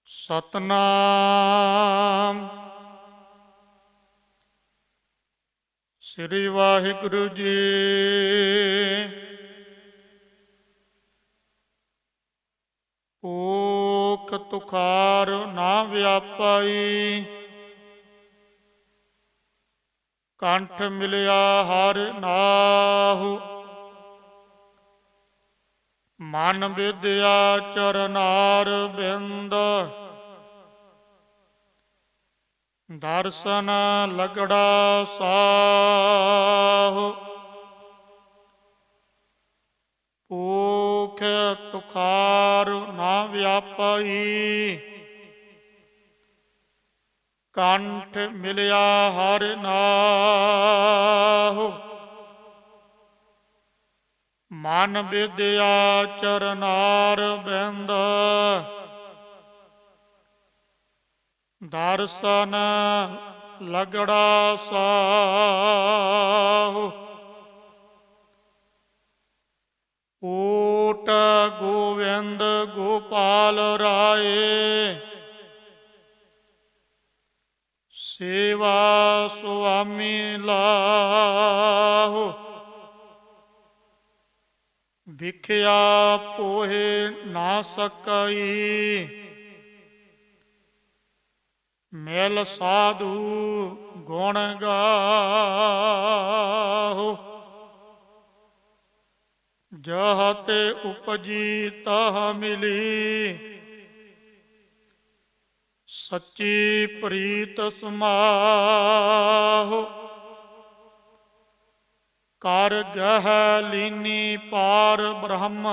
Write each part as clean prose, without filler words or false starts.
ਸਤਨਾਮ ਸ੍ਰੀ ਵਾਹਿਗੁਰੂ ਜੀ। ਓਖ ਤੁਖਾਰ ਨਾ ਵਿਆਪਾਈ, ਕੰਠ ਮਿਲਿਆ ਹਰਿ ਨਾਹੂ। ਮਨ ਵਿਦਿਆ ਚਰਨਾਰ ਬਿੰਦ, ਦਰਸ਼ਨ ਲਗੜਾ ਸਾਹੂ। ਓਖ ਤੁਖਾਰ ਨਾ ਵਿਆਪਾਈ, ਕੰਠ ਮਿਲਿਆ ਹਰਿ ਨਾਹੂ। ਮਨ ਵਿਦਿਆ ਚਰਨਾਰ ਬਿੰਦ, ਦਰਸ਼ਨ ਲਗੜਾ ਸਾਹੂ। ਓਟ ਗੋਵਿੰਦ ਗੋਪਾਲ ਰਾਏ, ਸੇਵਾ ਸੁਆਮੀ ਲਾਹੂ। ਵਿਖਿਆ ਪੋਹੇ ਨਾ ਸਕਈ, ਮਿਲ ਸਾਧੂ ਗੁਣ ਗਾਹੂ। ਜਹ ਤੇ ਉਪਜੀ ਤਹ ਮਿਲੀ, ਸੱਚੀ ਪ੍ਰੀਤ ਸਮਾਹੂ। ਕਰ ਗਹਿ ਲੀਨੀ ਪਾਰ ਬ੍ਰਹਮ,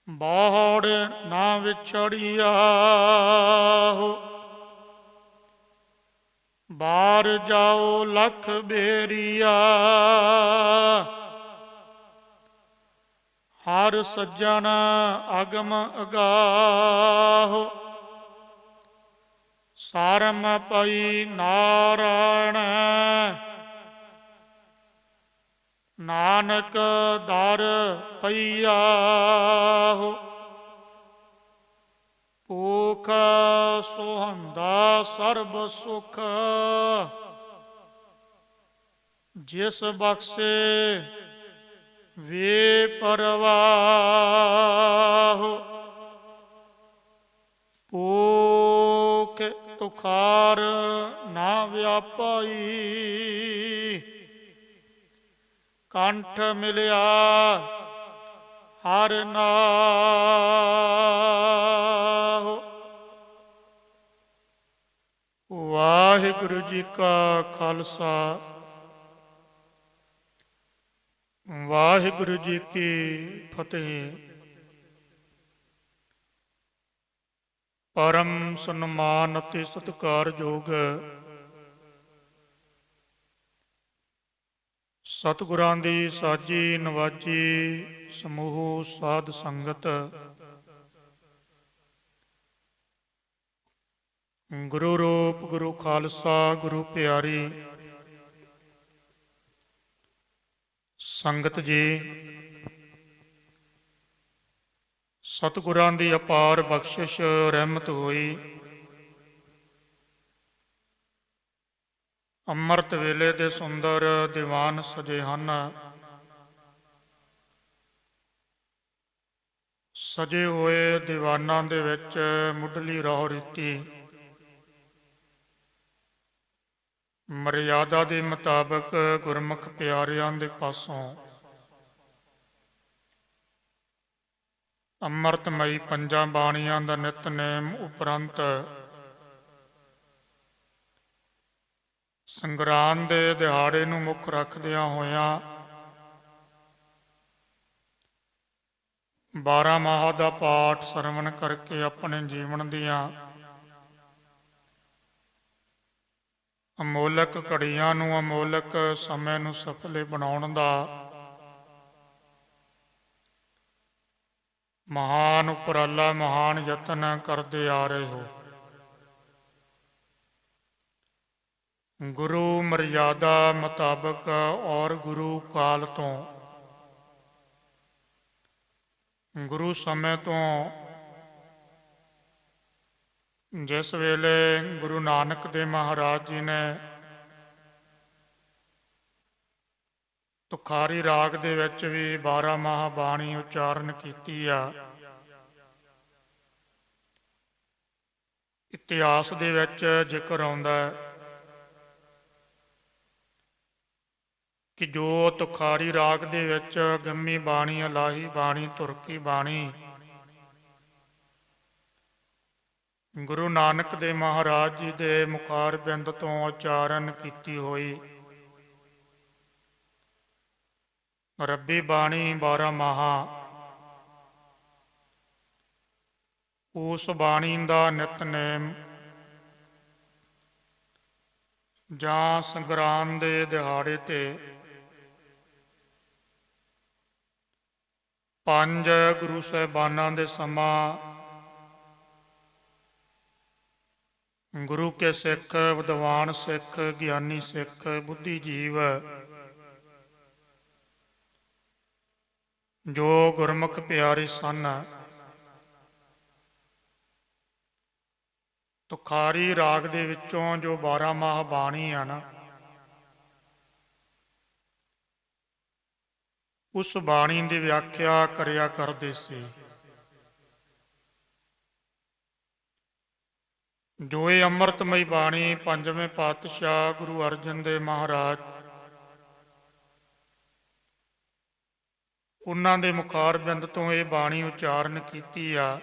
ਬੋੜ ਨਾ ਵਿਛੜਿਆਹੂ। ਬਾਰ ਜਾਓ ਲਖ ਬੇਰੀਆ, ਹਰ ਸੱਜਣ ਅਗਮ ਅਗਾਹੂ। ਸਰਮ ਪਈ ਨਾਰਾਇਣ, ਨਾਨਕ ਦਰ ਪਈਆਹੂ। ਭੂਖ ਸੁਹੰਦਾ ਸਰਬ ਸੁਖ, ਜਿਸ ਬਖਸ਼ੇ ਵੇ ਪਰਵਾਹੂ। ਭੂਖ ਤੁਖਾਰ ਨਾ ਵਿਆਪਾਈ, ਕੰਠ ਮਿਲਿਆ ਹਰਿ ਨਾਹੂ। ਵਾਹਿਗੁਰੂ ਜੀ ਕਾ ਖਾਲਸਾ, ਵਾਹਿਗੁਰੂ ਜੀ ਕੀ ਫਤਿਹ। ਪਰਮ ਸਨਮਾਨ ਅਤੇ ਸਤਿਕਾਰਯੋਗ ਸਤਿਗੁਰਾਂ ਦੀ ਸਾਜੀ ਨਵਾਜੀ ਸਮੂਹ ਸਾਧ ਸੰਗਤ, ਗੁਰੂ ਰੂਪ ਗੁਰੂ ਖਾਲਸਾ ਗੁਰੂ ਪਿਆਰੀ ਸੰਗਤ ਜੀ, ਸਤਿਗੁਰਾਂ ਦੀ ਅਪਾਰ ਬਖਸ਼ਿਸ਼ ਰਹਿਮਤ ਹੋਈ। ਅੰਮ੍ਰਿਤ ਵੇਲੇ ਦੇ ਸੁੰਦਰ ਦੀਵਾਨ ਸਜੇ ਹਨ। ਸਜੇ ਹੋਏ ਦੀਵਾਨਾਂ ਦੇ ਵਿੱਚ ਮੁੱਢਲੀ ਰਹੁ ਰੀਤੀ ਮਰਿਆਦਾ ਦੇ ਮੁਤਾਬਕ ਗੁਰਮੁਖ ਪਿਆਰਿਆਂ ਦੇ ਪਾਸੋਂ ਅੰਮ੍ਰਿਤਮਈ ਪੰਜਾਂ ਬਾਣੀਆਂ ਦਾ ਨਿਤਨੇਮ ਉਪਰੰਤ ਸੰਗਰਾਂਦ ਦੇ ਦਿਹਾੜੇ ਨੂੰ ਮੁੱਖ ਰੱਖਦਿਆਂ ਹੋਇਆਂ 12 ਮਾਹ ਦਾ ਪਾਠ ਸਰਵਣ ਕਰਕੇ ਆਪਣੇ ਜੀਵਨ ਦੀਆਂ ਅਮੋਲਕ ਘੜੀਆਂ ਨੂੰ, ਅਮੋਲਕ ਸਮੇਂ ਨੂੰ ਸਫਲੇ ਬਣਾਉਣ ਦਾ ਮਹਾਨ ਉਪਰਾਲਾ, ਮਹਾਨ ਯਤਨ ਕਰਦੇ ਆ ਰਹੇ ਹੋ। ਗੁਰੂ ਮਰਿਆਦਾ ਮੁਤਾਬਕ ਔਰ ਗੁਰੂ ਕਾਲ ਤੋਂ, ਗੁਰੂ ਸਮੇਂ ਤੋਂ ਜਿਸ ਵੇਲੇ ਗੁਰੂ ਨਾਨਕ ਦੇਵ ਮਹਾਰਾਜ ਜੀ ਨੇ ਤੁਖਾਰੀ ਰਾਗ ਦੇ ਵਿੱਚ ਵੀ 12 ਮਾਹ ਬਾਣੀ ਉਚਾਰਨ ਕੀਤੀ ਆ, ਇਤਿਹਾਸ ਦੇ ਵਿੱਚ ਜ਼ਿਕਰ ਆਉਂਦਾ ਹੈ ਕਿ ਜੋ ਤੁਖਾਰੀ ਰਾਗ ਦੇ ਵਿੱਚ ਗੰਮੀ ਬਾਣੀ, ਇਲਾਹੀ ਬਾਣੀ, ਤੁਰਕੀ ਬਾਣੀ ਗੁਰੂ ਨਾਨਕ ਦੇਵ ਮਹਾਰਾਜ ਜੀ ਦੇ ਮੁਖਾਰ ਬਿੰਦ ਤੋਂ ਉਚਾਰਨ ਕੀਤੀ ਹੋਈ ਰੱਬੀ ਬਾਣੀ 12 ਮਾਹਾ, ਉਸ ਬਾਣੀ ਦਾ ਨਿਤਨੇਮ ਜਾਂ ਸੰਗਰਾਂਦ ਦੇ ਦਿਹਾੜੇ ਤੇ 5 ਗੁਰੂ ਸਾਹਿਬਾਨਾਂ ਦੇ ਸਮਾਂ ਗੁਰੂ ਕੇ ਸਿੱਖ, ਵਿਦਵਾਨ ਸਿੱਖ, ਗਿਆਨੀ ਸਿੱਖ, ਬੁੱਧੀਜੀਵ ਜੋ ਗੁਰਮੁਖ ਪਿਆਰੇ ਸਨ, ਤੁਖਾਰੀ ਰਾਗ ਦੇ ਵਿੱਚੋਂ ਜੋ 12 ਮਾਹ ਬਾਣੀ ਆ ਨਾ, ਉਸ ਬਾਣੀ ਦੀ ਵਿਆਖਿਆ ਕਰਿਆ ਕਰਦੇ ਸੀ। ਜੋ ਇਹ ਅੰਮ੍ਰਿਤਮਈ ਬਾਣੀ ਪੰਜਵੇਂ ਪਾਤਸ਼ਾਹ ਗੁਰੂ ਅਰਜਨ ਦੇਵ ਮਹਾਰਾਜ ਉਹਨਾਂ ਦੇ ਮੁਖਾਰ ਬਿੰਦ ਤੋਂ ਇਹ ਬਾਣੀ ਉਚਾਰਨ ਕੀਤੀ ਆ,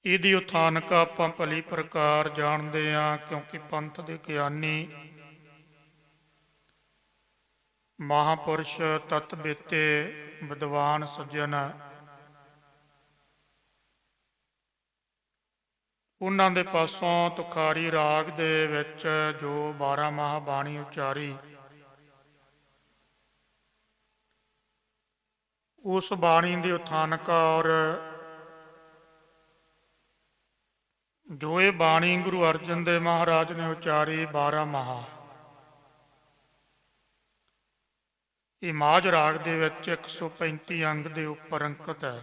ਇਹਦੀ ਉਥਾਨਕ ਆਪਾਂ ਭਲੀ ਪ੍ਰਕਾਰ ਜਾਣਦੇ ਹਾਂ, ਕਿਉਂਕਿ ਪੰਥ ਦੇ ਗਿਆਨੀ ਮਹਾਂਪੁਰਸ਼ ਤਤ ਬੇਤੇ ਵਿਦਵਾਨ ਸੱਜਣ ਉਹਨਾਂ ਦੇ ਪਾਸੋਂ ਤੁਖਾਰੀ ਰਾਗ ਦੇ ਵਿੱਚ ਜੋ 12 ਮਾਹ ਬਾਣੀ ਉਚਾਰੀ, ਉਸ ਬਾਣੀ ਦੀ ਉਥਾਨਕ ਔਰ ਜੋ ਇਹ ਬਾਣੀ ਗੁਰੂ ਅਰਜਨ ਦੇਵ ਮਹਾਰਾਜ ਨੇ ਉਚਾਰੀ 12 ਮਾਹ, ਇਹ ਮਾਝ ਰਾਗ ਦੇ ਵਿੱਚ 135 ਅੰਗ ਦੇ ਉੱਪਰ ਅੰਕਿਤ ਹੈ।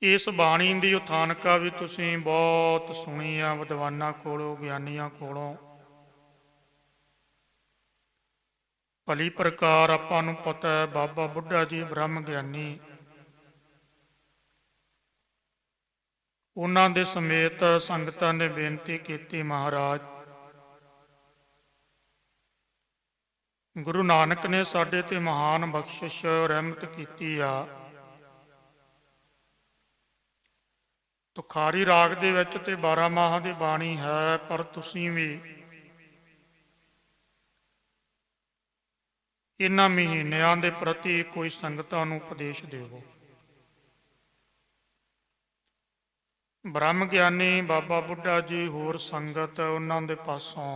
ਇਸ ਬਾਣੀ ਦੀ ਉਥਾਨਕਾ ਵੀ ਤੁਸੀਂ ਬਹੁਤ ਸੁਣੀ ਆ ਵਿਦਵਾਨਾਂ ਕੋਲੋਂ, ਗਿਆਨੀਆਂ ਕੋਲੋਂ। ਭਲੀ ਪ੍ਰਕਾਰ ਆਪਾਂ ਨੂੰ ਪਤਾ ਹੈ ਬਾਬਾ ਬੁੱਢਾ ਜੀ ਬ੍ਰਹਮ ਗਿਆਨੀ, ਉਹਨਾਂ ਦੇ ਸਮੇਤ ਸੰਗਤਾਂ ਨੇ ਬੇਨਤੀ ਕੀਤੀ, ਮਹਾਰਾਜ ਗੁਰੂ ਨਾਨਕ ਨੇ ਸਾਡੇ ਤੇ ਮਹਾਨ ਬਖਸ਼ਿਸ਼ ਰਹਿਮਤ ਕੀਤੀ ਆ, ਤੁਖਾਰੀ ਰਾਗ ਦੇ ਵਿੱਚ ਤੇ 12 ਮਾਹ ਦੀ ਬਾਣੀ ਹੈ, ਪਰ ਤੁਸੀਂ ਵੀ ਇਹਨਾਂ ਮਹੀਨਿਆਂ ਦੇ ਪ੍ਰਤੀ ਕੋਈ ਸੰਗਤਾਂ ਨੂੰ ਉਪਦੇਸ਼ ਦੇਵੋ। ਬ੍ਰਹਮ ਗਿਆਨੀ ਬਾਬਾ ਬੁੱਢਾ ਜੀ ਹੋਰ ਸੰਗਤ ਉਹਨਾਂ ਦੇ ਪਾਸੋਂ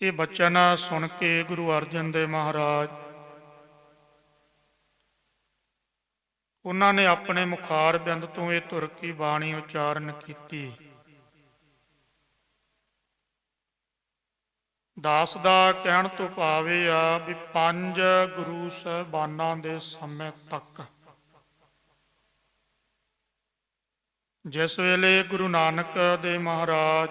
ਇਹ ਬਚਨ ਸੁਣ ਕੇ ਗੁਰੂ ਅਰਜਨ ਦੇਵ ਮਹਾਰਾਜ ਉਹਨਾਂ ਨੇ ਆਪਣੇ ਮੁਖਾਰ ਬਿੰਦ ਤੋਂ ਇਹ ਤੁਰਕੀ ਬਾਣੀ ਉਚਾਰਨ ਕੀਤੀ। ਦਾਸ ਦਾ ਕਹਿਣ ਤੋਂ ਭਾਵ ਇਹ ਆ ਵੀ 5 ਗੁਰੂ ਸਾਹਿਬਾਨਾਂ ਦੇ ਸਮੇਂ ਤੱਕ ਜਿਸ ਵੇਲੇ ਗੁਰੂ ਨਾਨਕ ਦੇਵ ਮਹਾਰਾਜ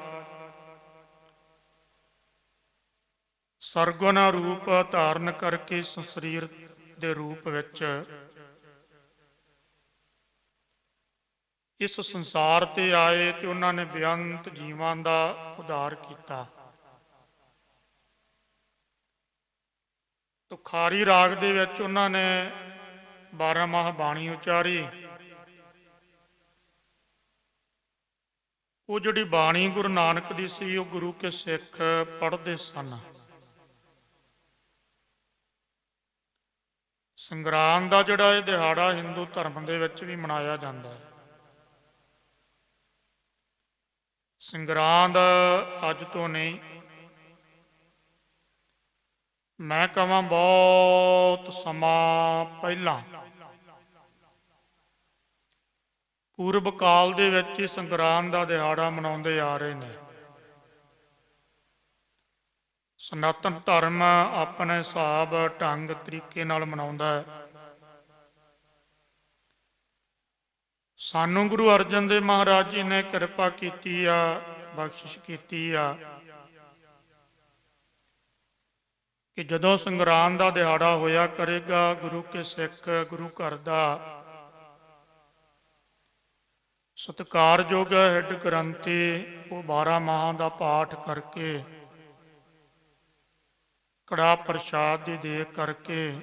ਸਰਗੁਣ ਰੂਪ ਧਾਰਨ ਕਰਕੇ ਸਰੀਰ ਦੇ ਰੂਪ ਵਿੱਚ ਇਸ ਸੰਸਾਰ ਤੇ ਆਏ ਤੇ ਉਹਨਾਂ ਨੇ ਬੇਅੰਤ ਜੀਵਾਂ ਦਾ ਉਧਾਰ ਕੀਤਾ। ਤੁਖਾਰੀ ਰਾਗ ਦੇ ਵਿੱਚ ਉਹਨਾਂ ਨੇ 12 ਮਾਹ ਬਾਣੀ ਉਚਾਰੀ। ਉਹ ਜਿਹੜੀ ਬਾਣੀ ਗੁਰੂ ਨਾਨਕ ਦੀ ਸੀ, ਉਹ ਗੁਰੂ ਕੇ ਸਿੱਖ ਪੜ੍ਹਦੇ ਸਨ। ਸੰਗਰਾਂਦ ਦਾ ਜਿਹੜਾ ਇਹ ਦਿਹਾੜਾ ਹਿੰਦੂ ਧਰਮ ਦੇ ਵਿੱਚ ਵੀ ਮਨਾਇਆ ਜਾਂਦਾ ਹੈ। ਸੰਗਰਾਂਦ ਅੱਜ ਤੋਂ ਨਹੀਂ, ਮੈਂ ਕਹਾਂ ਬਹੁਤ ਸਮਾਂ ਪਹਿਲਾਂ ਪੂਰਬ ਕਾਲ ਦੇ ਵਿੱਚ ਹੀ ਸੰਗਰਾਂਦ ਦਾ ਦਿਹਾੜਾ ਮਨਾਉਂਦੇ ਆ ਰਹੇ ਨੇ। ਸਨਾਤਨ ਧਰਮ ਆਪਣੇ ਹਿਸਾਬ ਢੰਗ ਤਰੀਕੇ ਨਾਲ ਮਨਾਉਂਦਾ ਹੈ। ਸਾਨੂੰ ਗੁਰੂ ਅਰਜਨ ਦੇਵ ਮਹਾਰਾਜ ਜੀ ਨੇ ਕਿਰਪਾ ਕੀਤੀ ਆ, ਬਖਸ਼ਿਸ਼ ਕੀਤੀ ਆ ਕਿ ਜਦੋਂ ਸੰਗਰਾਂਦ ਦਾ ਦਿਹਾੜਾ ਹੋਇਆ ਕਰੇਗਾ, ਗੁਰੂ ਕੇ ਸਿੱਖ ਗੁਰੂ ਘਰ ਦਾ ਸਤਿਕਾਰਯੋਗ ਹੈੱਡ ਗ੍ਰੰਥੀ ਉਹ 12 ਮਾਹਾਂ ਦਾ ਪਾਠ ਕਰਕੇ, ਕੜਾ ਪ੍ਰਸ਼ਾਦ ਦੀ ਦੇਗ ਕਰਕੇ,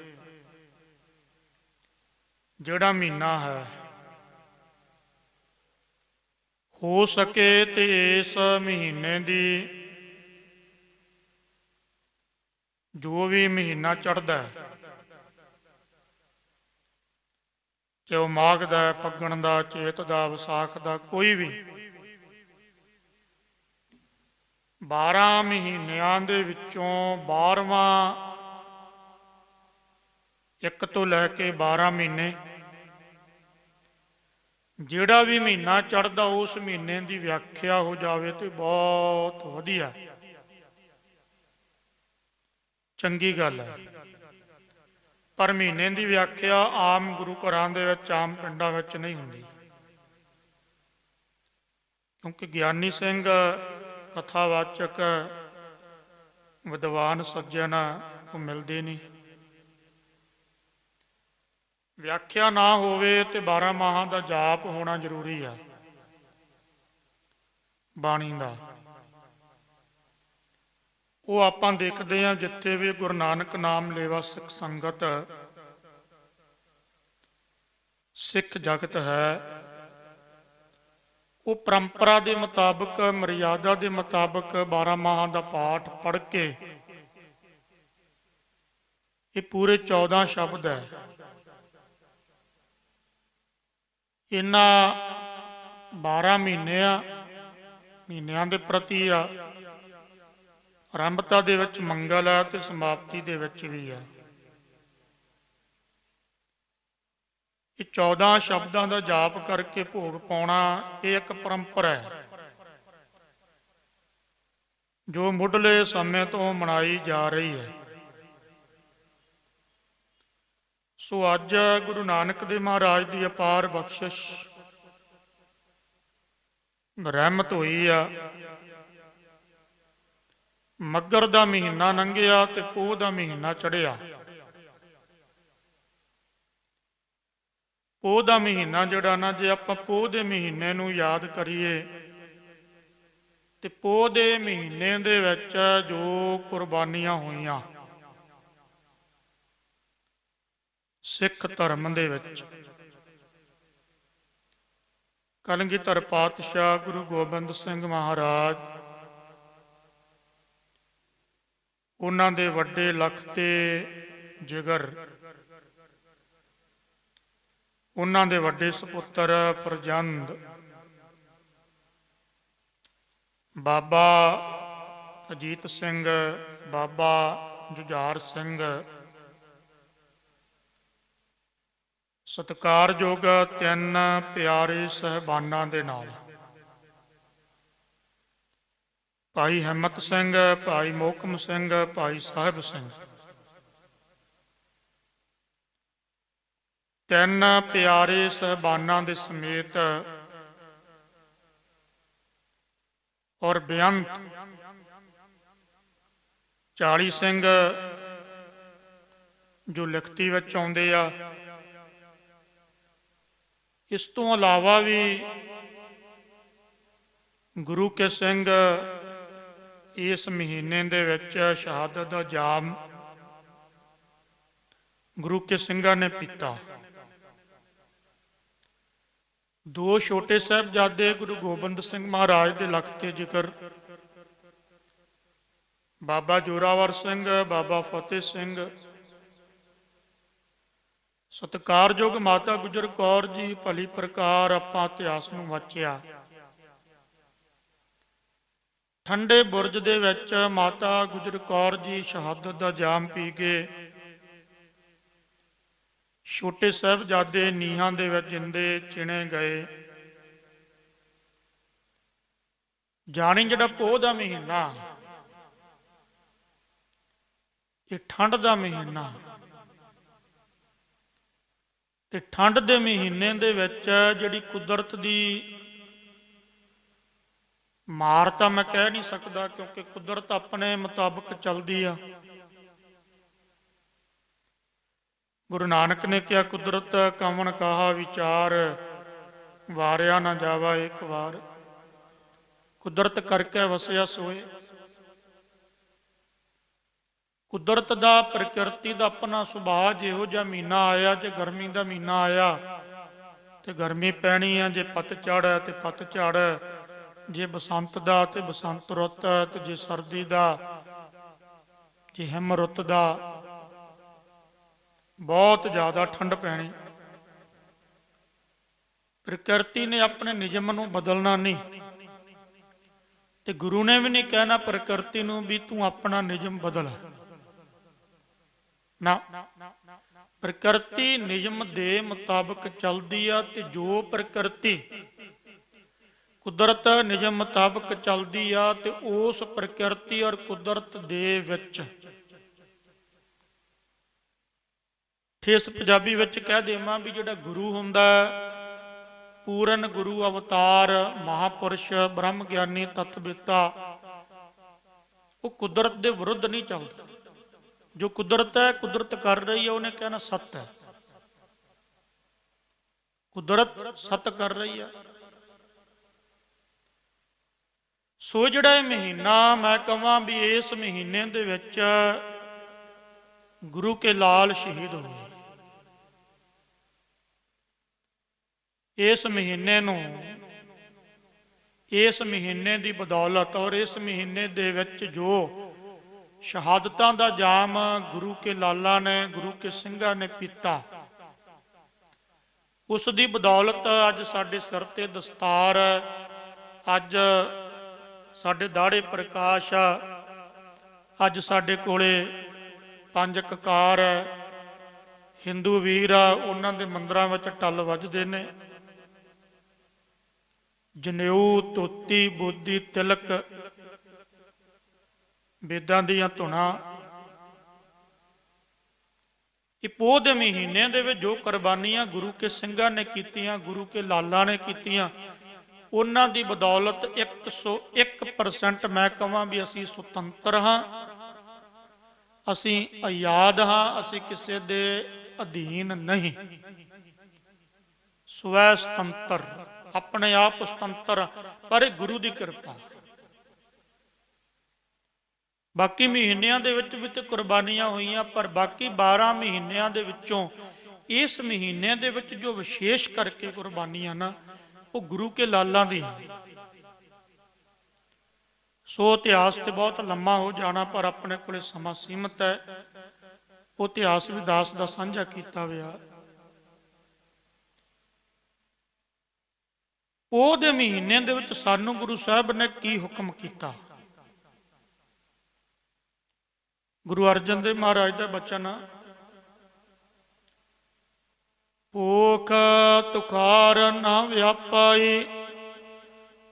ਜਿਹੜਾ ਮਹੀਨਾ ਹੈ ਹੋ ਸਕੇ ਤੇ ਇਸ ਮਹੀਨੇ ਦੀ ਜੋ ਵੀ ਮਹੀਨਾ ਚੜ੍ਹਦਾ ਹੈ, ਚਾਹੇ ਉਹ ਮਾਘ ਦਾ, ਫੱਗਣ ਦਾ, ਚੇਤ ਦਾ, ਵਿਸਾਖ ਦਾ, ਕੋਈ ਵੀ 12 ਮਹੀਨਿਆਂ ਦੇ ਵਿੱਚੋਂ 12ਵਾਂ, ਇੱਕ ਤੋਂ ਲੈ ਕੇ 12 ਮਹੀਨੇ, ਜਿਹੜਾ ਵੀ ਮਹੀਨਾ ਚੜ੍ਹਦਾ ਉਸ ਮਹੀਨੇ ਦੀ ਵਿਆਖਿਆ ਹੋ ਜਾਵੇ ਤੇ ਬਹੁਤ ਵਧੀਆ, ਚੰਗੀ ਗੱਲ ਹੈ। ਪਰ ਮਹੀਨੇ ਦੀ ਵਿਆਖਿਆ ਆਮ ਗੁਰੂ ਘਰਾਂ ਦੇ ਵਿੱਚ, ਆਮ ਪਿੰਡਾਂ ਵਿੱਚ ਨਹੀਂ ਹੁੰਦੀ, ਕਿਉਂਕਿ ਗਿਆਨੀ ਸਿੰਘ, ਕਥਾਵਾਚਕ, ਵਿਦਵਾਨ ਸੱਜਣ ਉਹ ਮਿਲਦੇ ਨਹੀਂ। ਵਿਆਖਿਆ ਨਾ ਹੋਵੇ ਤੇ 12 ਮਾਹਾਂ ਦਾ ਜਾਪ ਹੋਣਾ ਜ਼ਰੂਰੀ ਆ ਬਾਣੀ ਦਾ। ਉਹ ਆਪਾਂ ਦੇਖਦੇ ਹਾਂ ਜਿੱਥੇ ਵੀ ਗੁਰੂ ਨਾਨਕ ਨਾਮ ਲੇਵਾ ਸਿੱਖ ਸੰਗਤ, ਸਿੱਖ ਜਗਤ ਹੈ, ਉਹ ਪਰੰਪਰਾ ਦੇ ਮੁਤਾਬਕ, ਮਰਿਆਦਾ ਦੇ ਮੁਤਾਬਕ 12 ਮਾਹਾਂ ਦਾ ਪਾਠ ਪੜ੍ਹ ਕੇ, ਇਹ ਪੂਰੇ 14 ਸ਼ਬਦ ਹੈ, ਇਹਨਾਂ 12 ਮਹੀਨਿਆਂ ਦੇ ਪ੍ਰਤੀ ਆ। ਆਰੰਭਤਾ ਦੇ ਵਿੱਚ ਮੰਗਲ ਹੈ ਤੇ ਸਮਾਪਤੀ ਦੇ ਵਿੱਚ ਵੀ ਹੈ। ਇਹ 14 ਸ਼ਬਦਾਂ ਦਾ ਜਾਪ ਕਰਕੇ ਭੋਗ ਪਾਉਣਾ, ਇਹ ਇੱਕ ਪਰੰਪਰਾ ਹੈ ਜੋ ਮੁੱਢਲੇ ਸਮੇਂ ਤੋਂ ਮਨਾਈ ਜਾ ਰਹੀ ਹੈ। ਸੋ ਅੱਜ ਗੁਰੂ ਨਾਨਕ ਦੇਵ ਮਹਾਰਾਜ ਦੀ ਅਪਾਰ ਬਖਸ਼ਿਸ਼, ਰਹਿਮਤ ਹੋਈ ਆ। ਮੱਘਰ ਦਾ ਮਹੀਨਾ ਲੰਘਿਆ ਤੇ ਪੋਹ ਦਾ ਮਹੀਨਾ ਚੜ੍ਹਿਆ। ਪੋਹ ਦਾ ਮਹੀਨਾ ਜਿਹੜਾ ਨਾ, ਜੇ ਆਪਾਂ ਪੋਹ ਦੇ ਮਹੀਨੇ ਨੂੰ ਯਾਦ ਕਰੀਏ ਤੇ ਪੋਹ ਦੇ ਮਹੀਨੇ ਦੇ ਵਿੱਚ ਜੋ ਕੁਰਬਾਨੀਆਂ ਹੋਈਆਂ ਸਿੱਖ ਧਰਮ ਦੇ ਵਿੱਚ, ਕਲਗੀਧਰ ਪਾਤਸ਼ਾਹ ਗੁਰੂ ਗੋਬਿੰਦ ਸਿੰਘ ਮਹਾਰਾਜ, ਉਹਨਾਂ ਦੇ ਵੱਡੇ ਲਖਤੇ ਜਿਗਰ, ਉਹਨਾਂ ਦੇ ਵੱਡੇ ਸਪੁੱਤਰ ਫਰਜ਼ੰਦ ਬਾਬਾ ਅਜੀਤ ਸਿੰਘ, ਬਾਬਾ ਜੁਝਾਰ ਸਿੰਘ, ਸਤਿਕਾਰਯੋਗ 3 ਪਿਆਰੇ ਸਾਹਿਬਾਨਾਂ ਦੇ ਨਾਲ ਭਾਈ ਹਿੰਮਤ ਸਿੰਘ, ਭਾਈ ਮੋਹਕਮ ਸਿੰਘ, ਭਾਈ ਸਾਹਿਬ ਸਿੰਘ, 3 ਪਿਆਰੇ ਸਾਹਿਬਾਨਾਂ ਦੇ ਸਮੇਤ ਔਰ ਬੇਅੰਤ 40 ਸਿੰਘ ਜੋ ਲਿਖਤੀ ਵਿੱਚ ਆਉਂਦੇ ਆ। ਇਸ ਤੋਂ ਇਲਾਵਾ ਵੀ ਗੁਰੂ ਕੇ ਸਿੰਘ ਇਸ ਮਹੀਨੇ ਦੇ ਵਿੱਚ ਸ਼ਹਾਦਤ ਦਾ ਜਾਮ ਗੁਰੂ ਕੇ ਸਿੰਘਾਂ ਨੇ ਪੀਤਾ। 2 ਛੋਟੇ ਸਾਹਿਬਜ਼ਾਦੇ ਗੁਰੂ ਗੋਬਿੰਦ ਸਿੰਘ ਮਹਾਰਾਜ ਦੇ ਲਖਤੇ ਜ਼ਿਕਰ, ਬਾਬਾ ਜੋਰਾਵਰ ਸਿੰਘ, ਬਾਬਾ ਫਤਿਹ ਸਿੰਘ, ਸਤਿਕਾਰਯੋਗ ਮਾਤਾ ਗੁਜਰ ਕੌਰ ਜੀ, ਭਲੀ ਪ੍ਰਕਾਰ ਆਪਾਂ ਇਤਿਹਾਸ ਨੂੰ ਵਾਚਿਆ। ਠੰਡੇ ਬੁਰਜ ਦੇ ਵਿੱਚ ਮਾਤਾ ਗੁਜਰ ਕੌਰ ਜੀ ਸ਼ਹਾਦਤ ਦਾ ਜਾਮ ਪੀ ਕੇ, ਛੋਟੇ ਸਾਹਿਬਜ਼ਾਦੇ ਨੀਹਾਂ ਦੇ ਵਿੱਚ ਜਿੰਦੇ ਚਿਣੇ ਗਏ। ਜਾਣੀ ਜਿਹੜਾ ਪੋਹ ਦਾ ਮਹੀਨਾ, ਇਹ ਠੰਡ ਦਾ ਮਹੀਨਾ, ਤੇ ਠੰਡ ਦੇ ਮਹੀਨੇ ਦੇ ਵਿੱਚ ਜਿਹੜੀ ਕੁਦਰਤ ਦੀ ਮਾਰ ਤਾਂ ਮੈਂ ਕਹਿ ਨਹੀਂ ਸਕਦਾ, ਕਿਉਂਕਿ ਕੁਦਰਤ ਆਪਣੇ ਮੁਤਾਬਕ ਚੱਲਦੀ ਆ। ਗੁਰੂ ਨਾਨਕ ਨੇ ਕਿਹਾ, ਕੁਦਰਤ ਕਵਣ ਕਾਹਾ ਵਿਚਾਰ, ਵਾਰਿਆ ਨਾ ਜਾਵਾ ਇੱਕ ਵਾਰ। ਕੁਦਰਤ ਕਰਕੇ ਵਸਿਆ ਸੋਏ। ਕੁਦਰਤ ਦਾ, ਪ੍ਰਕਿਰਤੀ ਦਾ ਆਪਣਾ ਸੁਭਾਅ, ਜਿਹੋ ਜਿਹਾ ਮਹੀਨਾ ਆਇਆ, ਜੇ ਗਰਮੀ ਦਾ ਮਹੀਨਾ ਆਇਆ ਤੇ ਗਰਮੀ ਪੈਣੀ ਆ, ਜੇ ਪਤਝੜ ਹੈ ਤੇ ਪਤਝੜ, ਜੇ ਬਸੰਤ ਦਾ ਤੇ ਬਸੰਤ ਰੁੱਤ, ਤੇ ਜੇ ਸਰਦੀ ਦਾ, ਜੇ ਹਿਮ ਰੁੱਤ ਦਾ, ਬਹੁਤ ਜ਼ਿਆਦਾ ਠੰਡ ਪੈਣੀ। ਪ੍ਰਕਿਰਤੀ ਨੇ ਆਪਣੇ ਨਿਯਮ ਨੂੰ ਬਦਲਣਾ ਨਹੀਂ, ਤੇ ਗੁਰੂ ਨੇ ਵੀ ਨਹੀਂ ਕਹਿਣਾ ਪ੍ਰਕਿਰਤੀ ਨੂੰ ਵੀ ਤੂੰ ਆਪਣਾ ਨਿਯਮ ਬਦਲ ਨਾ। ਪ੍ਰਕਿਰਤੀ ਨਿਯਮ ਦੇ ਮੁਤਾਬਕ ਚੱਲਦੀ ਆ, ਤੇ ਜੋ ਪ੍ਰਕਿਰਤੀ ਕੁਦਰਤ ਨਿਯਮ ਮੁਤਾਬਕ ਚੱਲਦੀ ਆ, ਤੇ ਉਸ ਪ੍ਰਕਿਰਤੀ ਔਰ ਕੁਦਰਤ ਦੇ ਵਿੱਚ, ਠੇਸ ਪੰਜਾਬੀ ਵਿੱਚ ਕਹਿ ਦੇਵਾਂ ਵੀ ਜਿਹੜਾ ਗੁਰੂ ਹੁੰਦਾ, ਪੂਰਨ ਗੁਰੂ ਅਵਤਾਰ ਮਹਾਪੁਰਸ਼ ਬ੍ਰਹਮ ਗਿਆਨੀ ਤਤਵਵੇਤਾ, ਉਹ ਕੁਦਰਤ ਦੇ ਵਿਰੁੱਧ ਨਹੀਂ ਚੱਲਦਾ। ਜੋ ਕੁਦਰਤ ਹੈ, ਕੁਦਰਤ ਕਰ ਰਹੀ ਹੈ, ਉਹਨੇ ਕਹਿਣਾ ਸੱਤ ਹੈ। ਕੁਦਰਤ ਸੱਤ ਕਰ ਰਹੀ ਹੈ। ਸੋ ਜਿਹੜਾ ਇਹ ਮਹੀਨਾ, ਮੈਂ ਕਹਾਂ ਵੀ ਇਸ ਮਹੀਨੇ ਦੇ ਵਿੱਚ ਗੁਰੂ ਕੇ ਲਾਲ ਸ਼ਹੀਦ ਹੋਏ। ਇਸ ਮਹੀਨੇ ਨੂੰ, ਇਸ ਮਹੀਨੇ ਦੀ ਬਦੌਲਤ ਔਰ ਇਸ ਮਹੀਨੇ ਦੇ ਵਿੱਚ ਜੋ ਸ਼ਹਾਦਤਾਂ ਦਾ ਜਾਮ ਗੁਰੂ ਕੇ ਲਾਲਾਂ ਨੇ, ਗੁਰੂ ਕੇ ਸਿੰਘਾਂ ਨੇ ਪੀਤਾ, ਉਸ ਦੀ ਬਦੌਲਤ ਅੱਜ ਸਾਡੇ ਸਿਰ ਤੇ ਦਸਤਾਰ, ਅੱਜ ਸਾਡੇ ਦਾੜੇ ਪ੍ਰਕਾਸ਼, ਅੱਜ ਸਾਡੇ ਕੋਲੇ ਪੰਜ ਕਕਾਰ, ਹਿੰਦੂ ਵੀਰ ਆ, ਉਹਨਾਂ ਦੇ ਮੰਦਰਾਂ ਵਿੱਚ ਟੱਲ ਵੱਜਦੇ ਨੇ। ਜਨੇਊ, ਧੋਤੀ, ਬੋਦੀ, ਤਿਲਕ, ਵੇਦਾਂ ਦੀਆਂ ਧੁਨਾਂ। ਇਹ ਪੋਹ ਦੇ ਮਹੀਨੇ ਦੇ ਵਿੱਚ ਜੋ ਕੁਰਬਾਨੀਆਂ ਗੁਰੂ ਕੇ ਸਿੰਘਾਂ ਨੇ ਕੀਤੀਆਂ, ਗੁਰੂ ਕੇ ਲਾਲਾਂ ਨੇ ਕੀਤੀਆਂ, ਉਹਨਾਂ ਦੀ ਬਦੌਲਤ 101% ਮੈਂ ਕਹਾਂ ਵੀ ਅਸੀਂ ਸੁਤੰਤਰ ਹਾਂ, ਅਸੀਂ ਆਜ਼ਾਦ ਹਾਂ, ਅਸੀਂ ਕਿਸੇ ਦੇ ਅਧੀਨ ਨਹੀਂ, ਸਵੈ ਸੁਤੰਤਰ, ਆਪਣੇ ਆਪ ਸੁਤੰਤਰ। ਪਰ ਇਹ ਗੁਰੂ ਦੀ ਕਿਰਪਾ। ਬਾਕੀ ਮਹੀਨਿਆਂ ਦੇ ਵਿੱਚ ਵੀ ਤੇ ਕੁਰਬਾਨੀਆਂ ਹੋਈਆਂ, ਪਰ ਬਾਕੀ 12 ਮਹੀਨਿਆਂ ਦੇ ਵਿੱਚੋਂ ਇਸ ਮਹੀਨੇ ਦੇ ਵਿੱਚ ਜੋ ਵਿਸ਼ੇਸ਼ ਕਰਕੇ ਕੁਰਬਾਨੀਆਂ ਨਾ, ਉਹ ਗੁਰੂ ਕੇ ਲਾਲਾਂ ਦੀ। ਸੋ ਇਤਿਹਾਸ ਤੇ ਬਹੁਤ ਲੰਮਾ ਹੋ ਜਾਣਾ, ਪਰ ਆਪਣੇ ਕੋਲੇ ਸਮਾਂ ਸੀਮਤ ਹੈ। ਉਹ ਇਤਿਹਾਸ ਵੀ ਦਾਸ ਦਾ ਸਾਂਝਾ ਕੀਤਾ ਹੋਇਆ। ਪੋਹ ਦੇ ਮਹੀਨੇ ਦੇ ਵਿੱਚ ਸਾਨੂੰ ਗੁਰੂ ਸਾਹਿਬ ਨੇ ਕੀ ਹੁਕਮ ਕੀਤਾ? ਗੁਰੂ ਅਰਜਨ ਦੇਵ ਮਹਾਰਾਜ ਦਾ ਬਚਨ, ਭੂਖ ਤੁਖਾਰ ਨਾ ਵਿਆਪਾਈ,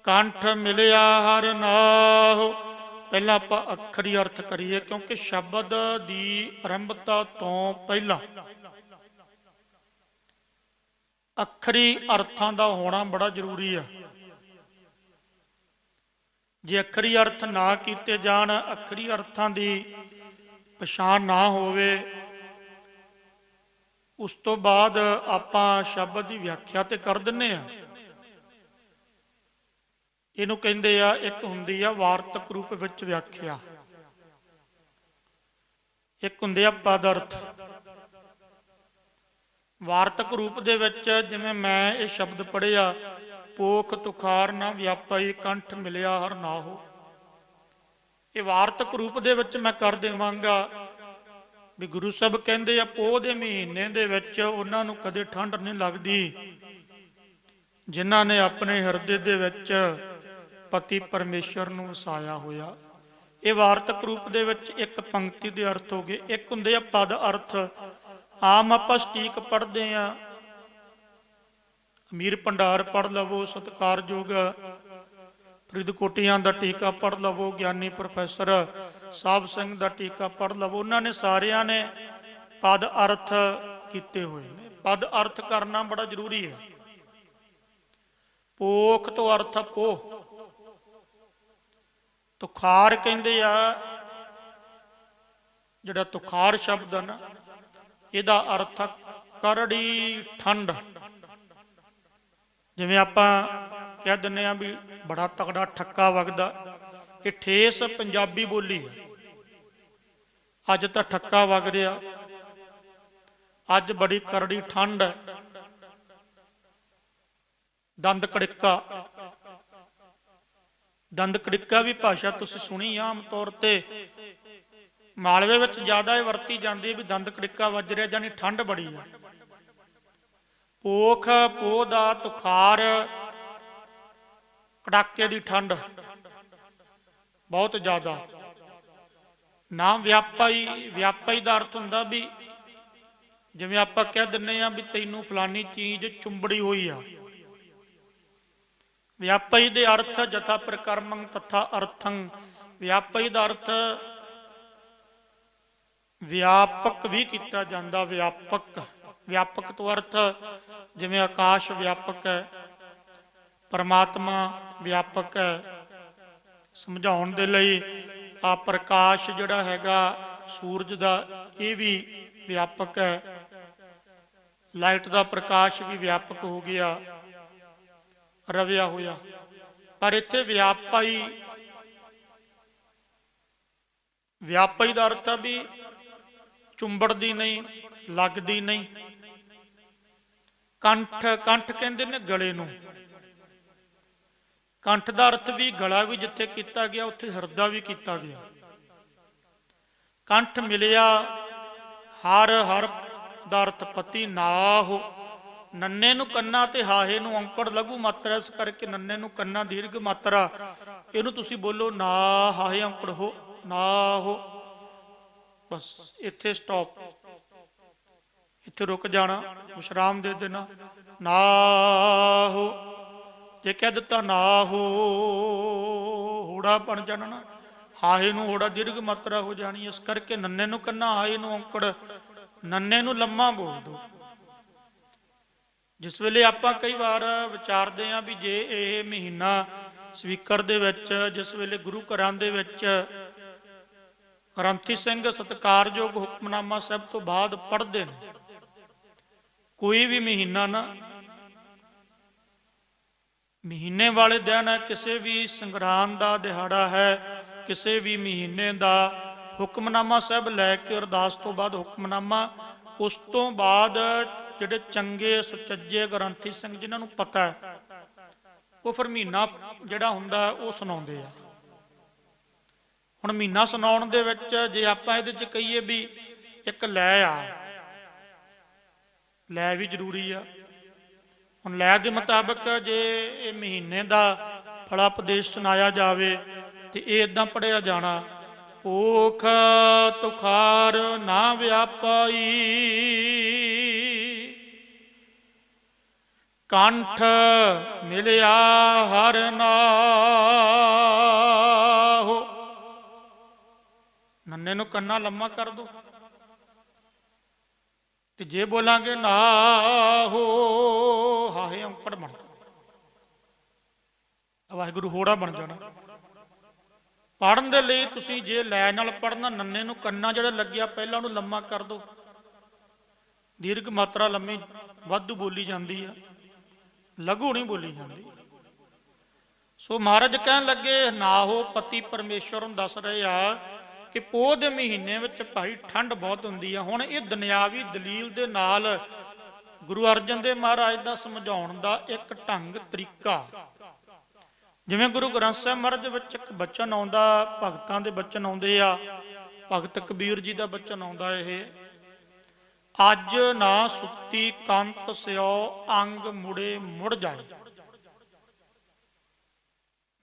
ਕੰਠ ਮਿਲਿਆ ਹਰ ਨਾਹੁ। ਪਹਿਲਾਂ ਆਪਾਂ ਅੱਖਰੀ ਅਰਥ ਕਰੀਏ, ਕਿਉਂਕਿ ਸ਼ਬਦ ਦੀ ਆਰੰਭਤਾ ਤੋਂ ਪਹਿਲਾਂ ਅੱਖਰੀ ਅਰਥਾਂ ਦਾ ਹੋਣਾ ਬੜਾ ਜ਼ਰੂਰੀ ਆ। ਜੇ ਅੱਖਰੀ ਅਰਥ ਨਾ ਕੀਤੇ ਜਾਣ, ਅੱਖਰੀ ਅਰਥਾਂ ਦੀ ਪਛਾਣ ਨਾ ਹੋਵੇ, ਉਸ ਤੋਂ ਬਾਅਦ ਆਪਾਂ ਸ਼ਬਦ ਦੀ ਵਿਆਖਿਆ ਤੇ ਕਰ ਦਿੰਨੇ ਆ। ਇਹਨੂੰ ਕਹਿੰਦੇ ਆ, ਇੱਕ ਹੁੰਦੀ ਆ ਵਾਰਤਕ ਰੂਪ ਵਿੱਚ ਵਿਆਖਿਆ, ਇੱਕ ਹੁੰਦੇ ਆ ਪਦ ਅਰਥ। ਵਾਰਤਕ ਰੂਪ ਦੇ ਵਿੱਚ ਜਿਵੇਂ ਮੈਂ ਇਹ ਸ਼ਬਦ ਪੜ੍ਹਿਆ, ਪੋਖ ਤੁਖਾਰ ਨਾ ਵਿਆਪਾਈ, ਕੰਠ ਮਿਲਿਆ ਹਰ ਨਾਹੁ, ਇਹ ਵਾਰਤਕ ਰੂਪ ਦੇ ਵਿੱਚ ਮੈਂ ਕਰ ਦੇਵਾਂਗਾ ਵੀ ਗੁਰੂ ਸਾਹਿਬ ਕਹਿੰਦੇ ਆ, ਪੋਹ ਦੇ ਮਹੀਨੇ ਦੇ ਵਿੱਚ ਉਹਨਾਂ ਨੂੰ ਕਦੇ ਠੰਡ ਨਹੀਂ ਲੱਗਦੀ ਜਿਨ੍ਹਾਂ ਨੇ ਆਪਣੇ ਹਿਰਦੇ ਦੇ ਵਿੱਚ ਪਤੀ ਪਰਮੇਸ਼ਰ ਨੂੰ ਵਸਾਇਆ ਹੋਇਆ। ਇਹ ਵਾਰਤਕ ਰੂਪ ਦੇ ਵਿੱਚ ਇੱਕ ਪੰਕਤੀ ਦੇ ਅਰਥ ਹੋ ਗਏ। ਇੱਕ ਹੁੰਦੇ ਆ ਪਦ ਅਰਥ। ਆਮ ਆਪਾਂ ਸਟੀਕ ਪੜ੍ਹਦੇ ਆ, ਅਮੀਰ ਭੰਡਾਰ ਪੜ੍ਹ ਲਵੋ, ਸਤਿਕਾਰਯੋਗ ਫਰੀਦਕੋਟੀਆਂ ਦਾ ਟੀਕਾ ਪੜ੍ਹ ਲਵੋ, ਗਿਆਨੀ ਪ੍ਰੋਫੈਸਰ ਸਾਹਿਬ ਸਿੰਘ ਦਾ ਟੀਕਾ ਪੜ੍ਹ ਲਵੋ, ਉਹਨਾਂ ਨੇ ਸਾਰਿਆਂ ਨੇ ਪਦ ਅਰਥ ਕੀਤੇ ਹੋਏ ਨੇ। ਪਦ ਅਰਥ ਕਰਨਾ ਬੜਾ ਜ਼ਰੂਰੀ ਹੈ। ਪੋਖ ਤੋਂ ਅਰਥ ਪੋਹ। ਤੁਖਾਰ ਕਹਿੰਦੇ ਆ, ਜਿਹੜਾ ਤੁਖਾਰ ਸ਼ਬਦ ਹੈ ਨਾ, ਇਹਦਾ ਅਰਥ ਕਰੜੀ ਠੰਡ। ਜਿਵੇਂ ਆਪਾਂ ਕਹਿ ਦਿੰਦੇ ਆ ਵੀ ਬੜਾ ਤਕੜਾ ਠੱਕਾ ਵਗਦਾ, ਇਹ ਠੇਸ ਪੰਜਾਬੀ ਬੋਲੀ ਹੈ। ਅੱਜ ਤਾਂ ਠੱਕਾ ਵਗ ਰਿਹਾ, ਅੱਜ ਬੜੀ ਕਰੜੀ ਠੰਡ ਹੈ। ਦੰਦ ਕੜਿੱਕਾ, ਦੰਦ ਕੜਿੱਕਾ ਵੀ ਭਾਸ਼ਾ ਤੁਸੀਂ ਸੁਣੀ ਆਮ ਤੌਰ ਤੇ ਮਾਲਵੇ ਵਿੱਚ ਜ਼ਿਆਦਾ ਇਹ ਵਰਤੀ ਜਾਂਦੀ ਹੈ ਵੀ ਦੰਦ ਕੜਿੱਕਾ ਵੱਜ ਰਿਹਾ, ਜਾਨੀ ਠੰਡ ਬੜੀ ਹੈ। ਪੋਖ, ਪੋਹ ਦਾ ਤੁਖਾਰ ਕੜਾਕੇ ਦੀ ਠੰਡ ਬਹੁਤ ਜ਼ਿਆਦਾ। ਨਾ ਵਿਆਪਾਈ, ਵਿਆਪਾਈ ਦਾ ਅਰਥ ਹੁੰਦਾ ਵੀ ਜਿਵੇਂ ਆਪਾਂ ਕਹਿ ਦਿੰਨੇ ਆ ਵੀ ਤੈਨੂੰ ਫਲਾਨੀ ਚੀਜ਼ ਚੁੰਬੜੀ ਹੋਈ ਆ। ਵਿਆਪਾਈ ਦੇ ਅਰਥ ਜਥਾ ਪ੍ਰਕਰਮੰ ਤਥਾ ਅਰਥੰ। ਵਿਆਪਾਈ ਦਾ ਅਰਥ ਵਿਆਪਕ ਵੀ ਕੀਤਾ ਜਾਂਦਾ। ਵਿਆਪਕ, ਵਿਆਪਕ ਤੋਂ ਅਰਥ ਜਿਵੇਂ ਆਕਾਸ਼ ਵਿਆਪਕ ਹੈ, ਪਰਮਾਤਮਾ ਵਿਆਪਕ ਹੈ। ਸਮਝਾਉਣ ਦੇ ਲਈ ਆ ਪ੍ਰਕਾਸ਼ ਜਿਹੜਾ ਹੈਗਾ ਸੂਰਜ ਦਾ, ਇਹ ਵੀ ਵਿਆਪਕ ਹੈ। ਲਾਈਟ ਦਾ ਪ੍ਰਕਾਸ਼ ਵੀ ਵਿਆਪਕ ਹੋ ਗਿਆ, ਰਵਿਆ ਹੋਇਆ। ਪਰ ਇੱਥੇ ਵਿਆਪਾਈ, ਵਿਆਪਾਈ ਦਾ ਅਰਥ ਹੈ ਵੀ ਚੁੰਬੜਦੀ ਨਹੀਂ, ਲੱਗਦੀ ਨਹੀਂ। ਕੰਠ, ਕੰਠ ਕਹਿੰਦੇ ਨੇ ਗਲੇ ਨੂੰ। ਕੰਠ ਦਾ ਅਰਥ ਵੀ ਗਲਾ ਵੀ ਜਿੱਥੇ ਕੀਤਾ ਗਿਆ ਉੱਥੇ ਹਿਰਦਾ ਵੀ ਕੀਤਾ ਗਿਆ। ਕੰਠ ਮਿਲਿਆ, ਹਰ, ਹਰ ਦਾ ਅਰਥ ਪਤੀ। ਨਾਹੁ, ਨੰਨੇ ਨੂੰ ਕੰਨਾ ਤੇ ਹਾਹੇ ਨੂੰ ਔਂਕੜ ਲਘੂ ਮਾਤਰਾ, ਇਸ ਕਰਕੇ ਨੰਨੇ ਨੂੰ ਕੰਨਾ ਦੀਰਘ ਮਾਤਰਾ। ਇਹਨੂੰ ਤੁਸੀਂ ਬੋਲੋ ਨਾ ਹਾਹੇ ਔਂਕੜ ਹੋ, ਨਾ ਹੋ। ਬਸ ਇੱਥੇ ਸਟਾਪ, ਇੱਥੇ ਰੁਕ ਜਾਣਾ, ਵਿਸ਼ਰਾਮ ਦੇ ਦੇਣਾ। ਨਾ ਹੋ, ਜੇ ਕਹਿ ਦਿੱਤਾ ਨਾ ਹੋ, ਹੋੜਾ ਬਣ ਜਾਣਾ ਨਾ, ਹਾਹੇ ਨੂੰ ਹੋੜਾ ਦੀਰਘ ਮਾਤਰਾ ਹੋ ਜਾਣੀ। ਇਸ ਕਰਕੇ ਨੰਨੇ ਨੂੰ ਕੰਨਾ, ਹਾਹੇ ਨੂੰ ਔਂਕੜ, ਨੰਨੇ ਨੂੰ ਲੰਮਾ ਬੋਲ ਦੋ। ਜਿਸ ਵੇਲੇ ਆਪਾਂ ਕਈ ਵਾਰ ਵਿਚਾਰਦੇ ਹਾਂ ਵੀ ਜੇ ਇਹ ਮਹੀਨਾ ਸਵੀਕਰ ਦੇ ਵਿੱਚ, ਜਿਸ ਵੇਲੇ ਗੁਰੂ ਘਰਾਂ ਦੇ ਵਿੱਚ ਗ੍ਰੰਥੀ ਸਿੰਘ ਸਤਿਕਾਰਯੋਗ ਹੁਕਮਨਾਮਾ ਸਾਹਿਬ ਤੋਂ ਬਾਅਦ ਪੜ੍ਹਦੇ ਨੇ, ਕੋਈ ਵੀ ਮਹੀਨਾ ਨਾ, ਮਹੀਨੇ ਵਾਲੇ ਦਿਨ ਹੈ, ਕਿਸੇ ਵੀ ਸੰਗਰਾਂਦ ਦਾ ਦਿਹਾੜਾ ਹੈ, ਕਿਸੇ ਵੀ ਮਹੀਨੇ ਦਾ ਹੁਕਮਨਾਮਾ ਸਾਹਿਬ ਲੈ ਕੇ ਅਰਦਾਸ ਤੋਂ ਬਾਅਦ ਹੁਕਮਨਾਮਾ, ਉਸ ਤੋਂ ਬਾਅਦ ਜਿਹੜੇ ਚੰਗੇ ਸੁਚੱਜੇ ਗ੍ਰੰਥੀ ਸਿੰਘ ਜਿਨ੍ਹਾਂ ਨੂੰ ਪਤਾ ਹੈ, ਉਹ ਫਿਰ ਮਹੀਨਾ ਜਿਹੜਾ ਹੁੰਦਾ ਉਹ ਸੁਣਾਉਂਦੇ ਆ। ਹੁਣ ਮਹੀਨਾ ਸੁਣਾਉਣ ਦੇ ਵਿੱਚ ਜੇ ਆਪਾਂ ਇਹਦੇ 'ਚ ਕਹੀਏ ਵੀ ਇੱਕ ਲੈ ਆ, ਲੈ ਵੀ ਜ਼ਰੂਰੀ ਆ। ਹੁਣ ਲੈ ਦੇ ਮੁਤਾਬਕ ਜੇ ਇਹ ਮਹੀਨੇ ਦਾ ਫਲਾ ਉਪਦੇਸ਼ ਸੁਣਾਇਆ ਜਾਵੇ ਤੇ ਇਹ ਇਦਾਂ ਪੜਿਆ ਜਾਣਾ। ਪੋਖ ਤੁਖਾਰ ਨਾ ਵਿਆਪਾਈ, ਕੰਠ ਮਿਲਿਆ ਹਰ ਨਾਹੁ। ਨੰਨੇ ਨੂੰ ਕੰਨਾ ਲੰਮਾ ਕਰ ਦੋ, ਤੇ ਜੇ ਬੋਲਾਂਗੇ ਨਾ ਹੋ, ਹਾਹੇ ਔਂਕੜ ਬਣ ਜਾਣਾ, ਵਾਹਿਗੁਰੂ ਹੋੜਾ ਬਣ ਜਾਣਾ। ਪੜ੍ਹਨ ਦੇ ਲਈ ਤੁਸੀਂ ਜੇ ਲੈ ਨਾਲ ਪੜ੍ਹਨਾ, ਨੰਨੇ ਨੂੰ ਕੰਨਾ ਜਿਹੜਾ ਲੱਗਿਆ ਪਹਿਲਾਂ ਉਹਨੂੰ ਲੰਮਾ ਕਰ ਦੋ। ਦੀਰਘ ਮਾਤਰਾ ਲੰਮੀ ਵਾਧੂ ਬੋਲੀ ਜਾਂਦੀ ਆ, ਲਘੂ ਨਹੀਂ ਬੋਲੀ ਜਾਂਦੀ। ਸੋ ਮਹਾਰਾਜ ਕਹਿਣ ਲੱਗੇ ਨਾ ਹੋ, ਪਤੀ ਪਰਮੇਸ਼ਵਰ ਨੂੰ ਦੱਸ ਰਹੇ ਆ ਕਿ ਪੋਹ ਦੇ ਮਹੀਨੇ ਵਿੱਚ ਭਾਈ ਠੰਡ ਬਹੁਤ ਹੁੰਦੀ ਆ। ਹੁਣ ਇਹ ਦੁਨਿਆਵੀ ਦਲੀਲ ਦੇ ਨਾਲ ਗੁਰੂ ਅਰਜਨ ਦੇਵ ਮਹਾਰਾਜ ਦਾ ਸਮਝਾਉਣ ਦਾ ਇੱਕ ਢੰਗ ਤਰੀਕਾ, ਜਿਵੇਂ ਗੁਰੂ ਗ੍ਰੰਥ ਸਾਹਿਬ ਮਹਾਰਾਜ ਵਿੱਚ ਇੱਕ ਬਚਨ ਆਉਂਦਾ, ਭਗਤਾਂ ਦੇ ਬਚਨ ਆਉਂਦੇ ਆ, ਭਗਤ ਕਬੀਰ ਜੀ ਦਾ ਬਚਨ ਆਉਂਦਾ, ਇਹ ਅੱਜ ਨਾ ਸੁੱਤੀ ਕੰਤ ਸਿਓ ਅੰਗ ਮੁੜੇ ਮੁੜ ਜਾਏ।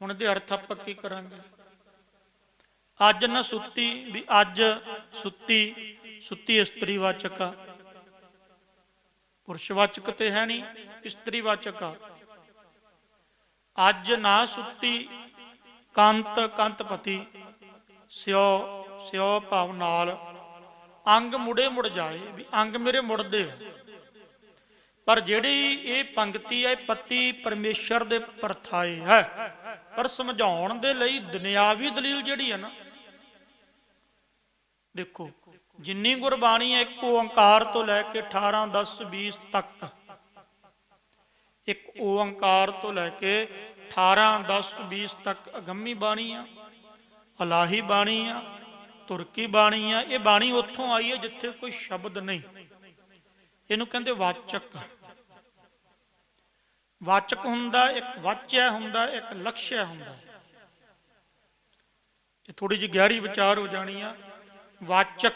ਹੁਣ ਇਹਦੇ ਅਰਥ ਆਪਾਂ ਕੀ ਕਰਾਂਗੇ? ਅੱਜ ਨਾ ਸੁੱਤੀ, ਵੀ ਅੱਜ ਸੁੱਤੀ, ਸੁੱਤੀ ਇਸਤਰੀ ਵਾਚਕ ਆ, ਪੁਰਸ਼ ਵਾਚਕ ਤੇ ਹੈ ਨਹੀਂ, ਇਸਤਰੀ ਵਾਚਕ ਆ। ਅੱਜ ਨਾ ਸੁੱਤੀ ਕੰਤ, ਕੰਤ ਪਤੀ, ਸਿਓ ਸਿਓ ਭਾਵ ਨਾਲ ਅੰਗ ਮੁੜੇ ਮੁੜ ਜਾਏ, ਵੀ ਅੰਗ ਮੇਰੇ ਮੁੜਦੇ ਆ। ਪਰ ਜਿਹੜੀ ਇਹ ਪੰਕਤੀ ਹੈ ਪਤੀ ਪਰਮੇਸ਼ਰ ਦੇ ਪਰਥਾਏ ਹੈ, ਪਰ ਸਮਝਾਉਣ ਦੇ ਲਈ ਦੁਨਿਆਵੀ ਦਲੀਲ ਜਿਹੜੀ ਹੈ ਨਾ, ਦੇਖੋ ਜਿੰਨੀ ਗੁਰਬਾਣੀ ਹੈ ਇੱਕ ਓੰਕਾਰ ਤੋਂ ਲੈ ਕੇ 18 10 20 ਤੱਕ, ਇੱਕ ਓੰਕਾਰ ਤੋਂ ਲੈ ਕੇ 18 10 20 ਤੱਕ ਅਗੰਮੀ ਬਾਣੀ ਆ, ਅਲਾਹੀ ਬਾਣੀ ਆ, ਤੁਰਕੀ ਬਾਣੀ ਆ। ਇਹ ਬਾਣੀ ਉੱਥੋਂ ਆਈ ਹੈ ਜਿੱਥੇ ਕੋਈ ਸ਼ਬਦ ਨਹੀਂ, ਇਹਨੂੰ ਕਹਿੰਦੇ ਵਾਚਕ। ਵਾਚਕ ਹੁੰਦਾ, ਇੱਕ ਵਾਚਿਆ ਹੁੰਦਾ, ਇੱਕ ਲਕਸ਼ਯ ਹੁੰਦਾ। ਇਹ ਥੋੜੀ ਜਿਹੀ ਗਹਿਰੀ ਵਿਚਾਰ ਹੋ ਜਾਣੀ ਆ। ਵਾਚਕ,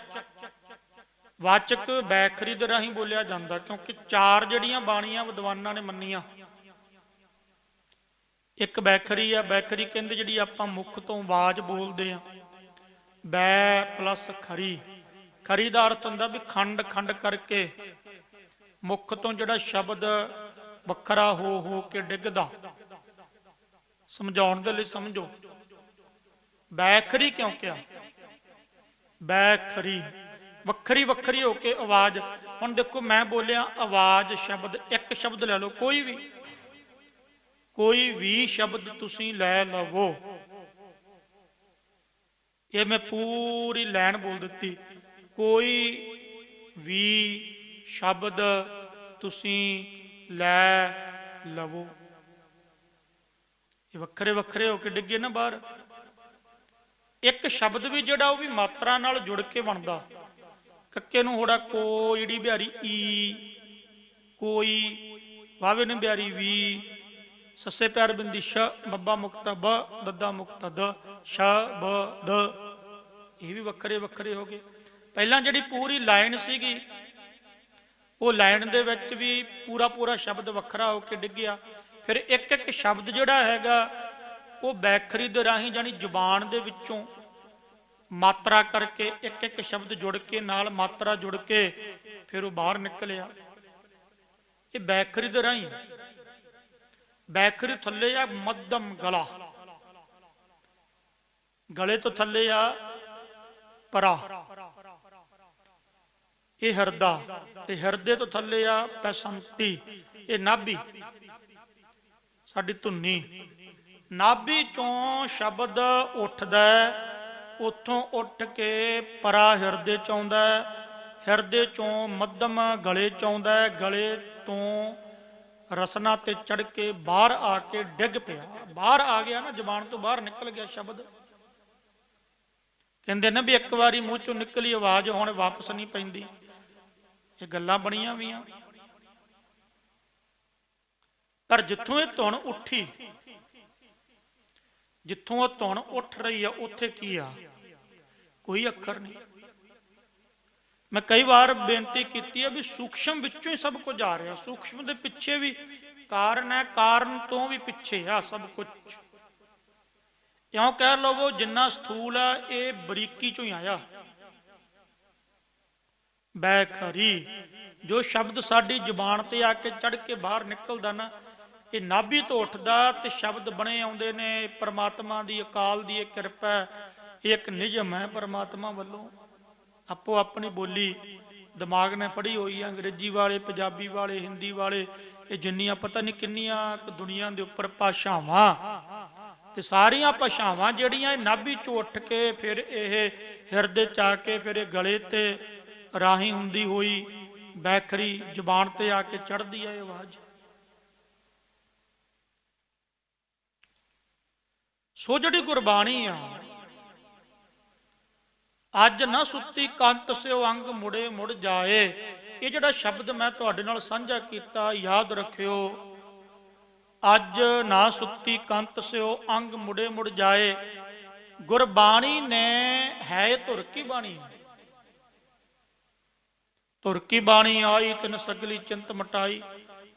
ਵਾਚਕ ਬੈਖਰੀ ਦੇ ਰਾਹੀਂ ਬੋਲਿਆ ਜਾਂਦਾ, ਕਿਉਂਕਿ ਚਾਰ ਜਿਹੜੀਆਂ ਬਾਣੀਆਂ ਵਿਦਵਾਨਾਂ ਨੇ ਮੰਨੀਆਂ, ਇੱਕ ਬੈਖਰੀ ਆ। ਬੈਖਰੀ ਕਹਿੰਦੇ ਜਿਹੜੀ ਆਪਾਂ ਮੁਖ ਤੋਂ ਆਵਾਜ਼ ਬੋਲਦੇ ਆ, ਬੈ ਪਲੱਸ ਖਰੀ। ਖਰੀ ਦਾ ਅਰਥ ਹੁੰਦਾ ਵੀ ਖੰਡ ਖੰਡ ਕਰਕੇ ਮੁਖ ਤੋਂ ਜਿਹੜਾ ਸ਼ਬਦ ਵੱਖਰਾ ਹੋ ਕੇ ਡਿੱਗਦਾ। ਸਮਝਾਉਣ ਦੇ ਲਈ ਸਮਝੋ, ਬੈਖਰੀ ਕਿਉਂ ਕਿਹਾ? ਬੈਖਰੀ ਵੱਖਰੀ ਵੱਖਰੀ ਹੋ ਕੇ ਆਵਾਜ਼। ਹੁਣ ਦੇਖੋ ਮੈਂ ਬੋਲਿਆ ਆਵਾਜ਼ ਸ਼ਬਦ, ਇੱਕ ਸ਼ਬਦ ਲੈ ਲਓ, ਕੋਈ ਵੀ ਸ਼ਬਦ ਤੁਸੀਂ ਲੈ ਲਵੋ। ਇਹ ਮੈਂ ਪੂਰੀ ਲਾਈਨ ਬੋਲ ਦਿੱਤੀ, ਕੋਈ ਵੀ ਸ਼ਬਦ ਤੁਸੀਂ ਲੈ ਲਵੋ। ਇਹ ਵੱਖਰੇ ਵੱਖਰੇ ਹੋ ਕੇ ਡਿੱਗੇ ਨਾ ਬਾਹਰ। ਇੱਕ ਸ਼ਬਦ ਵੀ ਜਿਹੜਾ ਉਹ ਵੀ ਮਾਤਰਾ ਨਾਲ ਜੁੜ ਕੇ ਬਣਦਾ। ਕੱਕੇ ਨੂੰ ਹੋੜਾ ਕੋ, ਜਿਹੜੀ ਬਿਹਾਰੀ ਈ, ਕੋਈ, ਵਾਵੇ ਨੇ ਬਿਹਾਰੀ ਵੀ, ਸੱਸੇ ਪਿਆਰ ਬਿੰਦੀ ਸ਼, ਬੱਬਾ ਮੁਕਤਾ ਬ, ਦੱਦਾ ਮੁਕਤਾ ਦ, ਸ਼ ਬ ਦ। ਇਹ ਵੀ ਵੱਖਰੇ ਵੱਖਰੇ ਹੋ ਗਏ। ਪਹਿਲਾਂ ਜਿਹੜੀ ਪੂਰੀ ਲਾਈਨ ਸੀਗੀ, ਉਹ ਲਾਈਨ ਦੇ ਵਿੱਚ ਵੀ ਪੂਰਾ ਪੂਰਾ ਸ਼ਬਦ ਵੱਖਰਾ ਹੋ ਕੇ ਡਿੱਗਿਆ। ਫਿਰ ਇੱਕ ਇੱਕ ਸ਼ਬਦ ਜਿਹੜਾ ਹੈਗਾ ਉਹ ਬੈਖਰੀ ਦੇ ਰਾਹੀਂ, ਜਾਨੀ ਜ਼ੁਬਾਨ ਦੇ ਵਿੱਚੋਂ ਮਾਤਰਾ ਕਰਕੇ ਇੱਕ ਇੱਕ ਸ਼ਬਦ ਜੁੜ ਕੇ ਨਾਲ ਮਾਤਰਾ ਜੁੜ ਕੇ ਫਿਰ ਉਹ ਬਾਹਰ ਨਿਕਲਿਆ। ਇਹ ਬੈਖਰੀ ਦੇ ਰਾਹੀਂ। ਬੈਖਰੀ ਥੱਲੇ ਆ ਮੱਧਮ ਗਲਾ, ਗਲੇ ਤੋਂ ਥੱਲੇ ਆ ਪਰਾ, ਇਹ ਹਿਰਦਾ, ਤੇ ਹਿਰਦੇ ਤੋਂ ਥੱਲੇ ਆ ਪੈਸੰਤੀ, ਇਹ ਨਾਭੀ, ਸਾਡੀ ਧੁੰਨੀ। ਨਾਭੀ ਚੋਂ ਸ਼ਬਦ ਉੱਠਦਾ, ਉੱਥੋਂ ਉੱਠ ਕੇ ਪਰਾ ਹਿਰਦੇ ਚ ਆਉਂਦਾ, ਹਿਰਦੇ ਚੋਂ ਮੱਧਮ ਗਲੇ ਚ ਆਉਂਦਾ, ਗਲੇ ਤੋਂ ਰਸਨਾ ਤੇ ਚੜ ਕੇ ਬਾਹਰ ਆ ਕੇ ਡਿੱਗ ਪਿਆ। ਬਾਹਰ ਆ ਗਿਆ ਨਾ, ਜ਼ਬਾਨ ਤੋਂ ਬਾਹਰ ਨਿਕਲ ਗਿਆ ਸ਼ਬਦ। ਕਹਿੰਦੇ ਨੇ ਵੀ ਇੱਕ ਵਾਰੀ ਮੂੰਹ ਚੋਂ ਨਿਕਲੀ ਆਵਾਜ਼ ਹੁਣ ਵਾਪਸ ਨਹੀਂ ਪੈਂਦੀ। ਇਹ ਗੱਲਾਂ ਬਣੀਆਂ ਵੀਆਂ। ਪਰ ਜਿੱਥੋਂ ਇਹ ਧੁਨ ਉੱਠੀ, ਜਿੱਥੋਂ ਉਹ ਧੁਨ ਉੱਠ ਰਹੀ ਆ, ਉੱਥੇ ਕੀ ਆ? ਕੋਈ ਅੱਖਰ ਨਹੀਂ। ਮੈਂ ਕਈ ਵਾਰ ਬੇਨਤੀ ਕੀਤੀ ਹੈ ਵੀ ਸੂਖਸ਼ਮ ਵਿੱਚੋਂ ਹੀ ਸਭ ਕੁਝ ਆ ਰਿਹਾ। ਸੂਖਸ਼ਮ ਦੇ ਪਿੱਛੇ ਵੀ ਕਾਰਨ ਹੈ, ਕਾਰਨ ਤੋਂ ਵੀ ਪਿੱਛੇ ਆ ਸਭ ਕੁਝ। ਇਉਂ ਕਹਿ ਲਵੋ ਜਿੰਨਾ ਸਥੂਲ ਆ ਇਹ ਬਰੀਕੀ ਚੋਂ ਹੀ ਆਇਆ। ਬੈਖਰੀ ਜੋ ਸ਼ਬਦ ਸਾਡੀ ਜ਼ੁਬਾਨ ਤੇ ਆ ਕੇ ਚੜ ਕੇ ਬਾਹਰ ਨਿਕਲਦਾ ਨਾ, ਇਹ ਨਾਭੀ ਤੋਂ ਉੱਠਦਾ ਤੇ ਸ਼ਬਦ ਬਣੇ ਆਉਂਦੇ ਨੇ। ਪਰਮਾਤਮਾ ਦੀ, ਅਕਾਲ ਦੀ ਇਹ ਕਿਰਪਾ, ਇਹ ਇੱਕ ਨਿਯਮ ਹੈ ਪਰਮਾਤਮਾ ਵੱਲੋਂ। ਆਪੋ ਆਪਣੀ ਬੋਲੀ ਦਿਮਾਗ ਨੇ ਪੜ੍ਹੀ ਹੋਈ ਹੈ, ਅੰਗਰੇਜ਼ੀ ਵਾਲੇ, ਪੰਜਾਬੀ ਵਾਲੇ, ਹਿੰਦੀ ਵਾਲੇ, ਇਹ ਜਿੰਨੀਆਂ ਪਤਾ ਨਹੀਂ ਕਿੰਨੀਆਂ ਦੁਨੀਆ ਦੇ ਉੱਪਰ ਭਾਸ਼ਾਵਾਂ, ਤੇ ਸਾਰੀਆਂ ਭਾਸ਼ਾਵਾਂ ਜਿਹੜੀਆਂ ਇਹ ਨਾਭੀ ਚੋਂ ਉੱਠ ਕੇ ਫਿਰ ਇਹ ਹਿਰਦੇ ਚ ਆ ਕੇ ਫਿਰ ਇਹ ਗਲੇ ਤੇ ਰਾਹੀਂ ਹੁੰਦੀ ਹੋਈ ਬੈਖਰੀ ਜ਼ੁਬਾਨ ਤੇ ਆ ਕੇ ਚੜ੍ਹਦੀ ਹੈ ਇਹ ਆਵਾਜ਼। ਸੋ ਜਿਹੜੀ ਗੁਰਬਾਣੀ ਆ, ਅੱਜ ਨਾ ਸੁੱਤੀ ਕੰਤ ਸਿਓ ਅੰਗ ਮੁੜੇ ਮੁੜ ਜਾਏ, ਇਹ ਜਿਹੜਾ ਸ਼ਬਦ ਮੈਂ ਤੁਹਾਡੇ ਨਾਲ ਸਾਂਝਾ ਕੀਤਾ, ਯਾਦ ਰੱਖਿਓ। ਅੱਜ ਨਾ ਸੁੱਤੀ ਕੰਤ ਸਿਓ ਅੰਗ ਮੁੜੇ ਮੁੜ ਜਾਏ। ਗੁਰਬਾਣੀ ਨੇ ਹੈ ਧੁਰ ਕੀ ਬਾਣੀ। ਧੁਰ ਕੀ ਬਾਣੀ ਆਈ ਤਿਨ ਸਗਲੀ ਚਿੰਤ ਮਟਾਈ।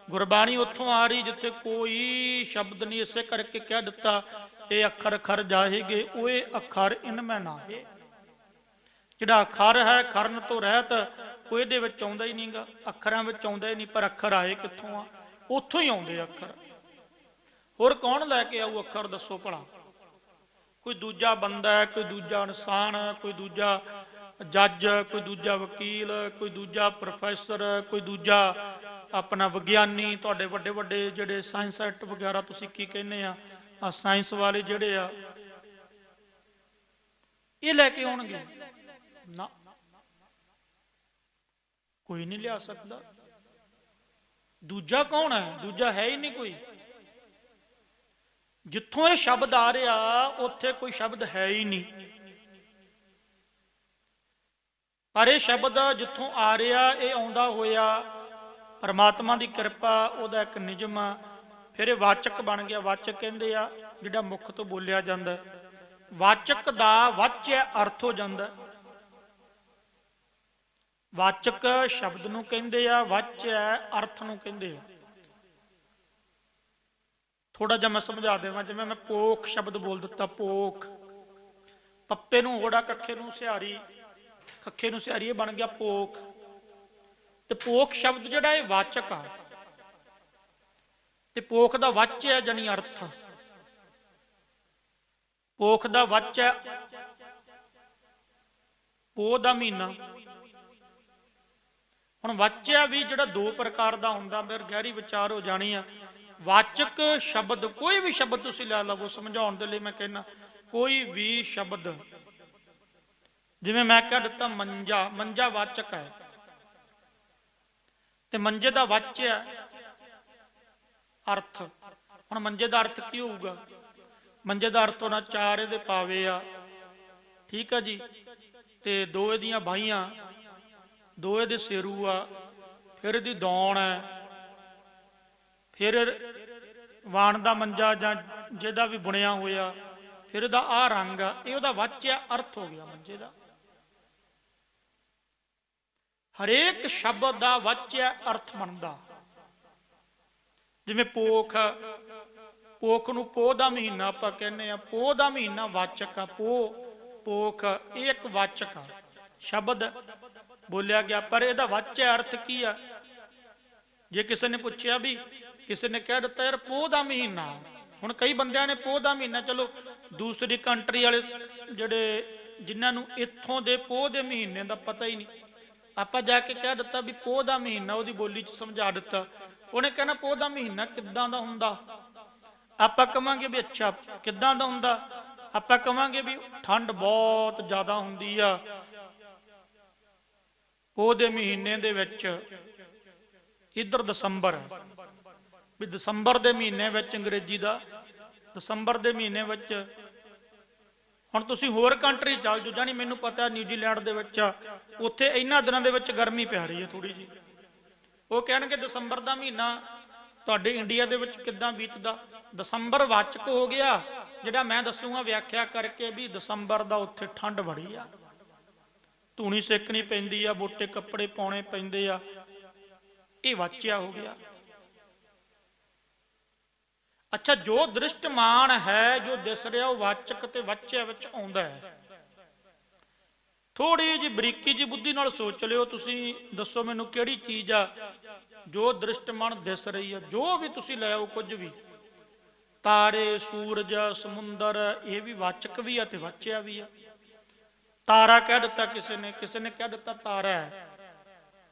ਗੁਰਬਾਣੀ ਉੱਥੋਂ ਆ ਰਹੀ ਜਿੱਥੇ ਕੋਈ ਸ਼ਬਦ ਨਹੀਂ। ਇਸੇ ਕਰਕੇ ਕਹਿ ਦਿੱਤਾ ਇਹ ਅੱਖਰ ਖਰ ਜਾਹੇਗੇ, ਉਹ ਅੱਖਰ ਇਨ ਮੈਂ ਨਾਹੇ। ਜਿਹੜਾ ਅੱਖਰ ਹੈ ਖਰਨ ਤੋਂ ਰਹਿਤ, ਉਹ ਇਹਦੇ ਵਿੱਚ ਆਉਂਦਾ ਹੀ ਨਹੀਂਗਾ, ਅੱਖਰਾਂ ਵਿੱਚ ਆਉਂਦਾ ਹੀ ਨਹੀਂ। ਪਰ ਅੱਖਰ ਆਏ ਕਿੱਥੋਂ ਆ? ਉੱਥੋਂ ਹੀ ਆਉਂਦੇ ਅੱਖਰ। ਹੋਰ ਕੌਣ ਲੈ ਕੇ ਆਊ ਅੱਖਰ, ਦੱਸੋ ਭਲਾ? ਕੋਈ ਦੂਜਾ ਬੰਦਾ ਹੈ, ਕੋਈ ਦੂਜਾ ਇਨਸਾਨ ਹੈ, ਕੋਈ ਦੂਜਾ ਜੱਜ, ਕੋਈ ਦੂਜਾ ਵਕੀਲ, ਕੋਈ ਦੂਜਾ ਪ੍ਰੋਫੈਸਰ, ਕੋਈ ਦੂਜਾ ਆਪਣਾ ਵਿਗਿਆਨੀ, ਤੁਹਾਡੇ ਵੱਡੇ ਵੱਡੇ ਜਿਹੜੇ ਸਾਇੰਸਟ ਵਗੈਰਾ ਤੁਸੀਂ ਕੀ ਕਹਿੰਦੇ ਆ, ਸਾਇੰਸ ਵਾਲੇ ਜਿਹੜੇ ਆ, ਇਹ ਲੈ ਕੇ ਆਉਣਗੇ ਨਾ, ਕੋਈ ਨਹੀਂ ਲਿਆ ਸਕਦਾ। ਦੂਜਾ ਕੌਣ ਹੈ? ਦੂਜਾ ਹੈ ਹੀ ਨਹੀਂ ਕੋਈ। ਜਿੱਥੋਂ ਇਹ ਸ਼ਬਦ ਆ ਰਿਹਾ ਉੱਥੇ ਕੋਈ ਸ਼ਬਦ ਹੈ ਹੀ ਨਹੀਂ। ਪਰ ਇਹ ਸ਼ਬਦ ਜਿੱਥੋਂ ਆ ਰਿਹਾ, ਇਹ ਆਉਂਦਾ ਹੋਇਆ ਪਰਮਾਤਮਾ ਦੀ ਕਿਰਪਾ, ਉਹਦਾ ਇੱਕ ਨਿਯਮ ਆ, ਫਿਰ ਇਹ ਵਾਚਕ ਬਣ ਗਿਆ। ਵਾਚਕ ਕਹਿੰਦੇ ਆ ਜਿਹੜਾ ਮੁਖ ਤੋਂ ਬੋਲਿਆ ਜਾਂਦਾ। ਵਾਚਕ ਦਾ ਵਾਚਯ ਅਰਥ ਹੋ ਜਾਂਦਾ। ਵਾਚਕ ਸ਼ਬਦ ਨੂੰ ਕਹਿੰਦੇ ਆ, ਵਾਚਯ ਅਰਥ ਨੂੰ ਕਹਿੰਦੇ ਆ। ਥੋੜਾ ਜਿਹਾ ਮੈਂ ਸਮਝਾ ਦੇਵਾਂ। ਜਿਵੇਂ ਮੈਂ ਪੋਖ ਸ਼ਬਦ ਬੋਲ ਦਿੱਤਾ, ਪੋਖ, ਪੱਪੇ ਨੂੰ ਹੋੜਾ, ਕੱਖੇ ਨੂੰ ਸਿਹਾਰੀ, ਕੱਖੇ ਨੂੰ ਸਿਹਾਰੀ, ਇਹ ਬਣ ਗਿਆ ਪੋਖ। ਤੇ ਪੋਖ ਸ਼ਬਦ ਜਿਹੜਾ ਇਹ ਵਾਚਕ ਆ, ਤੇ ਪੋਖ ਦਾ ਵਾਚਯ ਜਾਨੀ ਅਰਥ। ਪੋਖ ਦਾ ਵਾਚਯ ਪੋਹ ਦਾ ਮਹੀਨਾ। ਹੁਣ ਵਾਚਯ ਵੀ ਜਿਹੜਾ ਦੋ ਪ੍ਰਕਾਰ ਦਾ ਹੁੰਦਾ, ਮੇਰੇ ਗਹਿਰੀ ਵਿਚਾਰ ਹੋ ਜਾਣੀ ਆ। ਵਾਚਕ ਸ਼ਬਦ, ਕੋਈ ਵੀ ਸ਼ਬਦ ਤੁਸੀਂ ਲੈ ਲਵੋ, ਸਮਝਾਉਣ ਦੇ ਲਈ ਮੈਂ ਕਹਿੰਦਾ, ਕੋਈ ਵੀ ਸ਼ਬਦ, ਜਿਵੇਂ ਮੈਂ ਕਹਿ ਦਿੱਤਾ ਮੰਜਾ, ਮੰਜਾ ਵਾਚਕ ਹੈ, ਤੇ ਮੰਜੇ ਦਾ ਵਾਚਯ ਅਰਥ। ਹੁਣ ਮੰਜੇ ਦਾ ਅਰਥ ਕੀ ਹੋਊਗਾ? ਮੰਜੇ ਦਾ ਅਰਥ ਹੋਣਾ ਚਾਰ ਇਹਦੇ ਪਾਵੇ ਆ, ਠੀਕ ਆ ਜੀ, ਤੇ ਦੋ ਇਹਦੀਆਂ ਬਾਹੀਆਂ, ਦੋ ਇਹਦੇ ਸਿਰੂ ਆ, ਫਿਰ ਇਹਦੀ ਦੌਣ ਹੈ, ਫਿਰ ਵਾਣ ਦਾ ਮੰਜਾ ਜਾਂ ਜਿਹਦਾ ਵੀ ਬੁਣਿਆ ਹੋਇਆ, ਫਿਰ ਇਹਦਾ ਆਹ ਰੰਗ ਆ, ਇਹ ਉਹਦਾ ਵਾਚਯ ਅਰਥ ਹੋ ਗਿਆ ਮੰਜੇ ਦਾ। ਹਰੇਕ ਸ਼ਬਦ ਦਾ ਵਾਚਯ ਅਰਥ ਬਣਦਾ। ਜਿਵੇਂ ਪੋਖ, ਪੋਖ ਨੂੰ ਪੋਹ ਦਾ ਮਹੀਨਾ ਆਪਾਂ ਕਹਿੰਦੇ ਆ, ਪੋਹ ਦਾ ਮਹੀਨਾ ਵਾਚਕ ਆ। ਪੋਖ ਇਹ ਇੱਕ ਵਾਚਕ ਆ, ਸ਼ਬਦ ਬੋਲਿਆ ਗਿਆ, ਪਰ ਇਹਦਾ ਵਾਚਯ ਅਰਥ ਕੀ ਆ? ਜੇ ਕਿਸੇ ਨੇ ਪੁੱਛਿਆ ਵੀ, ਕਿਸੇ ਨੇ ਕਹਿ ਦਿੱਤਾ ਯਾਰ ਪੋਹ ਦਾ ਮਹੀਨਾ, ਹੁਣ ਕਈ ਬੰਦਿਆਂ ਨੇ ਪੋਹ ਦਾ ਮਹੀਨਾ, ਚਲੋ ਦੂਸਰੀ ਕੰਟਰੀ ਵਾਲੇ ਜਿਹੜੇ ਜਿਨ੍ਹਾਂ ਨੂੰ ਇੱਥੋਂ ਦੇ ਪੋਹ ਦੇ ਮਹੀਨੇ ਦਾ ਪਤਾ ਹੀ ਨਹੀਂ, ਆਪਾਂ ਜਾ ਕੇ ਕਹਿ ਦਿੱਤਾ ਵੀ ਪੋਹ ਦਾ ਮਹੀਨਾ, ਉਹਦੀ ਬੋਲੀ 'ਚ ਸਮਝਾ ਦਿੱਤਾ, ਉਹਨੇ ਕਹਿਣਾ ਪੋਹ ਦਾ ਮਹੀਨਾ ਕਿੱਦਾਂ ਦਾ ਹੁੰਦਾ? ਆਪਾਂ ਕਵਾਂਗੇ ਵੀ ਅੱਛਾ ਕਿੱਦਾਂ ਦਾ ਹੁੰਦਾ? ਆਪਾਂ ਕਵਾਂਗੇ ਵੀ ਠੰਡ ਬਹੁਤ ਜ਼ਿਆਦਾ ਹੁੰਦੀ ਆ ਪੋਹ ਦੇ ਮਹੀਨੇ ਦੇ ਵਿੱਚ। ਇੱਧਰ ਦਸੰਬਰ ਹੈ, ਵੀ ਦਸੰਬਰ ਦੇ ਮਹੀਨੇ ਵਿੱਚ, ਅੰਗਰੇਜ਼ੀ ਦਾ ਦਸੰਬਰ ਦੇ ਮਹੀਨੇ ਵਿੱਚ। ਹੁਣ ਤੁਸੀਂ ਹੋਰ ਕੰਟਰੀ ਚੱਲ ਜਾਓ, ਜਾਨੀ ਮੈਨੂੰ ਪਤਾ ਨਿਊਜ਼ੀਲੈਂਡ ਦੇ ਵਿੱਚ, ਉੱਥੇ ਇਹਨਾਂ ਦਿਨਾਂ ਦੇ ਵਿੱਚ ਗਰਮੀ ਪੈ ਰਹੀ ਹੈ ਥੋੜੀ ਜੀ, ਉਹ ਕਹਿਣਗੇ ਦਸੰਬਰ ਦਾ ਮਹੀਨਾ ਤੁਹਾਡੇ ਇੰਡੀਆ ਦੇ ਵਿੱਚ ਕਿੱਦਾਂ ਬੀਤਦਾ? ਦਸੰਬਰ ਵਾਚਕ ਹੋ ਗਿਆ, ਜਿਹੜਾ ਮੈਂ ਦੱਸੂਗਾ ਵਿਆਖਿਆ ਕਰਕੇ ਵੀ ਦਸੰਬਰ ਦਾ ਉੱਥੇ ਠੰਡ ਬੜੀ ਆ, ਧੂਣੀ ਸੇਕਣੀ ਪੈਂਦੀ ਆ, ਮੋਟੇ ਕੱਪੜੇ ਪਾਉਣੇ ਪੈਂਦੇ ਆ, ਇਹ ਵਾਚਿਆ ਹੋ ਗਿਆ। ਅੱਛਾ, ਜੋ ਦ੍ਰਿਸ਼ਟਮਾਨ ਹੈ, ਜੋ ਦਿਸ ਰਿਹਾ, ਉਹ ਵਾਚਕ ਤੇ ਵਾਚਿਆ ਵਿੱਚ ਆਉਂਦਾ ਹੈ। ਥੋੜੀ ਜਿਹੀ ਬਰੀਕੀ ਜੀ ਬੁੱਧੀ ਨਾਲ ਸੋਚ ਲਿਓ, ਤੁਸੀਂ ਦੱਸੋ ਮੈਨੂੰ ਕਿਹੜੀ ਚੀਜ਼ ਆ ਜੋ ਦ੍ਰਿਸ਼ਟਮਾਨ ਦਿਸ ਰਹੀ ਆ? ਜੋ ਵੀ ਤੁਸੀਂ ਲੈ ਆਓ, ਕੁਝ ਵੀ, ਤਾਰੇ, ਸੂਰਜ, ਸਮੁੰਦਰ, ਇਹ ਵੀ ਵਾਚਕ ਵੀ ਆ ਤੇ ਵਾਚਿਆ ਵੀ ਆ। ਤਾਰਾ ਕਹਿ ਦਿੱਤਾ ਕਿਸੇ ਨੇ, ਕਿਸੇ ਨੇ ਕਹਿ ਦਿੱਤਾ ਤਾਰਾ ਹੈ।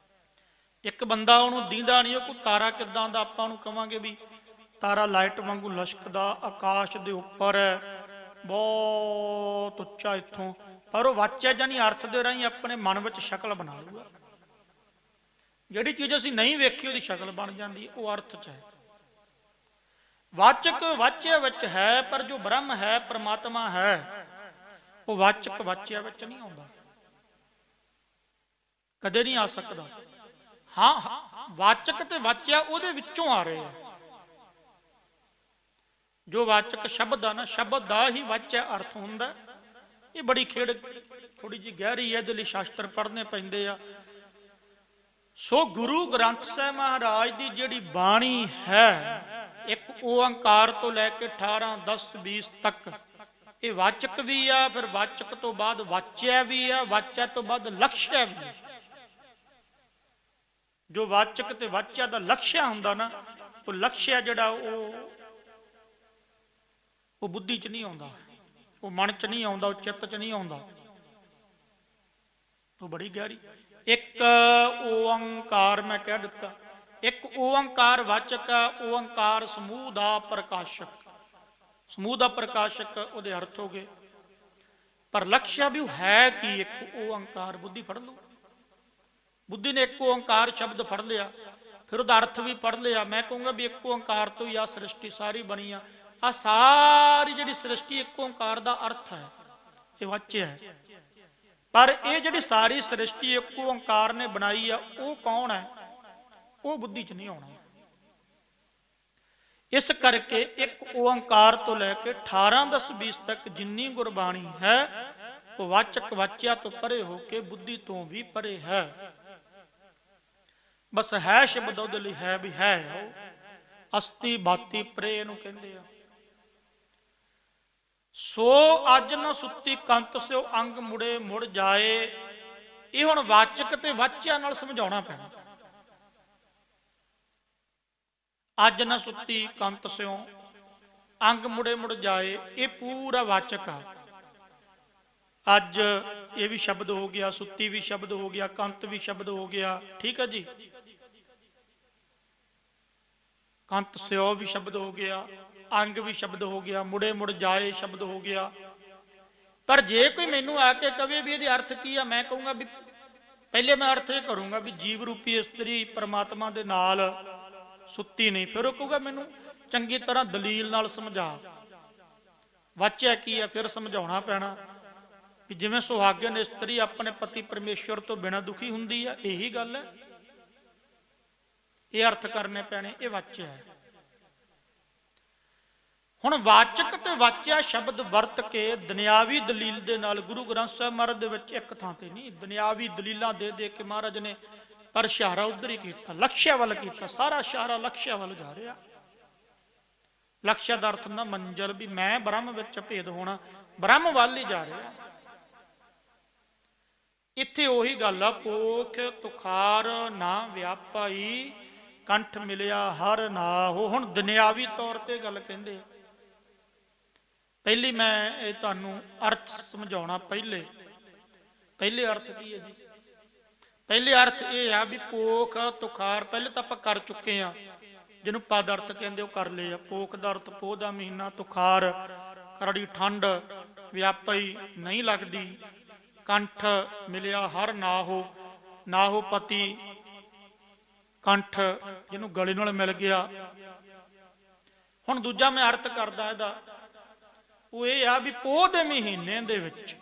ਇੱਕ ਬੰਦਾ ਉਹਨੂੰ ਦੀਂਦਾ ਨਹੀਂ, ਉਹ ਕੋਈ ਤਾਰਾ ਕਿੱਦਾਂ ਦਾ? ਆਪਾਂ ਉਹਨੂੰ ਕਵਾਂਗੇ ਵੀ ਤਾਰਾ ਲਾਈਟ ਵਾਂਗੂ ਲਸ਼ਕਦਾ, ਆਕਾਸ਼ ਦੇ ਉੱਪਰ ਹੈ, ਬਹੁਤ ਉੱਚਾ ਇੱਥੋਂ, ਪਰ ਉਹ ਵਾਚਿਆ ਜਾਨੀ ਅਰਥ ਦੇ ਰਾਹੀਂ ਆਪਣੇ ਮਨ ਵਿੱਚ ਸ਼ਕਲ ਬਣਾ ਲੂਗਾ। ਜਿਹੜੀ ਚੀਜ਼ ਅਸੀਂ ਨਹੀਂ ਵੇਖੀ ਉਹਦੀ ਸ਼ਕਲ ਬਣ ਜਾਂਦੀ, ਉਹ ਅਰਥ 'ਚ ਹੈ। ਵਾਚਕ ਵਾਚਿਆ ਵਿੱਚ ਹੈ, ਪਰ ਜੋ ਬ੍ਰਹਮ ਹੈ, ਪਰਮਾਤਮਾ ਹੈ, ਉਹ ਵਾਚਕ ਵਾਚਿਆ ਵਿੱਚ ਨਹੀਂ ਆਉਂਦਾ, ਕਦੇ ਨਹੀਂ ਆ ਸਕਦਾ। ਹਾਂ, ਵਾਚਕ ਤੇ ਵਾਚਿਆ ਉਹਦੇ ਵਿੱਚੋਂ ਆ ਰਹੇ ਆ। ਜੋ ਵਾਚਕ ਸ਼ਬਦ ਆ ਨਾ, ਸ਼ਬਦ ਦਾ ਹੀ ਵਾਚਿਆ ਅਰਥ ਹੁੰਦਾ। ਇਹ ਬੜੀ ਖੇਡ ਥੋੜੀ ਜਿਹੀ ਗਹਿਰੀ ਹੈ, ਇਹਦੇ ਲਈ ਸ਼ਾਸਤਰ ਪੜ੍ਹਨੇ ਪੈਂਦੇ ਆ। ਸੋ ਗੁਰੂ ਗ੍ਰੰਥ ਸਾਹਿਬ ਮਹਾਰਾਜ ਦੀ ਜਿਹੜੀ ਬਾਣੀ ਹੈ, ਇੱਕ ਓੰਕਾਰ ਤੋਂ ਲੈ ਕੇ 18, 10, 20 ਤੱਕ, ਇਹ ਵਾਚਕ ਵੀ ਆ, ਫਿਰ ਵਾਚਕ ਤੋਂ ਬਾਅਦ ਵਾਚਿਆ ਵੀ ਆ, ਵਾਚਿਆ ਤੋਂ ਬਾਅਦ ਲਕਸ਼ਯ ਵੀ ਆ। ਜੋ ਵਾਚਕ ਤੇ ਵਾਚਿਆ ਦਾ ਲਕਸ਼ਯ ਹੁੰਦਾ ਨਾ, ਉਹ ਲਕਸ਼ਯ ਜਿਹੜਾ ਉਹ ਬੁੱਧੀ 'ਚ ਨਹੀਂ ਆਉਂਦਾ। ਉਹ ਮਨ ਚ ਨਹੀਂ ਆਉਂਦਾ, ਉਹ ਚਿੱਤ ਚ ਨਹੀਂ ਆਉਂਦਾ, ਉਹ ਬੜੀ ਗਹਿਰੀ। ਇੱਕ ਓੰਕਾਰ ਮੈਂ ਕਹਿ ਦਿੱਤਾ, ਇੱਕ ਓੰਕਾਰ ਵਾਚਕ, ਓੰਕਾਰ ਸਮੂਹ ਦਾ ਪ੍ਰਕਾਸ਼ਕ। ਸਮੂਹ ਦਾ ਪ੍ਰਕਾਸ਼ਕ ਉਹਦੇ ਅਰਥ ਹੋ ਗਏ, ਪਰ ਲਕਸ਼ਯ ਵੀ ਹੈ ਕਿ ਇੱਕ ਓੰਕਾਰ। ਬੁੱਧੀ ਫੜ ਲਓ, ਬੁੱਧੀ ਨੇ ਇੱਕ ਓੰਕਾਰ ਸ਼ਬਦ ਫੜ ਲਿਆ, ਫਿਰ ਉਹਦਾ ਅਰਥ ਵੀ ਪੜ ਲਿਆ। ਮੈਂ ਕਹੂੰਗਾ ਵੀ ਇੱਕ ਓੰਕਾਰ ਤੋਂ ਹੀ ਆ ਸ੍ਰਿਸ਼ਟੀ ਸਾਰੀ ਬਣੀ ਆ। ਆ ਸਾਰੀ ਜਿਹੜੀ ਸ੍ਰਿਸ਼ਟੀ ਇੱਕ ਓੰਕਾਰ ਦਾ ਅਰਥ ਹੈ, ਇਹ ਵਾਚਯ ਹੈ। ਪਰ ਇਹ ਜਿਹੜੀ ਸਾਰੀ ਸ੍ਰਿਸ਼ਟੀ ਇੱਕ ਓੰਕਾਰ ਨੇ ਬਣਾਈ ਆ, ਉਹ ਕੌਣ ਹੈ? ਉਹ ਬੁੱਧੀ ਚ ਨਹੀਂ ਆਉਣਾ। ਇਸ ਕਰਕੇ ਇੱਕ ਓੰਕਾਰ ਤੋਂ ਲੈ ਕੇ 18 10 20 ਤੱਕ ਜਿੰਨੀ ਗੁਰਬਾਣੀ ਹੈ, ਉਹ ਵਾਚਕ ਵਾਚਿਆ ਤੋਂ ਪਰੇ ਹੋ ਕੇ ਬੁੱਧੀ ਤੋਂ ਵੀ ਪਰੇ ਹੈ। ਬਸ ਹੈ ਸ਼ਬਦ ਉਹਦੇ ਲਈ ਹੈ ਵੀ ਹੈ। ਉਹ ਅਸਤੀ ਬਾਤੀ ਪ੍ਰੇ ਇਹਨੂੰ ਕਹਿੰਦੇ ਆ। ਸੋ ਅੱਜ ਨਾ ਸੁੱਤੀ ਕੰਤ ਸਿਓ ਅੰਗ ਮੁੜੇ ਮੁੜ ਜਾਏ। ਇਹ ਹੁਣ ਵਾਚਕ ਤੇ ਵਾਚਿਆ ਨਾਲ ਸਮਝਾਉਣਾ ਪੈਣਾ। ਅੱਜ ਨਾ ਸੁੱਤੀ ਕੰਤ ਸਿਓ ਅੰਗ ਮੁੜੇ ਮੁੜ ਜਾਏ, ਇਹ ਪੂਰਾ ਵਾਚਕ ਆ। ਅੱਜ ਇਹ ਵੀ ਸ਼ਬਦ ਹੋ ਗਿਆ, ਸੁੱਤੀ ਵੀ ਸ਼ਬਦ ਹੋ ਗਿਆ, ਕੰਤ ਵੀ ਸ਼ਬਦ ਹੋ ਗਿਆ, ਠੀਕ ਹੈ ਜੀ। ਕੰਤ ਸਿਓ ਵੀ ਸ਼ਬਦ ਹੋ ਗਿਆ, ਅੰਗ ਵੀ ਸ਼ਬਦ ਹੋ ਗਿਆ, ਮੁੜੇ ਮੁੜ ਜਾਏ ਸ਼ਬਦ ਹੋ ਗਿਆ। ਪਰ ਜੇ ਕੋਈ ਮੈਨੂੰ ਆ ਕੇ ਕਵੇ ਵੀ ਇਹਦੇ ਅਰਥ ਕੀ ਆ, ਮੈਂ ਕਹੂੰਗਾ ਵੀ ਪਹਿਲੇ ਮੈਂ ਅਰਥ ਇਹ ਕਰੂੰਗਾ ਵੀ ਜੀਵ ਰੂਪੀ ਇਸਤਰੀ ਪਰਮਾਤਮਾ ਦੇ ਨਾਲ ਸੁੱਤੀ ਨਹੀਂ। ਫਿਰ ਉਹ ਕਹੂਗਾ ਮੈਨੂੰ ਚੰਗੀ ਤਰ੍ਹਾਂ ਦਲੀਲ ਨਾਲ ਸਮਝਾ, ਵਾਚਿਆ ਕੀ ਆ। ਫਿਰ ਸਮਝਾਉਣਾ ਪੈਣਾ ਵੀ ਜਿਵੇਂ ਸੁਹਾਗਣ ਇਸਤਰੀ ਆਪਣੇ ਪਤੀ ਪਰਮੇਸ਼ਵਰ ਤੋਂ ਬਿਨਾਂ ਦੁਖੀ ਹੁੰਦੀ ਆ, ਇਹੀ ਗੱਲ ਹੈ। ਇਹ ਅਰਥ ਕਰਨੇ ਪੈਣੇ, ਇਹ ਵਾਚਿਆ ਹੈ। ਹੁਣ ਵਾਚਕ ਤੇ ਵਾਚਿਆ ਸ਼ਬਦ ਵਰਤ ਕੇ ਦੁਨਿਆਵੀ ਦਲੀਲ ਦੇ ਨਾਲ ਗੁਰੂ ਗ੍ਰੰਥ ਸਾਹਿਬ ਮਹਾਰਾਜ ਦੇ ਵਿੱਚ ਇੱਕ ਥਾਂ ਤੇ ਨਹੀਂ, ਦੁਨਿਆਵੀ ਦਲੀਲਾਂ ਦੇ ਦੇ ਕੇ ਮਹਾਰਾਜ ਨੇ ਪਰ ਇਸ਼ਾਰਾ ਉਧਰ ਹੀ ਕੀਤਾ, ਲਕਸ਼ਯ ਵੱਲ ਕੀਤਾ। ਸਾਰਾ ਇਸ਼ਾਰਾ ਲਕਸ਼ਯ ਵੱਲ ਜਾ ਰਿਹਾ। ਲਕਸ਼ਯ ਦਾ ਅਰਥ ਹੁੰਦਾ ਮੰਜ਼ਲ, ਵੀ ਮੈਂ ਬ੍ਰਹਮ ਵਿੱਚ ਭੇਦ ਹੋਣਾ, ਬ੍ਰਹਮ ਵੱਲ ਹੀ ਜਾ ਰਿਹਾ। ਇੱਥੇ ਉਹੀ ਗੱਲ ਆ, ਪੋਖ ਤੁਖਾਰ ਨਾ ਵਿਆਪਾਈ ਕੰਠ ਮਿਲਿਆ ਹਰ ਨਾਹੋ। ਹੁਣ ਦੁਨਿਆਵੀ ਤੌਰ ਤੇ ਗੱਲ ਕਹਿੰਦੇ। ਪਹਿਲੀ ਮੈਂ ਇਹ ਤੁਹਾਨੂੰ ਅਰਥ ਸਮਝਾਉਣਾ। ਪਹਿਲੇ ਅਰਥ ਕੀ ਹੈ ਜੀ? ਪਹਿਲੇ ਅਰਥ ਇਹ ਆ ਵੀ ਪੋਖ ਤੁਖਾਰ ਪਹਿਲੇ ਤਾਂ ਆਪਾਂ ਕਰ ਚੁੱਕੇ ਆ, ਜਿਹਨੂੰ ਪਦ ਅਰਥ ਕਹਿੰਦੇ ਉਹ ਕਰ ਲਏ ਆ। ਪੋਖ ਦਾ ਅਰਥ ਪੋਹ ਦਾ ਮਹੀਨਾ, ਤੁਖਾਰ ਕਰੜੀ ਠੰਡ, ਵਿਆਪਈ ਨਹੀਂ ਲੱਗਦੀ, ਕੰਠ ਮਿਲਿਆ ਹਰ ਨਾਹੋ, ਨਾਹੋ ਪਤੀ, ਕੰਠ ਜਿਹਨੂੰ ਗਲੇ ਨਾਲ ਮਿਲ ਗਿਆ। ਹੁਣ ਦੂਜਾ ਮੈਂ ਅਰਥ ਕਰਦਾ ਇਹਦਾ, ਉਹ ਇਹ ਆ ਵੀ ਪੋਹ ਦੇ ਮਹੀਨੇ ਦੇ ਵਿੱਚ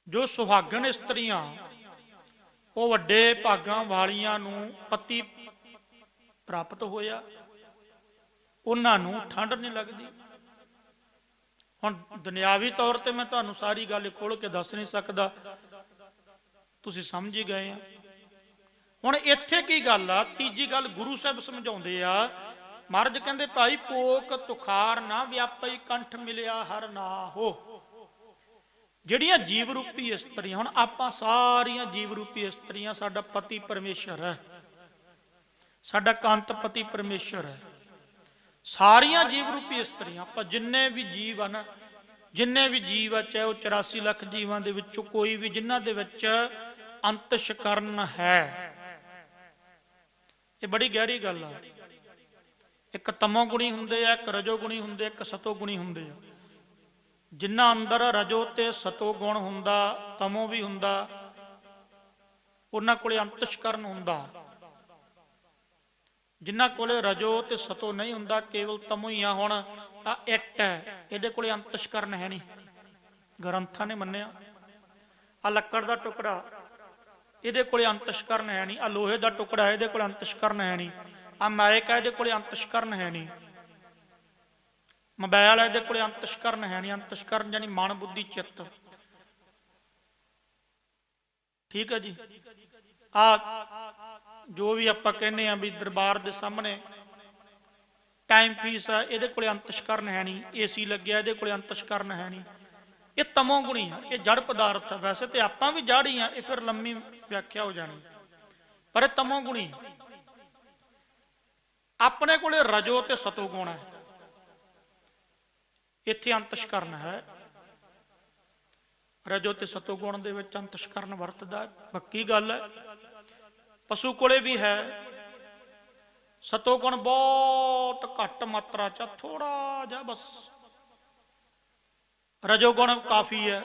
ਜੋ ਸੁਹਾਗਣ ਇਸਤਰੀਆਂ, ਉਹ ਵੱਡੇ ਭਾਗਾਂ ਵਾਲੀਆਂ ਨੂੰ ਪਤੀ ਪ੍ਰਾਪਤ ਹੋਇਆ, ਉਹਨਾਂ ਨੂੰ ਠੰਡ ਨਹੀਂ ਲੱਗਦੀ। ਹੁਣ ਦੁਨਿਆਵੀ ਤੌਰ ਤੇ ਮੈਂ ਤੁਹਾਨੂੰ ਸਾਰੀ ਗੱਲ ਖੋਲ ਕੇ ਦੱਸ ਨਹੀਂ ਸਕਦਾ, ਤੁਸੀਂ ਸਮਝ ਹੀ ਗਏ ਆ। ਹੁਣ ਇੱਥੇ ਕੀ ਗੱਲ ਆ? ਤੀਜੀ ਗੱਲ ਗੁਰੂ ਸਾਹਿਬ ਸਮਝਾਉਂਦੇ ਆ। ਮਹਾਰਾਜ ਕਹਿੰਦੇ ਭਾਈ ਪੋਖ ਤੁਖਾਰ ਨਾ ਵਿਆਪਈ ਕੰਠ ਮਿਲਿਆ ਹਰ ਨਾਹੋ। ਜਿਹੜੀਆਂ ਜੀਵ ਰੂਪੀ ਇਸਤਰੀਆਂ, ਹੁਣ ਆਪਾਂ ਸਾਰੀਆਂ ਜੀਵ ਰੂਪੀ ਇਸਤਰੀਆਂ, ਸਾਡਾ ਪਤੀ ਪਰਮੇਸ਼ਰ ਹੈ, ਸਾਡਾ ਕੰਤ ਪਤੀ ਪਰਮੇਸ਼ਰ ਹੈ। ਸਾਰੀਆਂ ਜੀਵ ਰੂਪੀ ਇਸਤਰੀਆਂ, ਆਪਾਂ ਜਿੰਨੇ ਵੀ ਜੀਵ ਹਨ, ਜਿੰਨੇ ਵੀ ਜੀਵ ਆ, ਚਾਹੇ ਉਹ 84 ਲੱਖ ਜੀਵਾਂ ਦੇ ਵਿੱਚੋਂ ਕੋਈ ਵੀ, ਜਿਨ੍ਹਾਂ ਦੇ ਵਿੱਚ ਅੰਤਸ਼ਕਰਨ ਹੈ। ਇਹ ਬੜੀ ਗਹਿਰੀ ਗੱਲ ਆ। ਇੱਕ ਤਮੋ ਗੁਣੀ ਹੁੰਦੇ ਆ, ਇੱਕ ਰਜੋ ਗੁਣੀ ਹੁੰਦੇ, ਇੱਕ ਸਤੋ ਗੁਣੀ ਹੁੰਦੇ ਆ। ਜਿਨ੍ਹਾਂ ਅੰਦਰ ਰਜੋ ਤੇ ਸਤੋ ਗੁਣ ਹੁੰਦਾ, ਤਮੋ ਵੀ ਹੁੰਦਾ, ਉਹਨਾਂ ਕੋਲੇ ਅੰਤਸ਼ਕਰਨ ਹੁੰਦਾ। ਜਿਨ੍ਹਾਂ ਕੋਲੇ ਰਜੋ ਤੇ ਸਤੋ ਨਹੀਂ ਹੁੰਦਾ, ਕੇਵਲ ਤਮੋ ਹੀ ਆ। ਹੁਣ ਆ ਇੱਟ ਹੈ, ਇਹਦੇ ਕੋਲੇ ਅੰਤਸ਼ਕਰਨ ਹੈ ਨਹੀਂ, ਗ੍ਰੰਥਾਂ ਨੇ ਮੰਨਿਆ। ਆ ਲੱਕੜ ਦਾ ਟੁਕੜਾ, ਇਹਦੇ ਕੋਲੇ ਅੰਤਸ਼ਕਰਨ ਹੈ ਨਹੀਂ। ਆ ਲੋਹੇ ਦਾ ਟੁਕੜਾ, ਇਹਦੇ ਕੋਲੇ ਅੰਤਸ਼ਕਰਨ ਹੈ ਨਹੀਂ। ਆ ਮਾਇਕ ਹੈ, ਇਹਦੇ ਕੋਲੇ ਅੰਤਸ਼ਕਰਨ ਹੈ ਨਹੀਂ। ਮੋਬਾਈਲ ਹੈ, ਇਹਦੇ ਕੋਲੇ ਅੰਤਸ਼ਕਰਨ ਹੈ ਨਹੀਂ। ਅੰਤਸ਼ਕਰਨ ਯਾਨੀ ਮਨ, ਬੁੱਧੀ, ਚਿੱਤ, ਠੀਕ ਹੈ ਜੀ। ਆ ਜੋ ਵੀ ਆਪਾਂ ਕਹਿੰਦੇ ਆ ਵੀ ਦਰਬਾਰ ਦੇ ਸਾਹਮਣੇ ਟਾਈਮ ਪੀਸ ਆ, ਇਹਦੇ ਕੋਲੇ ਅੰਤਸ਼ਕਰਨ ਹੈ ਨਹੀਂ। ਏਸੀ ਲੱਗਿਆ, ਇਹਦੇ ਕੋਲੇ ਅੰਤਸ਼ਕਰਨ ਹੈ ਨਹੀਂ। ਇਹ ਤਮੋ ਗੁਣੀ ਆ, ਇਹ ਜੜ ਪਦਾਰਥ ਆ। ਵੈਸੇ ਤੇ ਆਪਾਂ ਵੀ ਜੜ ਹੀ ਆ, ਇਹ ਫਿਰ ਲੰਮੀ ਵਿਆਖਿਆ ਹੋ ਜਾਣੀ, ਪਰ ਇਹ ਤਮੋ ਗੁਣੀ। ਆਪਣੇ ਕੋਲੇ ਰਜੋ ਤੇ ਸਤੋ ਗੁਣ ਹੈ। ਇੱਥੇ ਅੰਤਸ਼ਕਰਨ ਹੈ। ਰਜੋ ਤੇ ਸਤੋ ਗੁਣ ਦੇ ਵਿੱਚ ਅੰਤਸ਼ਕਰਨ ਵਰਤਦਾ, ਪੱਕੀ ਗੱਲ ਹੈ। ਪਸ਼ੂ ਕੋਲੇ ਵੀ ਹੈ। ਸਤੋ ਗੁਣ ਬਹੁਤ ਘੱਟ ਮਾਤਰਾ ਚ, ਥੋੜਾ ਜਿਹਾ ਬਸ। ਰਜੋ ਗੁਣ ਕਾਫੀ ਹੈ,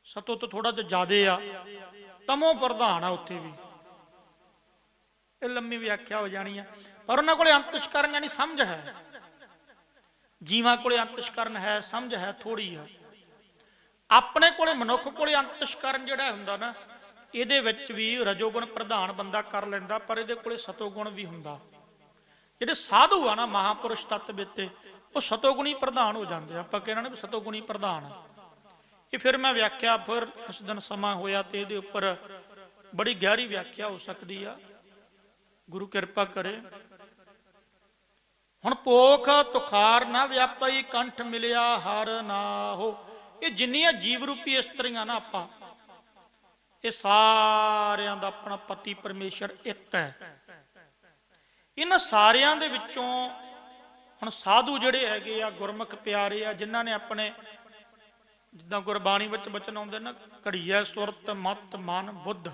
ਸਤੋ ਤੋਂ ਥੋੜਾ ਜਿਹਾ ਜ਼ਿਆਦੇ ਆ। ਤਮੋ ਪ੍ਰਧਾਨ ਆ ਉੱਥੇ ਵੀ। ਇਹ ਲੰਮੀ ਵਿਆਖਿਆ ਹੋ ਜਾਣੀ ਆ, ਪਰ ਉਹਨਾਂ ਕੋਲੇ ਅੰਤਸ਼ਕਰਨ ਯਾਨੀ ਸਮਝ ਹੈ। ਜੀਵਾਂ ਕੋਲੇ ਅੰਤਸ਼ਕਰਨ ਹੈ, ਸਮਝ ਹੈ, ਥੋੜੀ ਆ। ਆਪਣੇ ਕੋਲੇ ਮਨੁੱਖ ਕੋਲੇ ਅੰਤਸ਼ਕਰਨ ਜਿਹੜਾ ਹੁੰਦਾ ਨਾ, ਇਹਦੇ ਵਿੱਚ ਵੀ ਰਜੋਗੁਣ ਪ੍ਰਧਾਨ ਬੰਦਾ ਕਰ ਲੈਂਦਾ, ਪਰ ਇਹਦੇ ਕੋਲੇ ਸਤੋਗੁਣ ਵੀ ਹੁੰਦਾ। ਜਿਹੜੇ ਸਾਧੂ ਆ ਨਾ, ਮਹਾਪੁਰਸ਼ ਤੱਤ ਬੇਤੇ, ਉਹ ਸਤੋਗੁਣੀ ਪ੍ਰਧਾਨ ਹੋ ਜਾਂਦੇ। ਆਪਾਂ ਕਹਿੰਦੇ ਵੀ ਸਤੋਗੁਣੀ ਪ੍ਰਧਾਨ ਆ। ਇਹ ਫਿਰ ਮੈਂ ਵਿਆਖਿਆ, ਫਿਰ ਕਿਸ ਦਿਨ ਸਮਾਂ ਹੋਇਆ ਤੇ ਇਹਦੇ ਉੱਪਰ ਬੜੀ ਗਹਿਰੀ ਵਿਆਖਿਆ ਹੋ ਸਕਦੀ ਆ। ਗੁਰੂ ਕਿਰਪਾ ਕਰੇ। ਹੁਣ ਪੋਖ ਤੁਖਾਰ ਨਾ ਵਿਆਪਈ, ਕੰਠ ਮਿਲਿਆ ਹਰ ਨਾਹੋ। ਇਹ ਜਿੰਨੀਆਂ ਜੀਵ ਰੂਪੀ ਇਸਤਰੀਆਂ ਨਾ, ਆਪਾਂ ਇਹ ਸਾਰਿਆਂ ਦਾ ਆਪਣਾ ਪਤੀ ਪਰਮੇਸ਼ਰ ਇੱਕ ਹੈ। ਇਹਨਾਂ ਸਾਰਿਆਂ ਦੇ ਵਿੱਚੋਂ ਹੁਣ ਸਾਧੂ ਜਿਹੜੇ ਹੈਗੇ ਆ, ਗੁਰਮੁਖ ਪਿਆਰੇ ਆ, ਜਿਨ੍ਹਾਂ ਨੇ ਆਪਣੇ, ਜਿੱਦਾਂ ਗੁਰਬਾਣੀ ਵਿੱਚ ਬਚਨ ਆਉਂਦੇ ਨਾ, ਘੜੀਐ ਸੁਰਤ ਮਤ ਮਨ ਬੁੱਧ।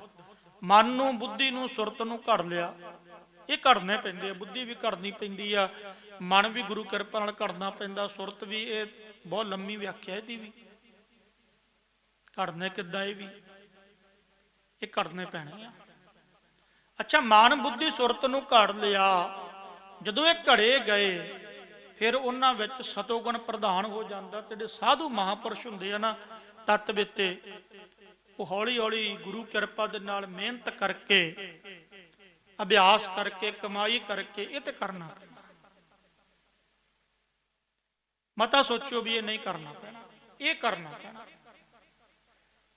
ਮਨ ਨੂੰ, ਬੁੱਧੀ ਨੂੰ, ਸੁਰਤ ਨੂੰ ਘੜ ਲਿਆ। ਇਹ ਘੜਨੇ ਪੈਂਦੇ ਆ, ਬੁੱਧੀ ਵੀ ਘੜਨੀ ਪੈਂਦੀ ਆ, ਮਨ ਵੀ ਗੁਰੂ ਕਿਰਪਾ ਨਾਲ ਘੜਨਾ ਪੈਂਦਾ, ਸੁਰਤ ਵੀ। ਇਹ ਬਹੁਤ ਲੰਮੀ ਵਿਆਖਿਆ ਇਹਦੀ ਵੀ। ਘੜਨੇ ਕਿੱਦਾਂ? ਇਹ ਘੜਨੇ ਪੈਣੇ ਆ। ਅੱਛਾ, ਮਨ ਬੁੱਧੀ ਸੁਰਤ ਨੂੰ ਘੜ ਲਿਆ। ਜਦੋਂ ਇਹ ਘੜੇ ਗਏ, ਫਿਰ ਉਹਨਾਂ ਵਿੱਚ ਸਤੋਗੁਣ ਪ੍ਰਧਾਨ ਹੋ ਜਾਂਦਾ। ਤੇ ਜਿਹੜੇ ਸਾਧੂ ਮਹਾਪੁਰਸ਼ ਹੁੰਦੇ ਆ ਨਾ, ਤੱਤ ਬਿੱਤੇ, ਉਹ ਹੌਲੀ ਹੌਲੀ ਗੁਰੂ ਕਿਰਪਾ ਦੇ ਨਾਲ ਮਿਹਨਤ ਕਰਕੇ, ਅਭਿਆਸ ਕਰਕੇ, ਕਮਾਈ ਕਰਕੇ, ਇਹ ਤੇ ਕਰਨਾ ਪੈਣਾ। ਮਤਾ ਸੋਚੋ ਵੀ ਇਹ ਨਹੀਂ ਕਰਨਾ ਪੈਣਾ, ਇਹ ਕਰਨਾ ਪੈਣਾ।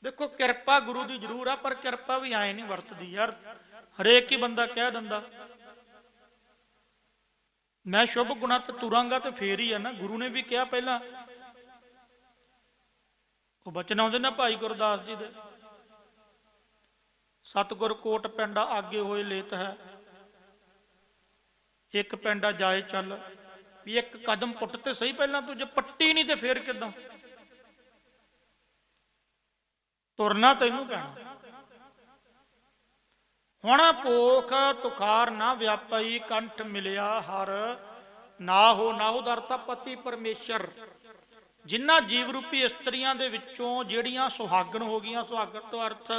ਦੇਖੋ, ਕਿਰਪਾ ਗੁਰੂ ਦੀ ਜ਼ਰੂਰ ਆ, ਪਰ ਕਿਰਪਾ ਵੀ ਐ ਨਹੀਂ ਵਰਤਦੀ ਯਾਰ। ਹਰੇਕ ਹੀ ਬੰਦਾ ਕਹਿ ਦਿੰਦਾ ਮੈਂ ਸ਼ੁਭ ਗੁਣਾ ਤੇ ਤੁਰਾਂਗਾ, ਤੇ ਫੇਰ ਹੀ ਆ ਨਾ। ਗੁਰੂ ਨੇ ਵੀ ਕਿਹਾ ਪਹਿਲਾਂ, ਉਹ ਬਚਨ ਆਉਂਦੇ ਨਾ ਭਾਈ ਗੁਰਦਾਸ ਜੀ ਦੇ, ਸਤਿਗੁਰ ਕੋਟ ਪਿੰਡਾ ਆਗੇ ਹੋਏ ਲੇਤ ਹੈ, ਇੱਕ ਪਿੰਡਾ ਜਾਏ ਚੱਲ। ਵੀ ਇੱਕ ਕਦਮ ਪੁੱਟ ਤੇ ਸਹੀ ਪਹਿਲਾਂ ਤੂੰ, ਜੇ ਪੱਟੀ ਨਹੀਂ ਤੇ ਫੇਰ ਕਿਦਾਂ ਤੁਰਨਾ? ਤੈਨੂੰ ਪੈਣਾ। ਹੁਣ ਪੋਖ ਤੁਖਾਰ ਨਾ ਵਿਆਪਈ, ਕੰਠ ਮਿਲਿਆ ਹਰ ਨਾਹੋ। ਨਾਹੋ ਦਾ ਅਰਥ ਪਤੀ ਪਰਮੇਸ਼ਰ। ਜਿਨ੍ਹਾਂ ਜੀਵ ਰੂਪੀ ਇਸਤਰੀਆਂ ਦੇ ਵਿੱਚੋਂ ਜਿਹੜੀਆਂ ਸੁਹਾਗਣ ਹੋ ਗਈਆਂ, ਸੁਹਾਗਣ ਤੋਂ ਅਰਥ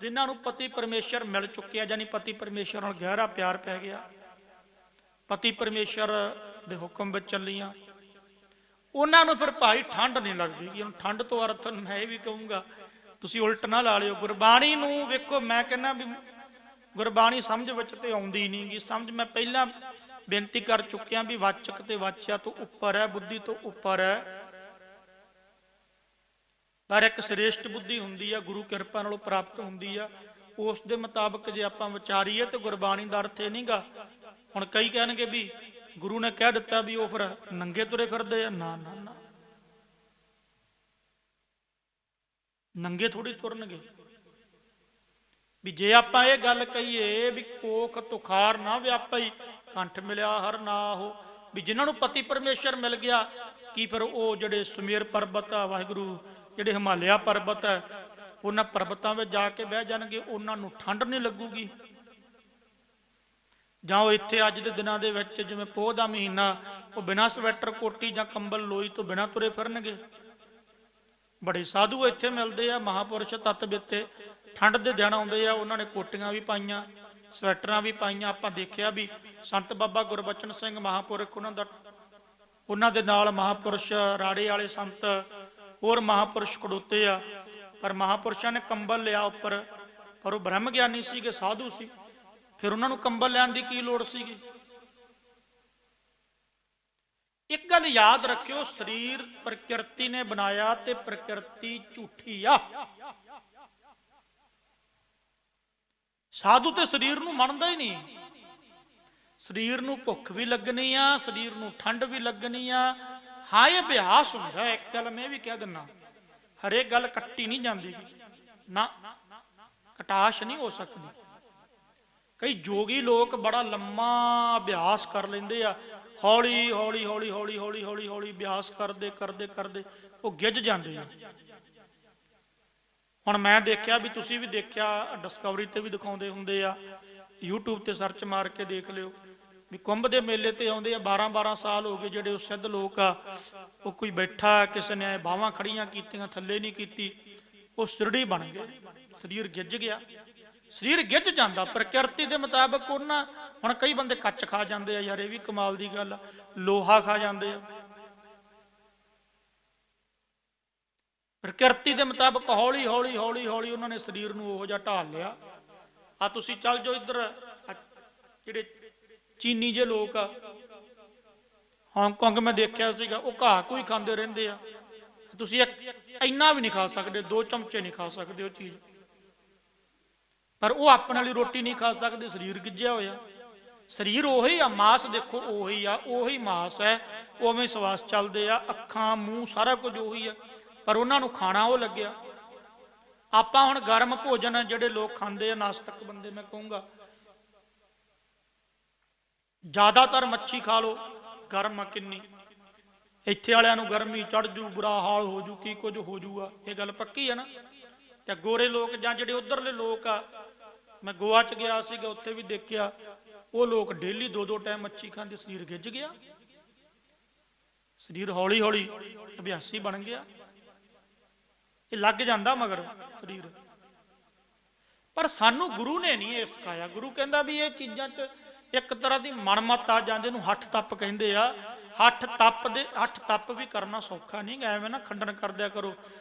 ਜਿਨ੍ਹਾਂ ਨੂੰ ਪਤੀ ਪਰਮੇਸ਼ਰ ਮਿਲ ਚੁੱਕਿਆ, ਜਾਨੀ ਪਤੀ ਪਰਮੇਸ਼ਰ ਨਾਲ ਗਹਿਰਾ ਪਿਆਰ ਪੈ ਗਿਆ, ਪਤੀ ਪਰਮੇਸ਼ਰ ਦੇ ਹੁਕਮ ਵਿੱਚ ਚੱਲੀਆਂ, ਉਹਨਾਂ ਨੂੰ ਫਿਰ ਭਾਈ ਠੰਡ ਨਹੀਂ ਲੱਗਦੀ। ਕਿ ਠੰਡ ਤੋਂ ਅਰਥ ਮੈਂ ਇਹ ਵੀ ਕਹੂੰਗਾ, ਤੁਸੀਂ ਉਲਟ ਨਾ ਲਾ ਲਿਓ। ਗੁਰਬਾਣੀ ਨੂੰ ਵੇਖੋ, ਮੈਂ ਕਹਿੰਦਾ ਵੀ ਗੁਰਬਾਣੀ ਸਮਝ ਵਿੱਚ ਤੇ ਆਉਂਦੀ ਨਹੀਂ ਗੀ। ਸਮਝ ਮੈਂ ਪਹਿਲਾਂ ਬੇਨਤੀ ਕਰ ਚੁੱਕਿਆ ਵੀ ਵਾਚਕ ਤੇ ਵਾਚਿਆ ਤੋਂ ਉੱਪਰ ਹੈ, ਬੁੱਧੀ ਤੋਂ ਉੱਪਰ ਹੈ। ਪਰ ਇੱਕ ਸ੍ਰੇਸ਼ਟ ਬੁੱਧੀ ਹੁੰਦੀ ਆ, ਗੁਰੂ ਕਿਰਪਾ ਨਾਲੋਂ ਪ੍ਰਾਪਤ ਹੁੰਦੀ ਆ। ਉਸ ਦੇ ਮੁਤਾਬਕ ਜੇ ਆਪਾਂ ਵਿਚਾਰੀਏ ਤੇ ਗੁਰਬਾਣੀ ਦਾ ਅਰਥ ਇਹ ਨਹੀਂਗਾ। ਹੁਣ ਕਈ ਕਹਿਣਗੇ ਵੀ ਗੁਰੂ ਨੇ ਕਹਿ ਦਿੱਤਾ ਵੀ ਉਹ ਫਿਰ ਨੰਗੇ ਤੁਰੇ ਫਿਰਦੇ ਆ। ਨਾ ਨਾ ਨਾ, ਨੰਗੇ ਥੋੜੀ ਤੁਰਨਗੇ। ਵੀ ਜੇ ਆਪਾਂ ਇਹ ਗੱਲ ਕਹੀਏ ਵੀ ਕੋਖ ਤੁਖਾਰ ਨਾ ਵਿਆਪਈ, ਕੰਠ ਮਿਲਿਆ ਹਰ ਨਾਹੋ, ਵੀ ਜਿਨ੍ਹਾਂ ਨੂੰ ਪਤੀ ਪਰਮੇਸ਼ਰ ਮਿਲ ਗਿਆ, ਕੀ ਫਿਰ ਉਹ ਜਿਹੜੇ ਸੁਮੇਰ ਪਰਬਤ ਆ, ਵਾਹਿਗੁਰੂ ਜਿਹੜੇ ਹਿਮਾਲਿਆ ਪਰਬਤ ਹੈ, ਉਹਨਾਂ ਪਰਬਤਾਂ ਵਿੱਚ ਜਾ ਕੇ ਬਹਿ ਜਾਣਗੇ, ਉਹਨਾਂ ਨੂੰ ਠੰਡ ਨਹੀਂ ਲੱਗੂਗੀ? ਜਾਂ ਉਹ ਇੱਥੇ ਅੱਜ ਦੇ ਦਿਨਾਂ ਦੇ ਵਿੱਚ ਜਿਵੇਂ ਪੋਹ ਦਾ ਮਹੀਨਾ, ਉਹ ਬਿਨਾਂ ਸਵੈਟਰ ਕੋਟੀ ਜਾਂ ਕੰਬਲ ਲੋਈ ਤੋਂ ਬਿਨਾਂ ਤੁਰੇ ਫਿਰਨਗੇ? ਬੜੇ ਸਾਧੂ ਇੱਥੇ ਮਿਲਦੇ ਆ, ਮਹਾਪੁਰਸ਼ ਤੱਤ ਬਿੱਤੇ, ਠੰਡ ਦੇ ਦਿਨ ਆਉਂਦੇ ਆ, ਉਹਨਾਂ ਨੇ ਕੋਟੀਆਂ ਵੀ ਪਾਈਆਂ, ਸਵੈਟਰਾਂ ਵੀ ਪਾਈਆਂ। ਆਪਾਂ ਦੇਖਿਆ ਵੀ ਸੰਤ ਬਾਬਾ ਗੁਰਬਚਨ ਸਿੰਘ ਮਹਾਪੁਰਖ, ਉਹਨਾਂ ਦੇ ਨਾਲ ਮਹਾਪੁਰਸ਼ ਰਾੜੇ ਵਾਲੇ ਸੰਤ, ਹੋਰ ਮਹਾਪੁਰਸ਼ ਖੜੋਤੇ ਆ। ਪਰ ਮਹਾਪੁਰਸ਼ਾਂ ਨੇ ਕੰਬਲ ਲਿਆ ਉੱਪਰ, ਪਰ ਉਹ ਬ੍ਰਹਮ ਗਿਆਨੀ ਸੀਗੇ, ਸਾਧੂ ਸੀ, ਫਿਰ ਉਹਨਾਂ ਨੂੰ ਕੰਬਲ ਲੈਣ ਦੀ ਕੀ ਲੋੜ ਸੀਗੀ? ਇੱਕ ਗੱਲ ਯਾਦ ਰੱਖਿਓ, ਸਰੀਰ ਪ੍ਰਕਿਰਤੀ ਨੇ ਬਣਾਇਆ ਤੇ ਪ੍ਰਕਿਰਤੀ ਝੂਠੀ ਆ। ਸਾਧੂ ਤੇ ਸਰੀਰ ਨੂੰ ਮੰਨਦਾ ਹੀ ਨਹੀਂ। ਸਰੀਰ ਨੂੰ ਭੁੱਖ ਵੀ ਲੱਗਣੀ ਆ, ਸਰੀਰ ਨੂੰ ਠੰਡ ਵੀ ਲੱਗਣੀ ਆ। ਹਾਂ, ਇਹ ਅਭਿਆਸ ਹੁੰਦਾ। ਇੱਕ ਗੱਲ ਮੈਂ ਵੀ ਕਹਿ ਦਿੰਦਾ, ਹਰੇਕ ਗੱਲ ਕੱਟੀ ਨਹੀਂ ਜਾਂਦੀ ਨਾ, ਕਟਾਸ਼ ਨਹੀਂ ਹੋ ਸਕਦੀ। ਕਈ ਜੋਗੀ ਲੋਕ ਬੜਾ ਲੰਮਾ ਅਭਿਆਸ ਕਰ ਲੈਂਦੇ ਆ, ਹੌਲੀ ਹੌਲੀ ਹੌਲੀ ਹੌਲੀ ਹੌਲੀ ਹੌਲੀ ਹੌਲੀ ਅਭਿਆਸ ਕਰਦੇ ਕਰਦੇ ਕਰਦੇ ਉਹ ਗਿੱਝ ਜਾਂਦੇ ਆ। ਹੁਣ ਮੈਂ ਦੇਖਿਆ ਵੀ, ਤੁਸੀਂ ਵੀ ਦੇਖਿਆ, ਡਿਸਕਵਰੀ ਤੇ ਵੀ ਦਿਖਾਉਂਦੇ ਹੁੰਦੇ ਆ, YouTube ਤੇ ਸਰਚ ਮਾਰ ਕੇ ਦੇਖ ਲਿਓ ਵੀ ਕੁੰਭ ਦੇ ਮੇਲੇ ਤੇ ਆਉਂਦੇ ਆ 12-12 ਸਾਲ ਹੋ ਗਏ, ਜਿਹੜੇ ਉਹ ਸਿੱਧ ਲੋਕ ਆ, ਉਹ ਕੋਈ ਬੈਠਾ ਕਿਸੇ ਨੇ ਬਾਹਾਂ ਖੜੀਆਂ ਕੀਤੀਆਂ ਥੱਲੇ ਨਹੀਂ ਕੀਤੀ, ਉਹ ਸਿਰੜੀ ਬਣ ਗਏ, ਸਰੀਰ ਗਿੱਝ ਗਿਆ। ਸਰੀਰ ਗਿੱਝ ਜਾਂਦਾ ਪ੍ਰਕਿਰਤੀ ਦੇ ਮੁਤਾਬਕ। ਉਹਨਾਂ ਹੁਣ ਕਈ ਬੰਦੇ ਕੱਚ ਖਾ ਜਾਂਦੇ ਆ, ਯਾਰ ਇਹ ਵੀ ਕਮਾਲ ਦੀ ਗੱਲ ਆ, ਲੋਹਾ ਖਾ ਜਾਂਦੇ ਆ। ਪ੍ਰਕਿਰਤੀ ਦੇ ਮੁਤਾਬਕ ਹੌਲੀ ਹੌਲੀ ਹੌਲੀ ਹੌਲੀ ਉਹਨਾਂ ਨੇ ਸਰੀਰ ਨੂੰ ਉਹੋ ਜਿਹਾ ਢਾਲ ਲਿਆ। ਆ ਤੁਸੀਂ ਚੱਲ ਜਾਓ ਇੱਧਰ, ਜਿਹੜੇ ਚੀਨੀ ਜੇ ਲੋਕ ਆ, ਹਾਂਗਕਾਂਗ ਮੈਂ ਦੇਖਿਆ ਸੀਗਾ, ਉਹ ਘਾਹ ਕੋਈ ਖਾਂਦੇ ਰਹਿੰਦੇ ਆ। ਤੁਸੀਂ ਇੰਨਾ ਵੀ ਨਹੀਂ ਖਾ ਸਕਦੇ, 2 ਚਮਚੇ ਨਹੀਂ ਖਾ ਸਕਦੇ ਉਹ ਚੀਜ਼, ਪਰ ਉਹ ਆਪਣੇ ਵਾਲੀ ਰੋਟੀ ਨਹੀਂ ਖਾ ਸਕਦੇ, ਸਰੀਰ ਗਿੱਜਿਆ ਹੋਇਆ। ਸਰੀਰ ਉਹੀ ਆ, ਮਾਸ ਦੇਖੋ ਉਹੀ ਆ, ਉਹੀ ਮਾਸ ਹੈ, ਉਵੇਂ ਸਵਾਸ ਚੱਲਦੇ ਆ, ਅੱਖਾਂ ਮੂੰਹ ਸਾਰਾ ਕੁਝ ਉਹੀ ਆ, ਪਰ ਉਹਨਾਂ ਨੂੰ ਖਾਣਾ ਉਹ ਲੱਗਿਆ। ਆਪਾਂ ਹੁਣ ਗਰਮ ਭੋਜਨ ਜਿਹੜੇ ਲੋਕ ਖਾਂਦੇ ਆ, ਨਾਸਤਕ ਬੰਦੇ ਮੈਂ ਕਹੂੰਗਾ, ਜ਼ਿਆਦਾਤਰ ਮੱਛੀ ਖਾ ਲੋ, ਗਰਮ ਆ ਕਿੰਨੀ, ਇੱਥੇ ਵਾਲਿਆਂ ਨੂੰ ਗਰਮੀ ਚੜ ਜੂ, ਬੁਰਾ ਹਾਲ ਹੋ ਜੂ, ਕੀ ਕੁਝ ਹੋ ਜੂਗਾ, ਇਹ ਗੱਲ ਪੱਕੀ ਆ ਨਾ। ਤੇ ਗੋਰੇ ਲੋਕ ਜਾਂ ਜਿਹੜੇ ਉਧਰਲੇ ਲੋਕ ਆ, ਮੈਂ ਗੋਆ ਚ ਗਿਆ ਸੀਗਾ, ਉੱਥੇ ਵੀ ਦੇਖਿਆ, ਉਹ ਲੋਕ ਡੇਲੀ 2-2 ਟਾਈਮ ਮੱਛੀ ਖਾਂਦੇ, ਸਰੀਰ ਗਿੱਝ ਗਿਆ, ਸਰੀਰ ਹੌਲੀ ਹੌਲੀ ਅਭਿਆਸੀ ਬਣ ਗਿਆ। ਇਹ ਲੱਗ ਜਾਂਦਾ ਮਗਰ ਸਰੀਰ। ਪਰ ਸਾਨੂੰ ਗੁਰੂ ਨੇ ਨਹੀਂ ਇਹ ਸਿਖਾਇਆ। ਗੁਰੂ ਕਹਿੰਦਾ ਵੀ ਇਹ ਚੀਜ਼ਾਂ 'ਚ ਇੱਕ ਤਰ੍ਹਾਂ ਦੀ ਮਨਮਤ ਆ ਜਾਂਦੇ, ਨੂੰ ਹੱਠ ਤੱਪ ਕਹਿੰਦੇ ਆ। ਹੱਠ ਤੱਪ ਵੀ ਕਰਨਾ ਸੌਖਾ ਨਹੀਂ, ਐਵੇਂ ਨਾ ਖੰਡਨ ਕਰਦਿਆ ਕਰੋ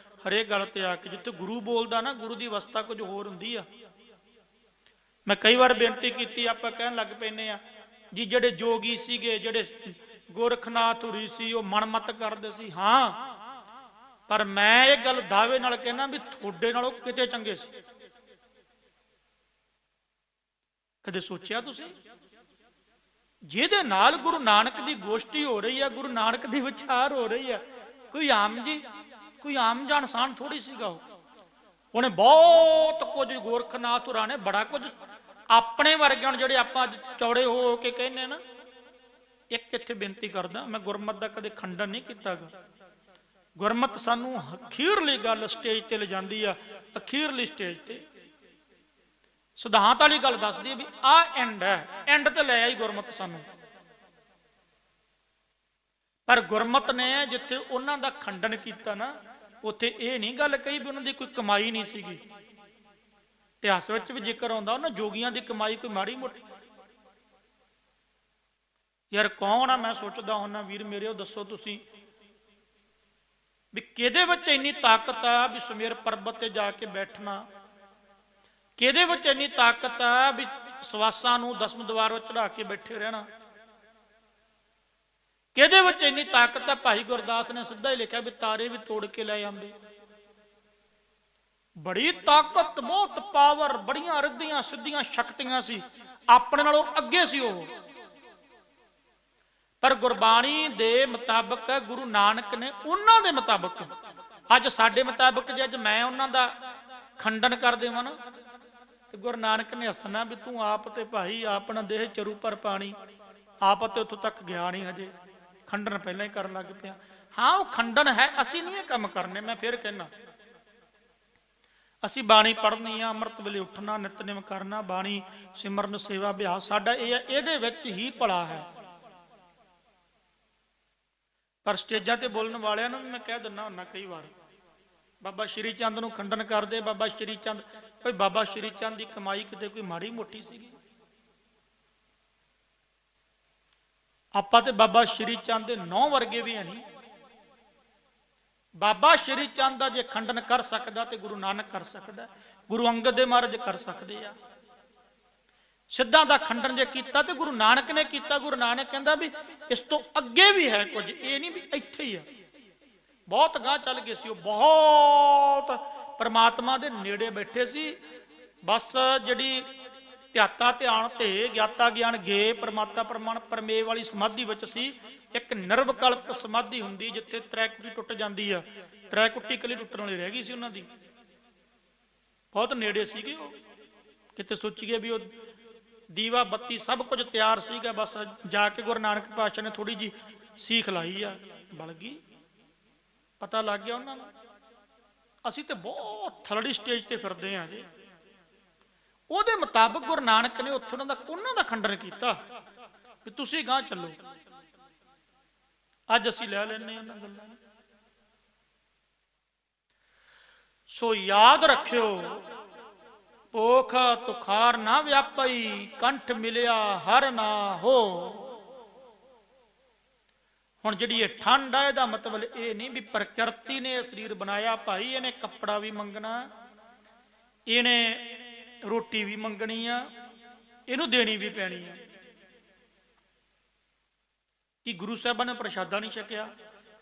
ਹਰੇਕ ਗੱਲ ਤੇ ਆ ਕੇ। ਜਿੱਥੇ ਗੁਰੂ ਬੋਲਦਾ ਨਾ, ਗੁਰੂ ਦੀ ਅਵਸਥਾ ਕੁਝ ਹੋਰ ਹੁੰਦੀ ਆ। ਮੈਂ ਕਈ ਵਾਰ ਬੇਨਤੀ ਕੀਤੀ, ਆਪਾਂ ਕਹਿਣ ਲੱਗ ਪੈਨੇ ਆ ਜੀ ਜਿਹੜੇ ਜੋਗੀ ਸੀਗੇ, ਜਿਹੜੇ ਗੋਰਖਨਾਥ ਹੁਰੀ ਸੀ, ਉਹ ਮਨਮਤ ਕਰਦੇ ਸੀ। ਹਾਂ, ਪਰ ਮੈਂ ਇਹ ਗੱਲ ਦਾਅਵੇ ਨਾਲ ਕਹਿਣਾ ਵੀ ਤੁਹਾਡੇ ਨਾਲੋਂ ਕਿਤੇ ਚੰਗੇ ਸੀ। ਕਦੇ ਸੋਚਿਆ ਤੁਸੀਂ? ਜਿਹਦੇ ਨਾਲ ਗੁਰੂ ਨਾਨਕ ਦੀ ਗੋਸ਼ਟੀ ਹੋ ਰਹੀ ਆ, ਗੁਰੂ ਨਾਨਕ ਦੀ ਵਿਚਾਰ ਹੋ ਰਹੀ ਆ, ਕੋਈ ਆਮ ਜਾਂ ਇਨਸਾਨ ਥੋੜੀ ਸੀਗਾ। ਉਹਨੇ ਬਹੁਤ ਕੁਝ, ਗੋਰਖਨਾਥ ਹੋਰਾਂ ਨੇ ਬੜਾ ਕੁਝ, ਆਪਣੇ ਵਰਗੇ ਹੁਣ ਜਿਹੜੇ ਆਪਾਂ ਅੱਜ ਚੌੜੇ ਹੋ ਕੇ ਕਹਿੰਦੇ ਨਾ। ਇੱਕ ਇੱਥੇ ਬੇਨਤੀ ਕਰਦਾ, ਮੈਂ ਗੁਰਮਤ ਦਾ ਕਦੇ ਖੰਡਨ ਨਹੀਂ ਕੀਤਾਗਾ। ਗੁਰਮਤ ਸਾਨੂੰ ਅਖੀਰਲੀ ਗੱਲ ਸਟੇਜ ਤੇ ਲਿਜਾਂਦੀ ਆ, ਅਖੀਰਲੀ ਸਟੇਜ ਤੇ ਸਿਧਾਂਤ ਵਾਲੀ ਗੱਲ ਦੱਸਦੀ ਹੈ ਵੀ ਆਹ ਐਂਡ ਹੈ, ਐਂਡ ਤੇ ਲੈ ਆਈ ਗੁਰਮਤ ਸਾਨੂੰ। ਪਰ ਗੁਰਮਤ ਨੇ ਜਿੱਥੇ ਉਹਨਾਂ ਦਾ ਖੰਡਨ ਕੀਤਾ ਨਾ, ਉੱਥੇ ਇਹ ਨਹੀਂ ਗੱਲ ਕਹੀ ਵੀ ਉਹਨਾਂ ਦੀ ਕੋਈ ਕਮਾਈ ਨਹੀਂ ਸੀਗੀ। ਇਤਿਹਾਸ ਵਿੱਚ ਵੀ ਜ਼ਿਕਰ ਆਉਂਦਾ ਉਹਨਾਂ ਜੋਗੀਆਂ ਦੀ ਕਮਾਈ ਕੋਈ ਮਾੜੀ ਮੋਟੀ। ਯਾਰ ਕੌਣ ਆ, ਮੈਂ ਸੋਚਦਾ ਹੁੰਦਾ ਵੀਰ ਮੇਰੇ, ਉਹ ਦੱਸੋ ਤੁਸੀਂ ਵੀ ਕਿਹਦੇ ਵਿੱਚ ਇੰਨੀ ਤਾਕਤ ਆ ਵੀ ਸੁਮੇਰ ਪਰਬਤ ਤੇ ਜਾ ਕੇ ਬੈਠਣਾ? ਕਿਹਦੇ ਵਿੱਚ ਇੰਨੀ ਤਾਕਤ ਆ ਵੀ ਸਵਾਸਾਂ ਨੂੰ 10ਵੇਂ ਦਵਾਰ ਵਿੱਚ ਚੜਾ ਕੇ ਬੈਠੇ ਰਹਿਣਾ? ਕਿਹਦੇ ਵਿੱਚ ਇੰਨੀ ਤਾਕਤ ਆ? ਭਾਈ ਗੁਰਦਾਸ ਨੇ ਸਿੱਧਾ ਹੀ ਲਿਖਿਆ ਵੀ ਤਾਰੇ ਵੀ ਤੋੜ ਕੇ ਲੈ ਜਾਂਦੇ। ਬੜੀ ਤਾਕਤ, ਬਹੁਤ ਪਾਵਰ, ਬੜੀਆਂ ਰਿੱਧੀਆਂ ਸਿੱਧੀਆਂ ਸ਼ਕਤੀਆਂ ਸੀ, ਆਪਣੇ ਨਾਲੋਂ ਅੱਗੇ ਸੀ ਉਹ। ਪਰ ਗੁਰਬਾਣੀ ਦੇ ਮੁਤਾਬਕ, ਗੁਰੂ ਨਾਨਕ ਨੇ ਉਹਨਾਂ ਦੇ ਮੁਤਾਬਕ, ਅੱਜ ਸਾਡੇ ਮੁਤਾਬਕ ਜੇ ਅੱਜ ਮੈਂ ਉਹਨਾਂ ਦਾ ਖੰਡਨ ਕਰ ਦੇਵਾਂ ਨਾ, ਤੇ ਗੁਰੂ ਨਾਨਕ ਨੇ ਹੱਸਣਾ ਵੀ ਤੂੰ ਆਪ ਤੇ ਭਾਈ ਆਪਣਾ ਦੇਹ ਚਰੂ ਪਰ ਪਾਣੀ, ਆਪ ਤੇ ਉੱਥੋਂ ਤੱਕ ਗਿਆ ਨਹੀਂ ਹਜੇ, ਖੰਡਨ ਪਹਿਲਾਂ ਹੀ ਕਰਨ ਲੱਗ ਪਿਆ। ਹਾਂ, ਉਹ ਖੰਡਨ ਹੈ, ਅਸੀਂ ਨਹੀਂ ਇਹ ਕੰਮ ਕਰਨੇ। ਮੈਂ ਫਿਰ ਕਹਿਣਾ, ਅਸੀਂ ਬਾਣੀ ਪੜ੍ਹਨੀ ਆ, ਅੰਮ੍ਰਿਤ ਵੇਲੇ ਉੱਠਣਾ, ਨਿਤਨੇਮ ਕਰਨਾ, ਬਾਣੀ ਸਿਮਰਨ ਸੇਵਾ ਅਭਿਆਸ ਸਾਡਾ ਇਹ ਹੈ, ਇਹਦੇ ਵਿੱਚ ਹੀ ਭਲਾ ਹੈ। ਪਰ ਸਟੇਜਾਂ ਤੇ ਬੋਲਣ ਵਾਲਿਆਂ ਨੂੰ ਵੀ ਮੈਂ ਕਹਿ ਦਿੰਦਾ ਹੁੰਦਾ ਕਈ ਵਾਰ, ਬਾਬਾ ਸ਼੍ਰੀ ਚੰਦ ਨੂੰ ਖੰਡਨ ਕਰਦੇ। ਬਾਬਾ ਸ਼੍ਰੀ ਚੰਦ, ਕੋਈ ਬਾਬਾ ਸ਼੍ਰੀ ਚੰਦ ਦੀ ਕਮਾਈ ਕਿਤੇ ਕੋਈ ਮਾੜੀ ਮੋਟੀ ਸੀਗੀ? ਆਪਾਂ ਤੇ ਬਾਬਾ ਸ਼੍ਰੀ ਚੰਦ ਦੇ 9 ਵਰਗੇ ਵੀ ਹੈ ਨਹੀਂ। ਬਾਬਾ ਸ਼੍ਰੀ ਚੰਦ ਦਾ ਜੇ ਖੰਡਨ ਕਰ ਸਕਦਾ ਤੇ ਗੁਰੂ ਨਾਨਕ ਕਰ ਸਕਦਾ, ਗੁਰੂ ਅੰਗਦ ਦੇ ਮਹਾਰਾਜ ਕਰ ਸਕਦੇ ਆ। ਸਿੱਧਾਂ ਦਾ ਖੰਡਨ ਜੇ ਕੀਤਾ ਤੇ ਗੁਰੂ ਨਾਨਕ ਨੇ ਕੀਤਾ। ਗੁਰੂ ਨਾਨਕ ਕਹਿੰਦਾ ਵੀ ਇਸ ਤੋਂ ਅੱਗੇ ਵੀ ਹੈ ਕੁਝ, ਇਹ ਨਹੀਂ ਵੀ ਇੱਥੇ ਹੀ ਆ। ਬਹੁਤ ਗਾਂਹ ਚੱਲ ਗਏ ਸੀ ਉਹ, ਬਹੁਤ ਪਰਮਾਤਮਾ ਦੇ ਨੇੜੇ ਬੈਠੇ ਸੀ। ਬਸ ਜਿਹੜੀ ਧਿਆਤਾ ਧਿਆਨ ਤੇ ਗਿਆਤਾ ਗਿਆਨ ਗੇ ਪਰਮਾਤਾ ਪ੍ਰਮਾਣ ਪਰਮੇਵ ਵਾਲੀ ਸਮਾਧੀ ਵਿੱਚ ਸੀ। ਇੱਕ ਨਿਰਵਕਲਪ ਸਮਾਧੀ ਹੁੰਦੀ ਜਿੱਥੇ ਤ੍ਰੈਕੁਟੀ ਟੁੱਟ ਜਾਂਦੀ ਆ, ਤ੍ਰੈਕੁਟੀ ਕਲੀ ਟੁੱਟਣ ਵਾਲੀ ਰਹਿ ਗਈ ਸੀ ਉਹਨਾਂ ਦੀ। ਬਹੁਤ ਨੇੜੇ ਸੀਗੇ ਉਹ। ਕਿਤੇ ਸੋਚੀਏ ਵੀ ਉਹ ਦੀਵਾ ਬੱਤੀ ਸਭ ਕੁਝ ਤਿਆਰ ਸੀਗਾ, ਬਸ ਜਾ ਕੇ ਗੁਰੂ ਨਾਨਕ ਪਾਤਸ਼ਾਹ ਨੇ ਥੋੜੀ ਜੀ ਸੀਖ ਲਾਈ ਆ, ਬਲ ਗਈ। ਪਤਾ ਲੱਗ ਗਿਆ ਉਹਨਾਂ ਨੂੰ। ਅਸੀਂ ਤੇ ਬਹੁਤ ਥਲੜੀ ਸਟੇਜ ਤੇ ਫਿਰਦੇ ਆ ਜੀ। ਉਹਦੇ ਮੁਤਾਬਕ ਗੁਰੂ ਨਾਨਕ ਨੇ ਉੱਥੇ ਉਹਨਾਂ ਦਾ ਖੰਡਨ ਕੀਤਾ ਵੀ ਤੁਸੀਂ ਗਾਂਹ ਚੱਲੋ। ਅੱਜ ਅਸੀਂ ਲੈ ਲੈਨੇ ਉਹਨਾਂ ਗੱਲਾਂ ਨੂੰ। ਸੋ ਯਾਦ ਰੱਖਿਓ, ਭੋਖ ਤੁਖਾਰ ਨਾ ਵਿਆਪਈ, ਕੰਠ ਮਿਲਿਆ ਹਰ ਨਾ ਹੋ। ਹੁਣ ਜਿਹੜੀ ਇਹ ਠੰਡ ਆ, ਇਹਦਾ ਮਤਲਬ ਇਹ ਨਹੀਂ ਵੀ ਪ੍ਰਕਿਰਤੀ ਨੇ ਸਰੀਰ ਬਣਾਇਆ ਭਾਈ, ਇਹਨੇ ਕੱਪੜਾ ਵੀ ਮੰਗਣਾ, ਇਹਨੇ ਰੋਟੀ ਵੀ ਮੰਗਣੀ ਆ, ਇਹਨੂੰ ਦੇਣੀ ਵੀ ਪੈਣੀ ਆ। ਕਿ ਗੁਰੂ ਸਾਹਿਬਾਂ ਨੇ ਪ੍ਰਸ਼ਾਦਾ ਨਹੀਂ ਛਕਿਆ?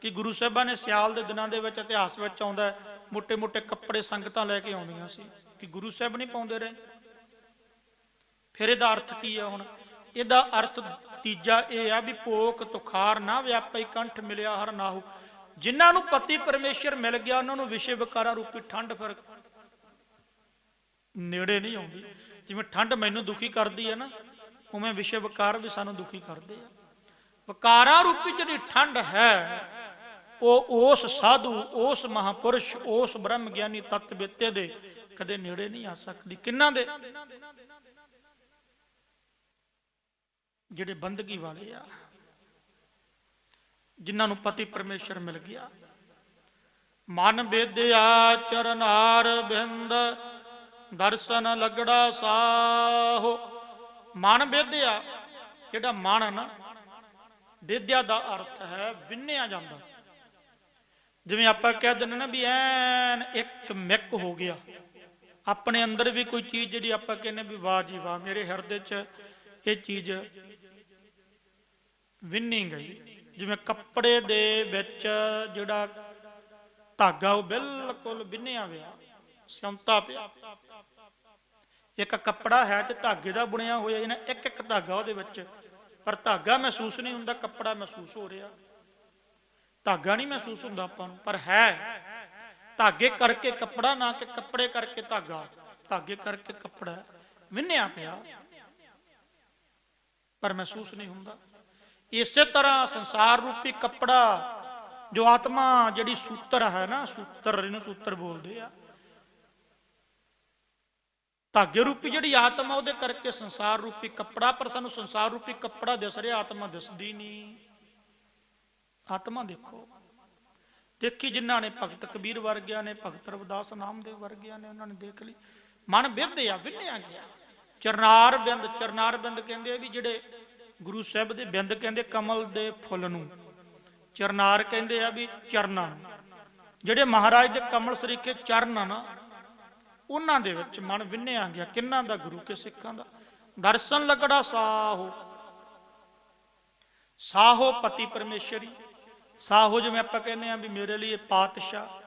ਕਿ ਗੁਰੂ ਸਾਹਿਬਾਂ ਨੇ ਸਿਆਲ ਦੇ ਦਿਨਾਂ ਦੇ ਵਿੱਚ ਇਤਿਹਾਸ ਵਿੱਚ ਆਉਂਦਾ ਮੋਟੇ ਮੋਟੇ ਕੱਪੜੇ ਸੰਗਤਾਂ ਲੈ ਕੇ ਆਉਂਦੀਆਂ ਸੀ, ਕਿ ਗੁਰੂ ਸਾਹਿਬ ਨਹੀਂ ਪਾਉਂਦੇ ਰਹੇ? ਫਿਰ ਇਹਦਾ ਅਰਥ ਕੀ ਆ? ਹੁਣ ਇਹਦਾ ਅਰਥ ਤੀਜਾ ਇਹ ਆ ਵੀ ਭੋਖ ਤੁਖਾਰ ਨਾ ਵਿਆਪਈ, ਕੰਠ ਮਿਲਿਆ ਹਰ ਨਾਹੂ। ਜਿਨ੍ਹਾਂ ਨੂੰ ਪਤੀ ਪਰਮੇਸ਼ਰ ਮਿਲ ਗਿਆ ਉਹਨਾਂ ਨੂੰ ਵਿਸ਼ੇ ਵਿਕਾਰਾਂ ਰੂਪੀ ਠੰਡ ਫਿਰ ਨੇੜੇ ਨਹੀਂ ਆਉਂਦੀ। ਜਿਵੇਂ ਠੰਡ ਮੈਨੂੰ ਦੁਖੀ ਕਰਦੀ ਹੈ ਨਾ, ਉਵੇਂ ਵਿਸ਼ੇ ਵਿਕਾਰ ਵੀ ਸਾਨੂੰ ਦੁਖੀ ਕਰਦੇ ਆ। ਵਿਕਾਰਾਂ ਰੂਪੀ ਜਿਹੜੀ ਠੰਡ ਹੈ ਉਹ ਉਸ ਸਾਧੂ, ਉਸ ਮਹਾਪੁਰਸ਼, ਉਸ ਬ੍ਰਹਮ ਗਿਆਨੀ ਤਤ ਬੇਤੇ ਦੇ ਕਦੇ ਨੇੜੇ ਨਹੀਂ ਆ ਸਕਦੀ। ਕਿੰਨਾਂ ਦੇ? ਜਿਹੜੇ ਬੰਦਗੀ ਵਾਲੇ ਆ, ਜਿਨ੍ਹਾਂ ਨੂੰ ਪਤੀ ਪਰਮੇਸ਼ਰ ਮਿਲ ਗਿਆ। ਮਨ ਬੇਦਿਆ ਚਰਨਾਰ ਬਿੰਦ, ਦਰਸ਼ਨ ਲੱਗੜਾ ਸਾਹੋ। ਮਨ ਬੇਦਿਆ, ਜਿਹੜਾ ਮਨ ਨਾ, ਬੇਦਿਆ ਦਾ ਅਰਥ ਹੈ ਵਿੰਨਿਆ ਜਾਂਦਾ। ਜਿਵੇਂ ਆਪਾਂ ਕਹਿ ਦਿੰਦੇ ਨਾ ਵੀ ਐਨ ਇੱਕ ਮਿੱਕ ਹੋ ਗਿਆ। ਆਪਣੇ ਅੰਦਰ ਵੀ ਕੋਈ ਚੀਜ਼ ਜਿਹੜੀ ਆਪਾਂ ਕਹਿੰਦੇ ਵੀ ਵਾਹ ਜੀ ਵਾਹ, ਮੇਰੇ ਹਿਰਦੇ 'ਚ ਇਹ ਚੀਜ਼ ਵਿੰਨੀ ਗਈ। ਜਿਵੇਂ ਕੱਪੜੇ ਦੇ ਵਿੱਚ ਜਿਹੜਾ ਧਾਗਾ ਉਹ ਬਿਲਕੁਲ ਵਿੰਨਿਆ ਹੋਇਆ, ਸਿਉਂਤਾ ਪਿਆ। ਇੱਕ ਕੱਪੜਾ ਹੈ ਤੇ ਧਾਗੇ ਦਾ ਬੁਣਿਆ ਹੋਇਆ, ਜਿਹਨਾਂ ਇੱਕ ਇੱਕ ਧਾਗਾ ਉਹਦੇ ਵਿੱਚ, ਪਰ ਧਾਗਾ ਮਹਿਸੂਸ ਨਹੀਂ ਹੁੰਦਾ, ਕੱਪੜਾ ਮਹਿਸੂਸ ਹੋ ਰਿਹਾ। ਧਾਗਾ ਨਹੀਂ ਮਹਿਸੂਸ ਹੁੰਦਾ ਆਪਾਂ ਨੂੰ, ਪਰ ਹੈ ਧਾਗੇ ਕਰਕੇ ਕੱਪੜਾ, ਨਾ ਕਿ ਕੱਪੜੇ ਕਰਕੇ ਧਾਗਾ। ਧਾਗੇ ਕਰਕੇ ਕੱਪੜਾ ਵਿੰਨਿਆ ਪਿਆ, ਪਰ ਮਹਿਸੂਸ ਨਹੀਂ ਹੁੰਦਾ। ਇਸੇ ਤਰ੍ਹਾਂ ਸੰਸਾਰ ਰੂਪੀ ਕੱਪੜਾ, ਜੋ ਆਤਮਾ ਜਿਹੜੀ ਸੂਤਰ ਹੈ ਨਾ, ਸੂਤਰ, ਇਹਨੂੰ ਸੂਤਰ ਬੋਲਦੇ ਆ, ਧਾਗੇ ਰੂਪੀ ਜਿਹੜੀ ਆਤਮਾ, ਉਹਦੇ ਕਰਕੇ ਸੰਸਾਰ ਰੂਪੀ ਕੱਪੜਾ। ਪਰ ਸਾਨੂੰ ਸੰਸਾਰ ਰੂਪੀ ਕੱਪੜਾ ਦਿਸ ਰਿਹਾ, ਆਤਮਾ ਦਿਸਦੀ ਨਹੀਂ। ਆਤਮਾ ਦੇਖੋ, ਦੇਖੀ ਜਿਨ੍ਹਾਂ ਨੇ, ਭਗਤ ਕਬੀਰ ਵਰਗਿਆਂ ਨੇ, ਭਗਤ ਰਵਿਦਾਸ ਨਾਮਦੇਵ ਵਰਗਿਆਂ ਨੇ, ਉਹਨਾਂ ਨੇ ਦੇਖ ਲਈ। ਮਨ ਵਿੰਨਿਆ, ਵਿੰਨਿਆ ਗਿਆ। ਚਰਨਾਰ ਬਿੰਦ, ਚਰਨਾਰ ਬਿੰਦ ਕਹਿੰਦੇ ਆ ਵੀ ਜਿਹੜੇ ਗੁਰੂ ਸਾਹਿਬ ਦੇ ਬਿੰਦ ਕਹਿੰਦੇ ਕਮਲ ਦੇ ਫੁੱਲ ਨੂੰ, ਚਰਨਾਰ ਕਹਿੰਦੇ ਆ ਵੀ ਚਰਨਾਂ ਨੂੰ। ਜਿਹੜੇ ਮਹਾਰਾਜ ਦੇ ਕਮਲ ਸਰੀਕੇ ਚਰਨ ਆ ਨਾ, ਉਹਨਾਂ ਦੇ ਵਿੱਚ ਮਨ ਵਿੰਨਿਆ ਗਿਆ। ਕਿੰਨਾਂ ਦਾ? ਗੁਰੂ ਕੇ ਸਿੱਖਾਂ ਦਾ। ਦਰਸ਼ਨ ਲੱਗੜਾ ਸਾਹੋ। ਸਾਹੋ ਪਤੀ ਪਰਮੇਸ਼ਰੀ। ਸਾਹੋ ਜਿਵੇਂ ਆਪਾਂ ਕਹਿੰਦੇ ਆ ਵੀ ਮੇਰੇ ਲਈ ਪਾਤਸ਼ਾਹ,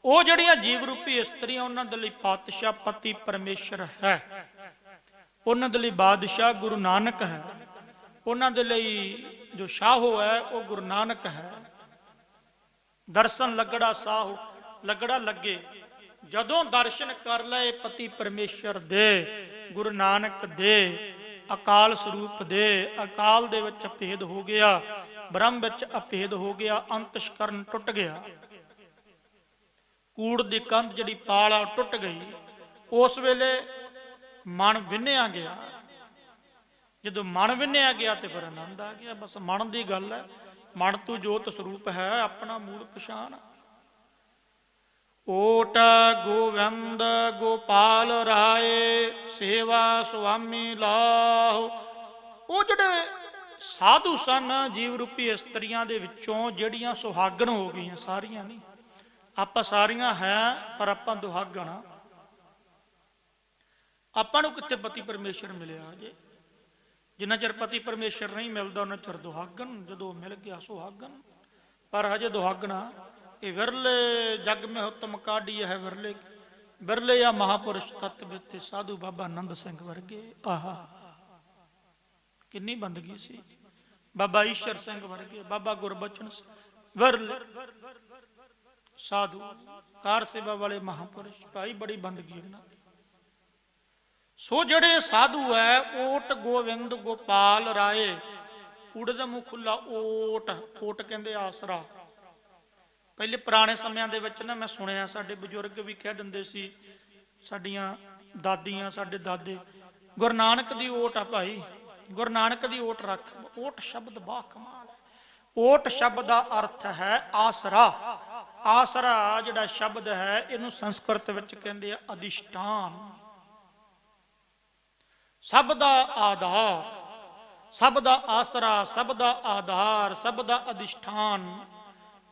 ਉਹ ਜਿਹੜੀਆਂ ਜੀਵ ਰੂਪੀ ਇਸਤਰੀਆਂ, ਉਹਨਾਂ ਦੇ ਲਈ ਪਾਤਸ਼ਾਹ ਪਤੀ ਪਰਮੇਸ਼ਰ ਹੈ। ਉਹਨਾਂ ਦੇ ਲਈ ਬਾਦਸ਼ਾਹ ਗੁਰੂ ਨਾਨਕ ਹੈ। ਉਹਨਾਂ ਦੇ ਲਈ ਜੋ ਸ਼ਾਹੋ ਹੈ ਉਹ ਗੁਰੂ ਨਾਨਕ ਹੈ। ਦਰਸ਼ਨ ਲੱਗੜਾ ਸਾਹੋ, ਲੱਗੜਾ ਲੱਗੇ। ਜਦੋਂ ਦਰਸ਼ਨ ਕਰ ਲਏ ਪਤੀ ਪਰਮੇਸ਼ਰ ਦੇ, ਗੁਰੂ ਨਾਨਕ ਦੇ, ਅਕਾਲ ਸਰੂਪ ਦੇ, ਅਕਾਲ ਦੇ ਵਿੱਚ ਅਭੇਦ ਹੋ ਗਿਆ, ਬ੍ਰਹਮ ਵਿੱਚ ਅਭੇਦ ਹੋ ਗਿਆ, ਅੰਤਸ਼ਕਰਨ ਟੁੱਟ ਗਿਆ, ਕੂੜ ਦੀ ਕੰਧ ਜਿਹੜੀ ਪਾਲ ਆ ਟੁੱਟ ਗਈ। ਉਸ ਵੇਲੇ ਮਨ ਵਿੰਨਿਆ ਗਿਆ। ਜਦੋਂ ਮਨ ਵਿੰਨਿਆ ਗਿਆ ਤੇ ਫਿਰ ਆਨੰਦ ਆ ਗਿਆ। ਬਸ ਮਨ ਦੀ ਗੱਲ ਹੈ। ਮਨ ਤੋਂ ਜੋਤ ਸਰੂਪ ਹੈ, ਆਪਣਾ ਮੂਲ ਪਛਾਣ। ਓਟ ਗੋਵਿੰਦ ਗੋਪਾਲ ਰਾਏ, ਸੇਵਾ ਸੁਆਮੀ ਲਾਹੁ। ਉਹ ਜਿਹੜੇ ਸਾਧੂ ਸਨ, ਜੀਵ ਰੂਪੀ ਇਸਤਰੀਆਂ ਦੇ ਵਿੱਚੋਂ ਜਿਹੜੀਆਂ ਸੁਹਾਗਣ ਹੋ ਗਈਆਂ, ਸਾਰੀਆਂ ਨਹੀਂ, ਆਪਾਂ ਸਾਰੀਆਂ ਹੈ ਪਰ ਆਪਾਂ ਦੁਹਾਗਣ ਆ। ਆਪਾਂ ਨੂੰ ਕਿੱਥੇ ਪਤੀ ਪਰਮੇਸ਼ਰ ਮਿਲਿਆ ਜੇ? ਜਿੰਨਾ ਚਿਰ ਪਤੀ ਪਰਮੇਸ਼ਰ ਨਹੀਂ ਮਿਲਦਾ ਉਹਨਾਂ ਚਿਰ ਦੁਹਾਗਣ, ਜਦੋਂ ਮਿਲ ਗਿਆ ਸੁਹਾਗਣ। ਪਰ ਹਜੇ ਦੁਹਾਗਣਾ ਇਹ ਵਿਰਲੇ, ਜਗ ਮੇ ਹੁਤਮ ਕਾਢੀ ਹੈ ਵਿਰਲੇ, ਵਿਰਲੇ ਆ ਮਹਾਪੁਰਸ਼ ਤਤ ਬੇਤੇ ਸਾਧੂ ਬਾਬਾ ਆਨੰਦ ਸਿੰਘ ਵਰਗੇ। ਆਹਾ ਕਿੰਨੀ ਬੰਦਗੀ ਸੀ। ਬਾਬਾ ਈਸ਼ਰ ਸਿੰਘ ਵਰਗੇ, ਬਾਬਾ ਗੁਰਬਚਨ ਵਿਰਲੇ ਸਾਧੂ, ਕਾਰ ਸੇਵਾ ਵਾਲੇ ਮਹਾਪੁਰਸ਼। ਭਾਈ ਬੜੀ ਬੰਦਗੀ ਇਹਨਾਂ ਦੀ। सो जड़े साधु है ओट गोविंद गोपाल राय उड़द मुँह खुला ओट ओट कहते आसरा। पहले पुराने समय ਦੇ ਵਿੱਚ ਨਾ मैं सुनिया साडे बजुर्ग भी कह दिंदे सी साडियां दादियां साडे दादे गुरु नानक दी ओट आ भाई गुरु नानक दी ओट रख। ओट शब्द बा कमाल है। ओट शब्द का अर्थ है आसरा। आसरा जिहड़ा शब्द है इहनूं संस्कृत विच कहंदे आ अधिष्ठान। सब दा आधार सब दा आसरा सब दा आधार सब दा अधिष्ठान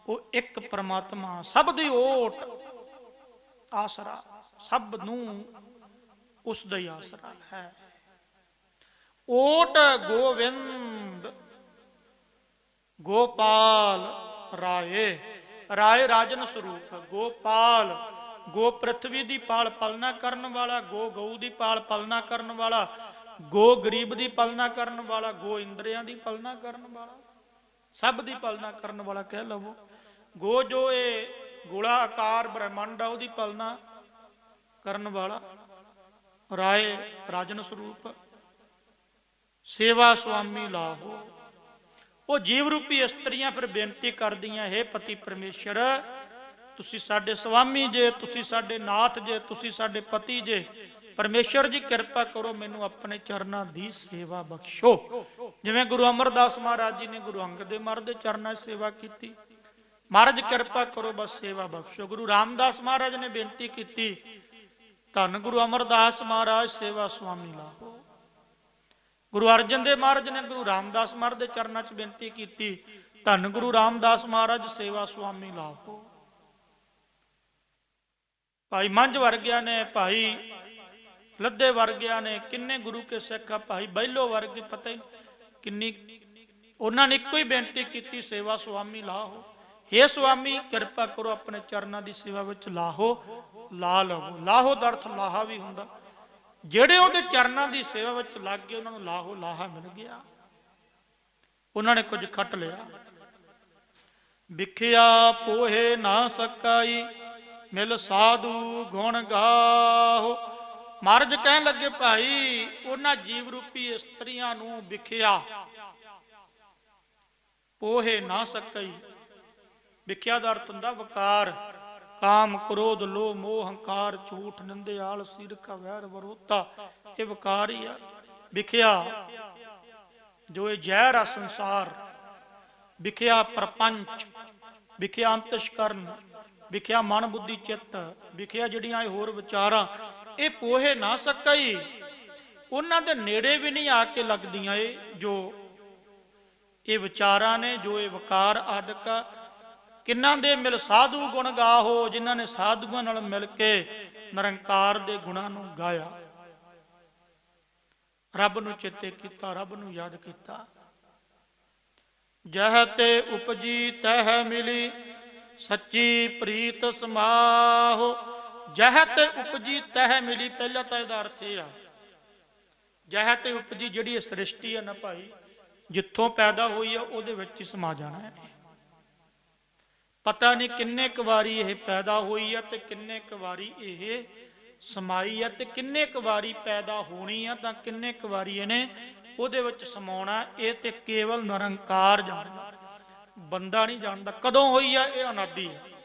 वो एक परमात्मा। सब दी ओट आसरा सब नूं उस दा ही आसरा है। ओट गोविंद गोपाल राय राय राजन स्वरूप गोपाल गो पृथ्वी की पाल पालना करने वाला गो गऊ की पाल पालना करने वाला गो गरीब की पालना करने वाला गो इंद्रियां की पालना करने वाला सब की पालना करने वाला कह लवो। गो जो ये गोला आकार ब्रह्मांड है उसकी पालना करने वाला राय राजन स्वरूप सेवा स्वामी लाहो। वो जीव रूपी इस्त्रियां फिर बेनती कर दियां हे पति परमेश्वर तुसी साडे स्वामी जे तुसी साडे नाथ जे तुसी साडे पति जे परमेश्वर जी कृपा करो मैनू अपने चरणों की सेवा बख्शो। जिवें गुरु अमरदास महाराज जी ने गुरु अंगद देव महाराज के चरणों की सेवा की महाराज कृपा करो बस सेवा बख्शो। गुरु रामदास महाराज ने बेनती की धन गुरु अमरदास महाराज सेवा स्वामी लाहो। गुरु अर्जन देव महाराज ने गुरु रामदास महाराज के चरणों च बेनती की धन गुरु रामदास महाराज सेवा स्वामी लाहो। भाई मंझ वर्गिया ने भाई लद्दे वर्गिया ने किन्ने गुरु के सिख भाई बहलो वर्ग पता ही किन्नी उन्होंने एक ही बेनती की सेवा स्वामी लाहो। हे स्वामी कृपा करो अपने चरणों की सेवा विच लाहो ला लवो। लाहो का अर्थ लाहा भी हुंदा जेड़े उहदे चरणों की सेवा विच लग गए उन्होंने लाहो लाहा मिल गया। उन्होंने कुछ खट लिया विखिया पोहे ना सकाई मिल साधु गुण गाहो। महाराज कहन लगे भाई उन्हां जीव रूपी इस्त्रियां नूं विखिया पोहे ना सकई। विखिया का अर्थ हुंदा वकार काम क्रोध लोभ मोह हंकार झूठ निंदे आलस ईर्खा वैर वरोता ये वकार ही है। विखिया जो ये जहर आ संसार विखिया प्रपंच विखिया अंतशकरण विखिया मन बुद्धि चित्त विखिया जड़ियां होर विचारां ये पोहे ना सकई उन्हां दे नेड़े भी नहीं आके लगदियां। जो ये विचारां ने जो ये वकार आदक किन्हां दे मिल साधु गुण गाहो जिन्हां ने साधुआं नाल मिल के निरंकार दे गुणां नूं गाया रब नूं चेते कीता रब नूं याद कीता। जह ते उपजी तह मिली सच्ची प्रीत समाहो। जह ते उपजी तह मिली पहला तो इसका अर्थ यह आ जह ते उपजी जिहड़ी सृष्टि है ना भाई जिथों पैदा हुई है उहदे विच ही समा जाना है। पता नहीं किन्ने क वारी यह पैदा हुई है तो किन्ने क वारी यह समाई है तो किन्ने क वारी पैदा होनी है तो किन्ने क वारी इहने उहदे विच समाउणा। ये तो केवल निरंकार जानदा बंदा नहीं जानता कदों हुई है। यह अनादि है।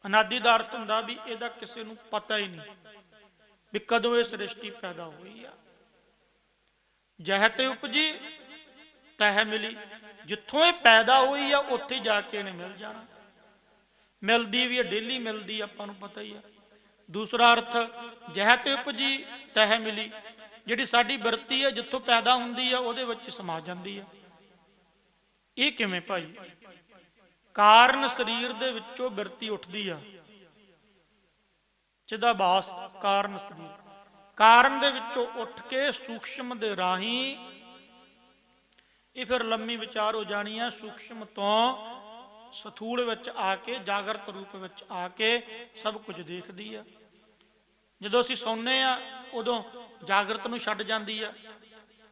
अनादि का अर्थ हुंदा भी इहदा किसी नूं पता ही नहीं भी कदों ये सृष्टि पैदा हुई है। जह ते उपजी तह मिली जिथों ये पैदा हुई है उत्थे जाके इन्हें मिल जाना। मिलती भी है डेली मिलती आपां नूं पता ही है। दूसरा अर्थ जह ते उपजी तह मिली जिहड़ी साडी बिरती है जिथों पैदा हुंदी है उहदे विच समा जांदी है। ये किवें भाई कारण शरीर दे विचों बिरती उठदी आ चिदाभास कारण शरीर कारण दे विचों उठ के सूक्ष्म दे राही ये फिर लम्मी विचार हो जानी है। सूक्ष्म तो स्थूल विच आके जागृत रूप विच आके सब कुछ देखदी है। जदों असीं सौंने आ उदों जागृत नूं छड्ड जांदी है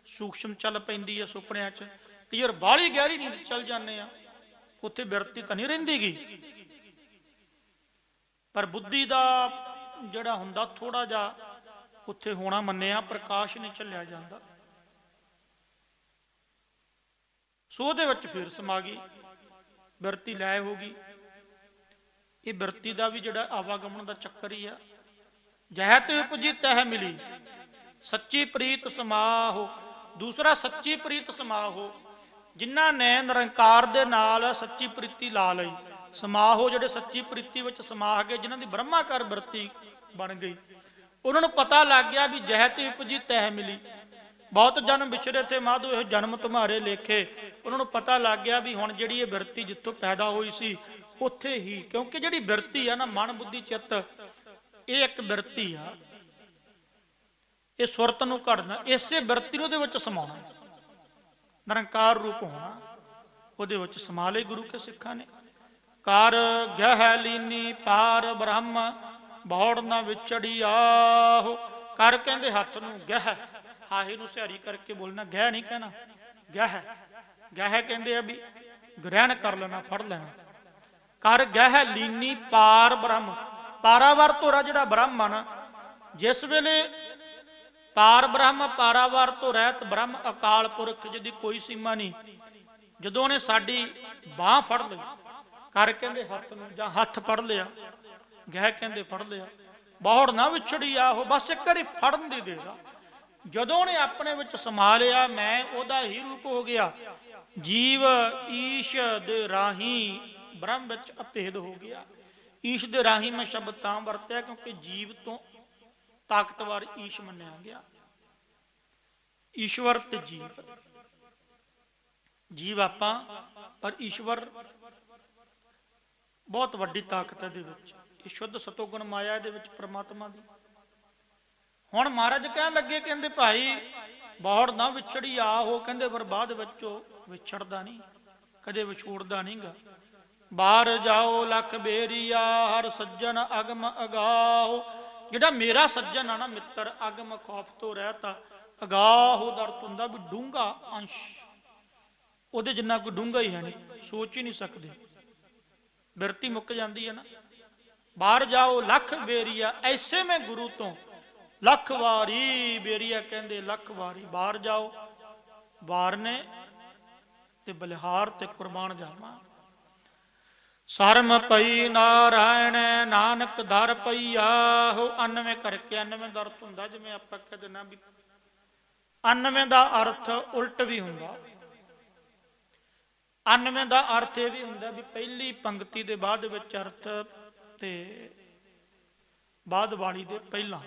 सूक्ष्म चल पैंदी है सुपनियां च ते यार बाहली गहरी नींद चल जाने आ उत्थे बिरती तां नहीं रहिंदीगी। पर बुद्धि दा जिहड़ा हुंदा थोड़ा जा ਉੱਥੇ ਹੋਣਾ ਮੰਨਿਆ, ਪ੍ਰਕਾਸ਼ ਨਹੀਂ ਝੱਲਿਆ ਜਾਂਦਾ। ਸੋ ਉਹਦੇ ਵਿੱਚ ਫਿਰ ਸਮਾ ਗਈ, ਬਿਰਤੀ ਲੈ ਹੋ ਗਈ। ਇਹ ਬਿਰਤੀ ਦਾ ਵੀ ਜਿਹੜਾ ਆਵਾਗਮਨ ਦਾ ਚੱਕਰ ਹੀ ਆ। ਜਹ ਤੇ ਉਪਜੀ ਤਹ ਮਿਲੀ, ਸੱਚੀ ਪ੍ਰੀਤ ਸਮਾਹੋ। ਦੂਸਰਾ ਸੱਚੀ ਪ੍ਰੀਤ ਸਮਾਹੋ, ਜਿਨ੍ਹਾਂ ਨੇ ਨਿਰੰਕਾਰ ਦੇ ਨਾਲ ਸੱਚੀ ਪ੍ਰੀਤੀ ਲਾ ਲਈ। ਸਮਾਹੋ ਜਿਹੜੇ ਸੱਚੀ ਪ੍ਰੀਤੀ ਵਿੱਚ ਸਮਾ ਗਏ, ਜਿਨ੍ਹਾਂ ਦੀ ਬ੍ਰਹਮਾਕਾਰ ਬਿਰਤੀ ਬਣ ਗਈ, ਉਹਨਾਂ ਨੂੰ ਪਤਾ ਲੱਗ ਗਿਆ ਵੀ ਜਹ ਤੇ ਉਪਜੀ ਤਹ ਮਿਲੀ। ਬਹੁਤ ਜਨਮ ਵਿਛੜੇ ਥੇ ਮਾਧੋ ਇਹ ਜਨਮ ਤੁਮਾਰੇ ਲੇਖੇ। ਉਹਨਾਂ ਨੂੰ ਪਤਾ ਲੱਗ ਗਿਆ ਵੀ ਹੁਣ ਜਿਹੜੀ ਇਹ ਬਿਰਤੀ ਜਿੱਥੋਂ ਪੈਦਾ ਹੋਈ ਸੀ ਉੱਥੇ ਹੀ, ਕਿਉਂਕਿ ਜਿਹੜੀ ਬਿਰਤੀ ਆ ਨਾ, ਮਨ ਬੁੱਧੀ ਚਿੱਤ, ਇਹ ਇੱਕ ਬਿਰਤੀ ਆ, ਇਹ ਸੁਰਤ ਨੂੰ ਘੜਨਾ, ਇਸੇ ਬਿਰਤੀ ਨੂੰ ਉਹਦੇ ਵਿੱਚ ਸਮਾਉਣਾ, ਨਿਰੰਕਾਰ ਰੂਪ ਹੋਣਾ, ਉਹਦੇ ਵਿੱਚ ਸਮਾ ਲਏ ਗੁਰੂ ਕੇ ਸਿੱਖਾਂ ਨੇ। ਕਰ ਗਹਿ ਲੀਨੀ ਪਾਰ ਬ੍ਰਹਮ, ਬੌੜ ਨਾ ਵਿਛੜੀ ਆਹੋ। ਕਰ ਕਹਿੰਦੇ ਹੱਥ ਨੂੰ, ਗਹਿ ਹਾਹੇ ਨੂੰ ਸਿਹਾਰੀ ਕਰਕੇ ਬੋਲਣਾ, ਗਹਿ ਨਹੀਂ ਕਹਿਣਾ, ਗਹਿ। ਗਹਿ ਕਹਿੰਦੇ ਆ ਵੀ ਗ੍ਰਹਿਣ ਕਰ ਲੈਣਾ, ਫੜ ਲੈਣਾ। ਕਰ ਗਹਿ ਲੀਨੀ ਪਾਰ ਬ੍ਰਹਮ, ਪਾਰਾਵਾਰ ਧੋਰਾ ਜਿਹੜਾ ਬ੍ਰਹਮ ਆ ਨਾ, ਜਿਸ ਵੇਲੇ ਪਾਰ ਬ੍ਰਹਮ ਪਾਰਾਵਾਰ ਤੋਂ ਰਹਿਤ ਬ੍ਰਹਮ ਅਕਾਲ ਪੁਰਖ ਜਿਹਦੀ ਕੋਈ ਸੀਮਾ ਨਹੀਂ, ਜਦੋਂ ਉਹਨੇ ਸਾਡੀ ਬਾਹ ਫੜ ਲਈ, ਕਰ ਕਹਿੰਦੇ ਹੱਥ ਨੂੰ ਜਾਂ ਹੱਥ ਫੜ ਲਿਆ, ਗਹਿ ਕਹਿੰਦੇ ਫੜ ਲਿਆ, ਬੌੜ ਨਾ ਵਿਛੜੀ ਆਹੋ। ਬਸ ਇੱਕ ਵਾਰੀ ਫੜਨ ਦੀ ਦੇਰ ਆ, ਜਦੋਂ ਉਹਨੇ ਆਪਣੇ ਵਿੱਚ ਸਮਾ ਲਿਆ, ਮੈਂ ਉਹਦਾ ਹੀ ਰੂਪ ਹੋ ਗਿਆ। ਜੀਵ ਈਸ਼ ਦੇ ਰਾਹੀਂ ਬ੍ਰਹਮ ਵਿੱਚ ਅਭੇਦ ਹੋ ਗਿਆ। ਈਸ਼ ਦੇ ਰਾਹੀਂ ਮੈਂ ਸ਼ਬਦ ਤਾਂ ਵਰਤਿਆ ਕਿਉਂਕਿ ਜੀਵ ਤੋਂ ਤਾਕਤਵਰ ਈਸ਼ ਮੰਨਿਆ ਗਿਆ। ਈਸ਼ਵਰ ਤੇ ਜੀਵ, ਜੀਵ ਆਪਾਂ, ਪਰ ਈਸ਼ਵਰ ਬਹੁਤ ਵੱਡੀ ਤਾਕਤ ਹੈ ਦੇ ਵਿੱਚ। ਇਹ ਸ਼ੁੱਧ ਸਤੋਗੁਣ ਮਾਇਆ ਦੇ ਵਿੱਚ ਪ੍ਰਮਾਤਮਾ ਦੀ। ਹੁਣ ਮਹਾਰਾਜ ਕਹਿਣ ਲੱਗੇ, ਕਹਿੰਦੇ ਭਾਈ ਬੌੜ ਨਾ ਵਿਛੜੀ ਆਹੋ, ਕਹਿੰਦੇ ਪਰ ਬਾਅਦ ਵਿੱਚ ਉਹ ਵਿਛੜਦਾ ਨਹੀਂ, ਕਦੇ ਵਿਛੋੜਦਾ ਨਹੀਂਗਾ। ਬਾਹਰ ਜਾਓ ਲੱਖ ਬੇਰੀਆ, ਹਰ ਸੱਜਣ ਅਗਮ ਅਗਾਹੋ। ਜਿਹੜਾ ਮੇਰਾ ਸੱਜਣ ਆ ਨਾ, ਮਿੱਤਰ, ਅਗਮ ਖੌਫ ਤੋਂ ਰਹਿਤਾ, ਅਗਾਹੋ ਦਾ ਅਰਥ ਹੁੰਦਾ ਵੀ ਡੂੰਘਾ ਅੰਸ਼, ਉਹਦੇ ਜਿੰਨਾ ਕੋਈ ਡੂੰਘਾ ਹੀ ਹੈ ਨਹੀਂ, ਸੋਚ ਹੀ ਨਹੀਂ ਸਕਦੇ, ਬਿਰਤੀ ਮੁੱਕ ਜਾਂਦੀ ਹੈ ਨਾ। ਬਾਹਰ ਜਾਓ ਲੱਖ ਬੇਰੀਆ, ਐਸੇ ਮੈਂ ਗੁਰੂ ਤੋਂ ਲੱਖ ਵਾਰੀ, ਬੇਰੀਆ ਕਹਿੰਦੇ ਲੱਖ ਵਾਰੀ। ਬਾਹਰ ਜਾਓ, ਬਾਹਰ ਨੇ ਤੇ ਬਲਿਹਾਰ ਤੇ ਕੁਰਬਾਨ ਜਾਵਾਂ। ਸਰਮ ਪਈ ਨਾਰਾਇਣ ਨਾਨਕ ਦਰ ਪਈਆ ਹੋ। 99 ਕਰਕੇ 99 ਦਾ ਅਰਥ ਹੁੰਦਾ, ਜਿਵੇਂ ਆਪਾਂ ਕਹਿ ਦਿੰਦੇ ਵੀ 99 ਦਾ ਅਰਥ ਉਲਟ ਵੀ ਹੁੰਦਾ। 99 ਦਾ ਅਰਥ ਇਹ ਵੀ ਹੁੰਦਾ ਵੀ ਪਹਿਲੀ ਪੰਕਤੀ ਦੇ ਬਾਅਦ ਵਿੱਚ ਅਰਥ ਤੇ ਬਾਅਦ ਵਾਲੀ ਦੇ ਪਹਿਲਾਂ,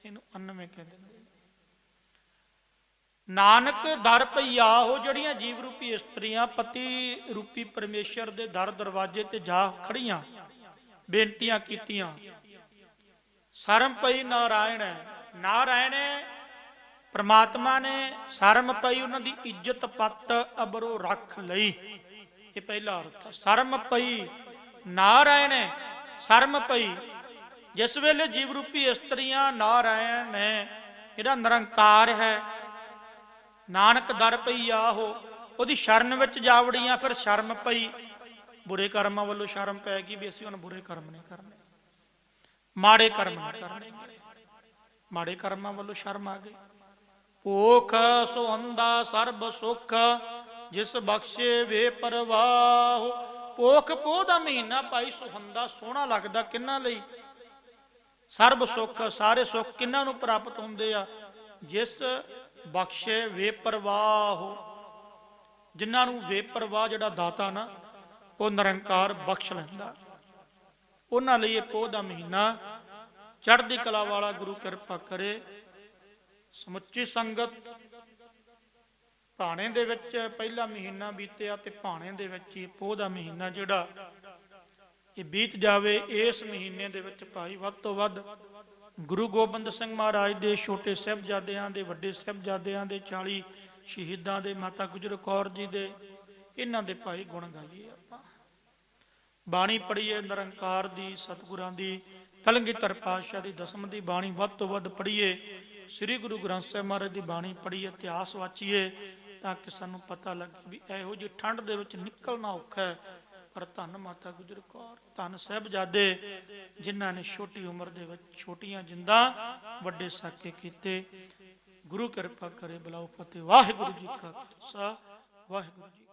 ਇਹਨੂੰ 99 ਕਹਿੰਦੇ ਨੇ। ਨਾਨਕ ਦਰ ਪਈਆ ਹੋ, ਜਿਹੜੀਆਂ ਜੀਵ ਰੂਪੀ ਇਸਤਰੀਆਂ ਪਤੀ ਰੂਪੀ ਪਰਮੇਸ਼ਰ ਦੇ ਦਰ ਦਰਵਾਜ਼ੇ ਤੇ ਜਾ ਖੜੀਆਂ, ਬੇਨਤੀਆਂ ਕੀਤੀਆਂ। ਸਰਮ ਪਈ ਨਾਰਾਇਣ, ਨਾਰਾਇਣ ਪ੍ਰਮਾਤਮਾ ਨੇ ਸਰਮ ਪਈ, ਉਹਨਾਂ ਦੀ ਇੱਜ਼ਤ ਪੱਤ ਅਬਰੋ ਰੱਖ ਲਈ। ਇਹ ਪਹਿਲਾ ਅਰਥ। ਸਰਮ ਪਈ ਨਾਰਾਇਣ, ਸਰਮ ਪਈ, ਜਿਸ ਵੇਲੇ ਜੀਵ ਰੂਪੀ ਇਸਤਰੀਆਂ ਨਾਰਾਇਣ ਨੇ, ਜਿਹੜਾ ਨਿਰੰਕਾਰ ਹੈ, ਨਾਨਕ ਦਰ ਪਈ ਆਹੋ, ਉਹਦੀ ਸ਼ਰਨ ਵਿੱਚ ਜਾਵੜੀਆਂ, ਫਿਰ ਸ਼ਰਮ ਪਈ, ਬੁਰੇ ਕਰਮਾਂ ਵੱਲੋਂ ਸ਼ਰਮ ਪੈ ਗਈ ਵੀ ਅਸੀਂ ਹੁਣ ਬੁਰੇ ਕਰਮ ਨਹੀਂ ਕਰਨੇ, ਮਾੜੇ ਕਰਮ ਨਹੀਂ ਕਰਨੇ, ਮਾੜੇ ਕਰਮਾਂ ਵੱਲੋਂ ਸ਼ਰਮ ਆ ਗਈ। ਭੋਖ ਸੁਹੰਦਾ ਸਰਬ ਸੁਖ, ਜਿਸ ਬਖਸ਼ੇ ਵੇ ਪਰਵਾਹ। ਭੋਖ ਪੋਹ ਦਾ ਮਹੀਨਾ ਭਾਈ ਸੁਹੰਦਾ, ਸੋਹਣਾ ਲੱਗਦਾ ਕਿਹਨਾਂ ਲਈ? ਸਰਬ ਸੁਖ, ਸਾਰੇ ਸੁਖ ਕਿਹਨਾਂ ਨੂੰ ਪ੍ਰਾਪਤ ਹੁੰਦੇ ਆ? ਜਿਸ ਬਖਸ਼ੇ ਵੇ ਪਰਵਾਹ, ਜਿਨ੍ਹਾਂ ਨੂੰ ਵੇ ਪਰਵਾਹ ਜਿਹੜਾ ਦਾਤਾ ਨਾ, ਉਹ ਨਿਰੰਕਾਰ ਬਖਸ਼ ਲੈਂਦਾ, ਉਹਨਾਂ ਲਈ ਇਹ ਪੋਹ ਦਾ ਮਹੀਨਾ। ਚੜ੍ਹਦੀ ਕਲਾ ਵਾਲਾ ਗੁਰੂ ਕਿਰਪਾ ਕਰੇ। ਸਮੁੱਚੀ ਸੰਗਤ ਭਾਣੇ ਦੇ ਵਿੱਚ ਪਹਿਲਾ ਮਹੀਨਾ ਬੀਤਿਆ ਤੇ ਭਾਣੇ ਦੇ ਵਿੱਚ ਹੀ ਪੋਹ ਦਾ ਮਹੀਨਾ ਜਿਹੜਾ ਇਹ ਬੀਤ ਜਾਵੇ। ਇਸ ਮਹੀਨੇ ਦੇ ਵਿੱਚ ਭਾਈ ਵੱਧ ਤੋਂ ਵੱਧ ਗੁਰੂ ਗੋਬਿੰਦ ਸਿੰਘ ਮਹਾਰਾਜ ਦੇ ਛੋਟੇ ਸਾਹਿਬਜ਼ਾਦਿਆਂ ਦੇ, ਵੱਡੇ ਸਾਹਿਬਜ਼ਾਦਿਆਂ ਦੇ, 40 ਸ਼ਹੀਦਾਂ ਦੇ, ਮਾਤਾ ਗੁਜਰ ਕੌਰ ਜੀ ਦੇ, ਇਹਨਾਂ ਦੇ ਭਾਈ ਗੁਣ ਗਾਈਏ। ਆਪਾਂ ਬਾਣੀ ਪੜ੍ਹੀਏ ਨਿਰੰਕਾਰ ਦੀ, ਸਤਿਗੁਰਾਂ ਦੀ, ਕਲਗੀਧਰ ਪਾਤਸ਼ਾਹ ਦੀ ਦਸਮ ਦੀ ਬਾਣੀ ਵੱਧ ਤੋਂ ਵੱਧ ਪੜ੍ਹੀਏ। ਸ੍ਰੀ ਗੁਰੂ ਗ੍ਰੰਥ ਸਾਹਿਬ ਮਹਾਰਾਜ ਦੀ ਬਾਣੀ ਪੜ੍ਹੀਏ, ਇਤਿਹਾਸ ਵਾਚੀਏ, ਤਾਂ ਕਿ ਸਾਨੂੰ ਪਤਾ ਲੱਗੇ ਵੀ ਇਹੋ ਜਿਹੀ ਠੰਡ ਦੇ ਵਿੱਚ ਨਿਕਲਣਾ ਔਖਾ ਹੈ, ਪਰ ਧੰਨ ਮਾਤਾ ਗੁਜਰ ਕੌਰ, ਧੰਨ ਸਾਹਿਬਜ਼ਾਦੇ ਜਿਨ੍ਹਾਂ ਨੇ ਛੋਟੀ ਉਮਰ ਦੇ ਵਿੱਚ ਛੋਟੀਆਂ ਜਿੰਦਾਂ ਵੱਡੇ ਸਾਕੇ ਕੀਤੇ। ਗੁਰੂ ਕਿਰਪਾ ਕਰੇ। ਬਲਾਓ ਫਤਿਹ। ਵਾਹਿਗੁਰੂ ਜੀ ਕਾ ਖਾਲਸਾ, ਵਾਹਿਗੁਰੂ ਜੀ।